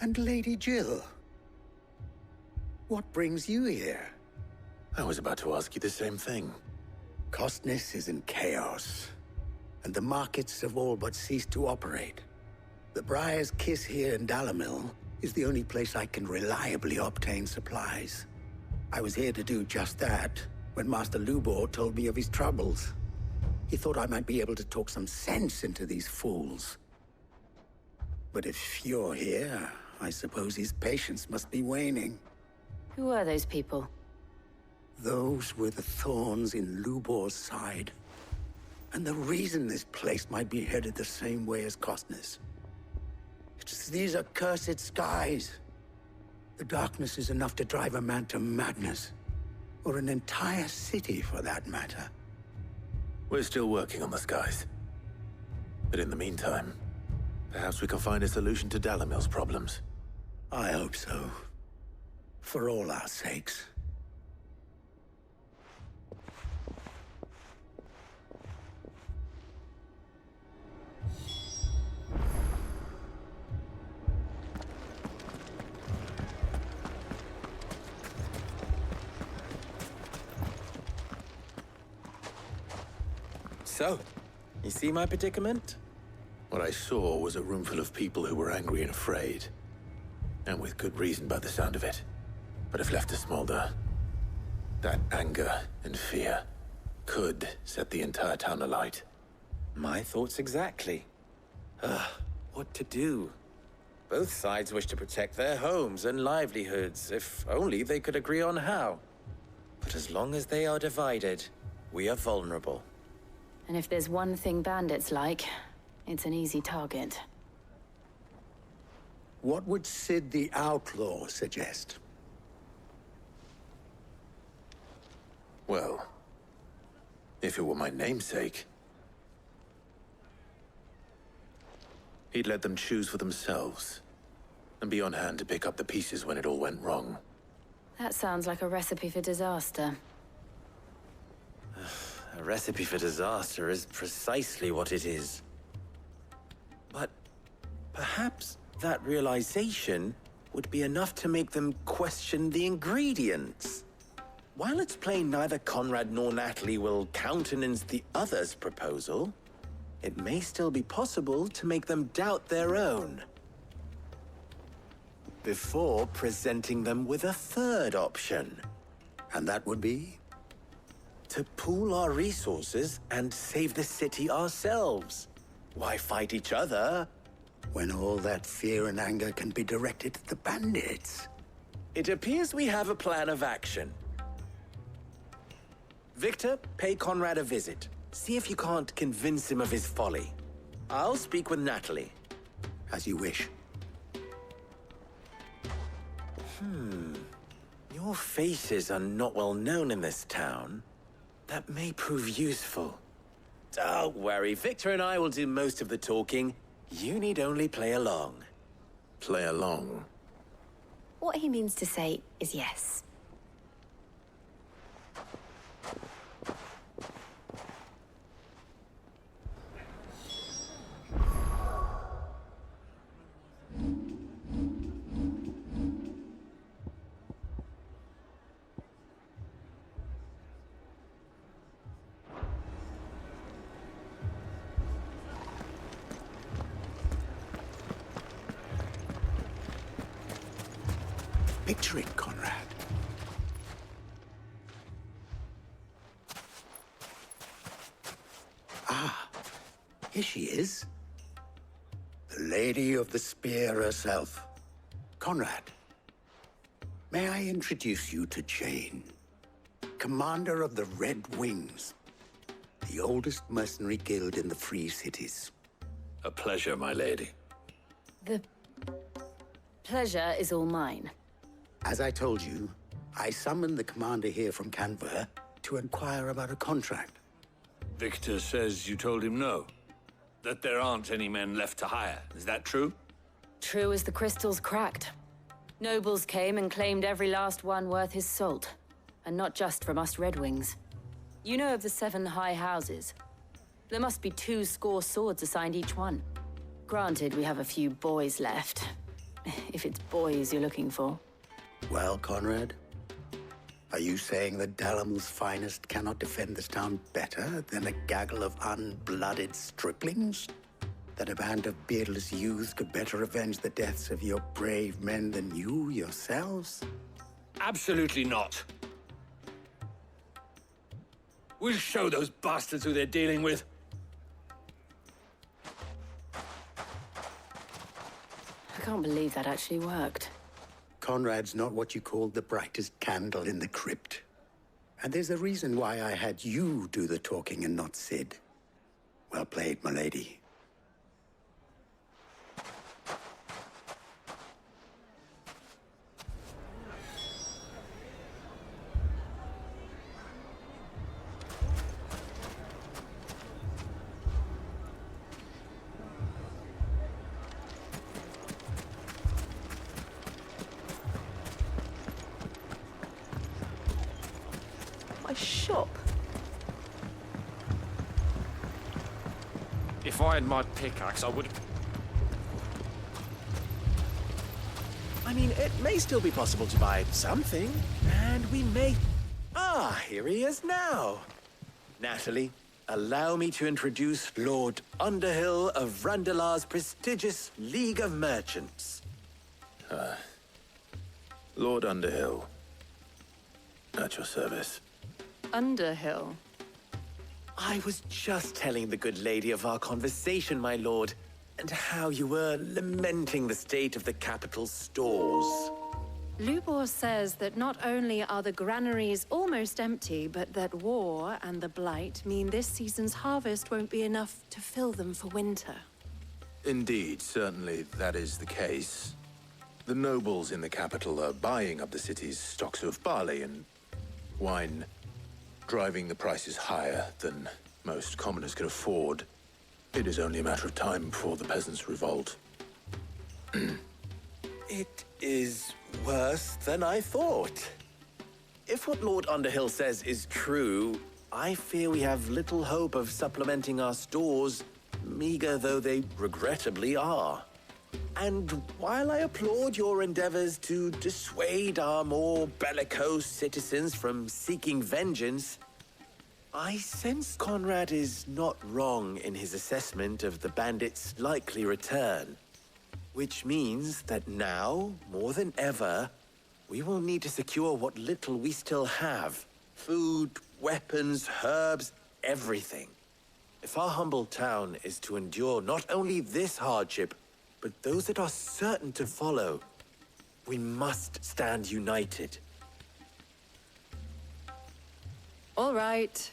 And Lady Jill. What brings you here? I was about to ask you the same thing. Costness is in chaos, and the markets have all but ceased to operate. The Briar's Kiss here in Dalamil is the only place I can reliably obtain supplies. I was here to do just that when Master Lubor told me of his troubles. He thought I might be able to talk some sense into these fools. But if you're here, I suppose his patience must be waning. Who are those people? Those were the thorns in Lubor's side. And the reason this place might be headed the same way as Costness. It's these accursed skies. The darkness is enough to drive a man to madness. Or an entire city, for that matter. We're still working on the skies. But in the meantime, perhaps we can find a solution to Dalamil's problems. I hope so. For all our sakes. So, you see my predicament? What I saw was a room full of people who were angry and afraid. And with good reason by the sound of it. But if left to smolder, that anger and fear could set the entire town alight. My thoughts exactly. What to do? Both sides wish to protect their homes and livelihoods, if only they could agree on how. But as long as they are divided, we are vulnerable. And if there's one thing bandits like, it's an easy target. What would Sid the Outlaw suggest? Well, if it were my namesake, he'd let them choose for themselves, and be on hand to pick up the pieces when it all went wrong. That sounds like a recipe for disaster. A recipe for disaster is precisely what it is. But perhaps that realization would be enough to make them question the ingredients. While it's plain neither Conrad nor Natalie will countenance the other's proposal, it may still be possible to make them doubt their own. Before presenting them with a third option. And that would be? To pool our resources and save the city ourselves. Why fight each other? When all that fear and anger can be directed at the bandits. It appears we have a plan of action. Victor, pay Conrad a visit. See if you can't convince him of his folly. I'll speak with Natalie. As you wish. Your faces are not well known in this town. That may prove useful. Don't worry, Victor and I will do most of the talking. You need only play along. Play along? What he means to say is yes. Picture it, Conrad. Ah, here she is. The Lady of the Spear herself. Conrad, may I introduce you to Jane, commander of the Red Wings, the oldest mercenary guild in the Free Cities. A pleasure, my lady. The pleasure is all mine. As I told you, I summoned the commander here from Canver to inquire about a contract. Victor says you told him no. That there aren't any men left to hire. Is that true? True as the crystals cracked. Nobles came and claimed every last one worth his salt. And not just from us Red Wings. You know of the 7 high houses. There must be 2 swords assigned each one. Granted, we have a few boys left. If it's boys you're looking for. Well, Conrad, are you saying that Dalamil's finest cannot defend this town better than a gaggle of unblooded striplings? That a band of beardless youths could better avenge the deaths of your brave men than you yourselves? Absolutely not. We'll show those bastards who they're dealing with. I can't believe that actually worked. Conrad's not what you called the brightest candle in the crypt. And there's a reason why I had you do the talking and not Sid. Well played, my lady. Shop. If I had my pickaxe, I would... I mean, it may still be possible to buy something, and we may... Ah, here he is now. Natalie, allow me to introduce Lord Underhill of Randalar's prestigious League of Merchants. Lord Underhill. At your service. Underhill. I was just telling the good lady of our conversation, my lord, and how you were lamenting the state of the capital's stores. Lubor says that not only are the granaries almost empty, but that war and the Blight mean this season's harvest won't be enough to fill them for winter. Indeed, certainly that is the case. The nobles in the capital are buying up the city's stocks of barley and wine, driving the prices higher than most commoners can afford. It is only a matter of time before the peasants revolt. It is worse than I thought. If what Lord Underhill says is true, I fear we have little hope of supplementing our stores, meager though they regrettably are. And while I applaud your endeavors to dissuade our more bellicose citizens from seeking vengeance, I sense Conrad is not wrong in his assessment of the bandits' likely return. Which means that now, more than ever, we will need to secure what little we still have. Food, weapons, herbs, everything. If our humble town is to endure not only this hardship, but those that are certain to follow, we must stand united. All right.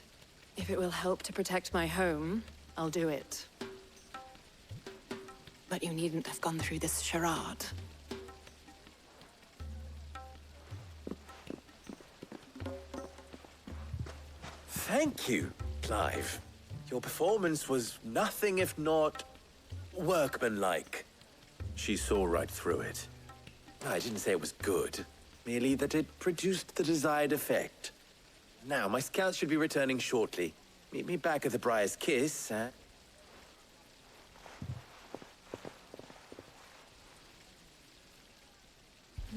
If it will help to protect my home, I'll do it. But you needn't have gone through this charade. Thank you, Clive. Your performance was nothing if not workmanlike. She saw right through it. I didn't say it was good, merely that it produced the desired effect. Now, my scouts should be returning shortly. Meet me back at the Briar's Kiss, I'm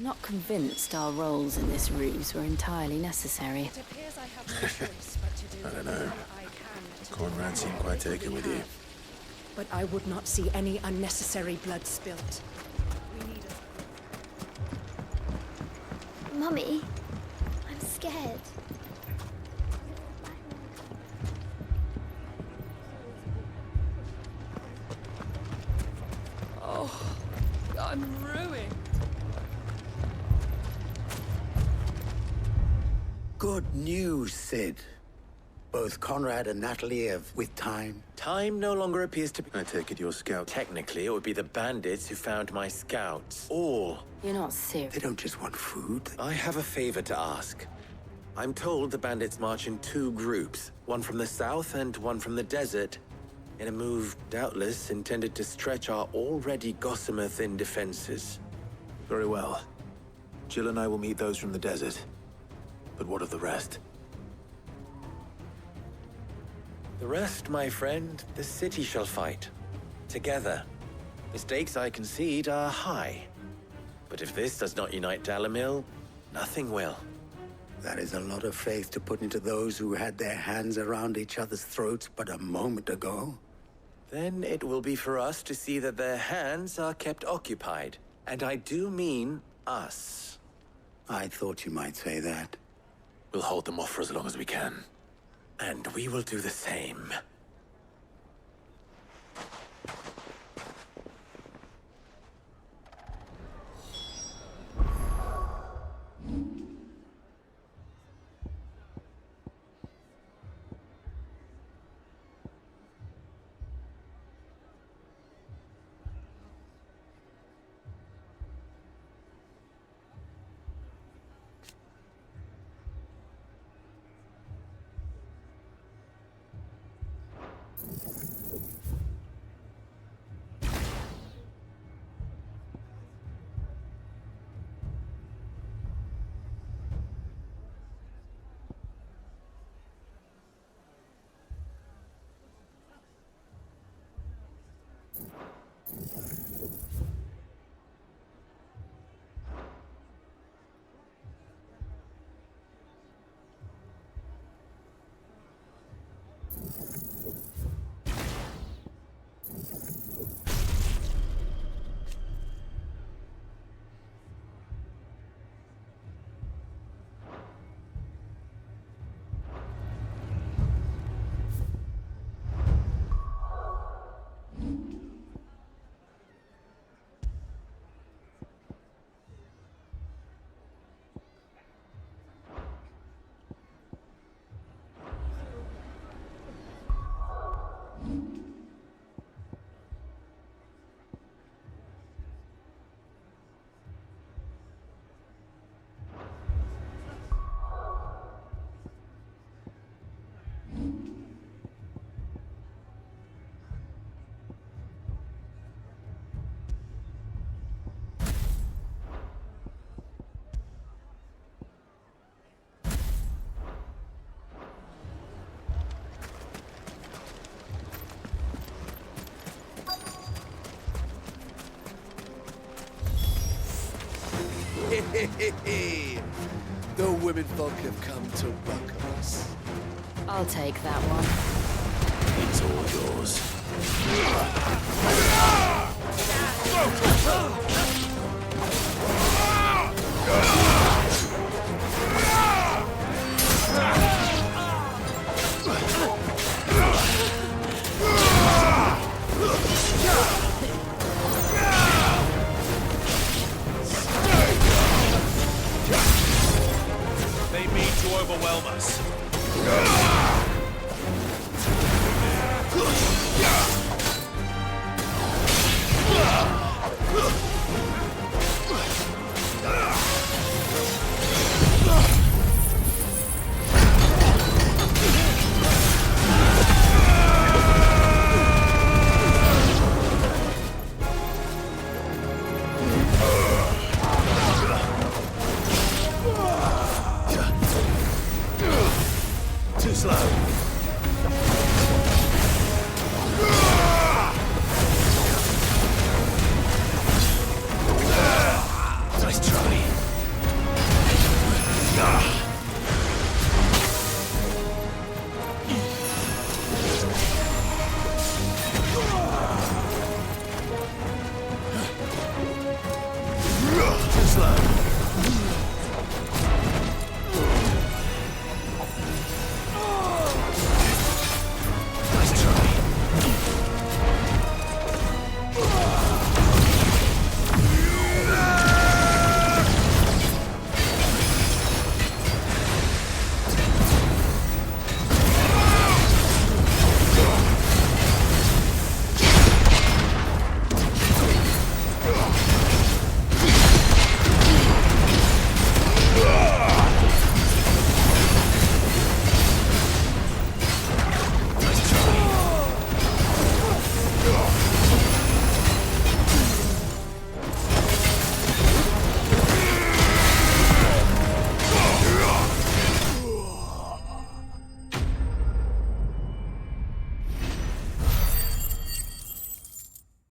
not convinced our roles in this ruse were entirely necessary. It appears I have no choice but to do I don't know. whatever I can to Conrad seemed quite taken with you. But I would not see any unnecessary blood spilt. Mummy, I'm scared. Oh, I'm ruined. Good news, Sid. Both Conrad and Natalie have, with time... Time no longer appears to be... I take it your scout. Technically, it would be the bandits who found my scouts. All. You're not serious. They don't just want food. I have a favor to ask. I'm told the bandits march in 2 groups, one from the south and one from the desert, in a move doubtless intended to stretch our already gossamer-thin defenses. Very well. Jill and I will meet those from the desert. But what of the rest? The rest, my friend, the city shall fight. Together. The stakes, I concede, are high. But if this does not unite Dalamil, nothing will. That is a lot of faith to put into those who had their hands around each other's throats but a moment ago. Then it will be for us to see that their hands are kept occupied. And I do mean us. I thought you might say that. We'll hold them off for as long as we can. And we will do the same. The women folk have come to welcome us. I'll take that one. It's all yours. blow.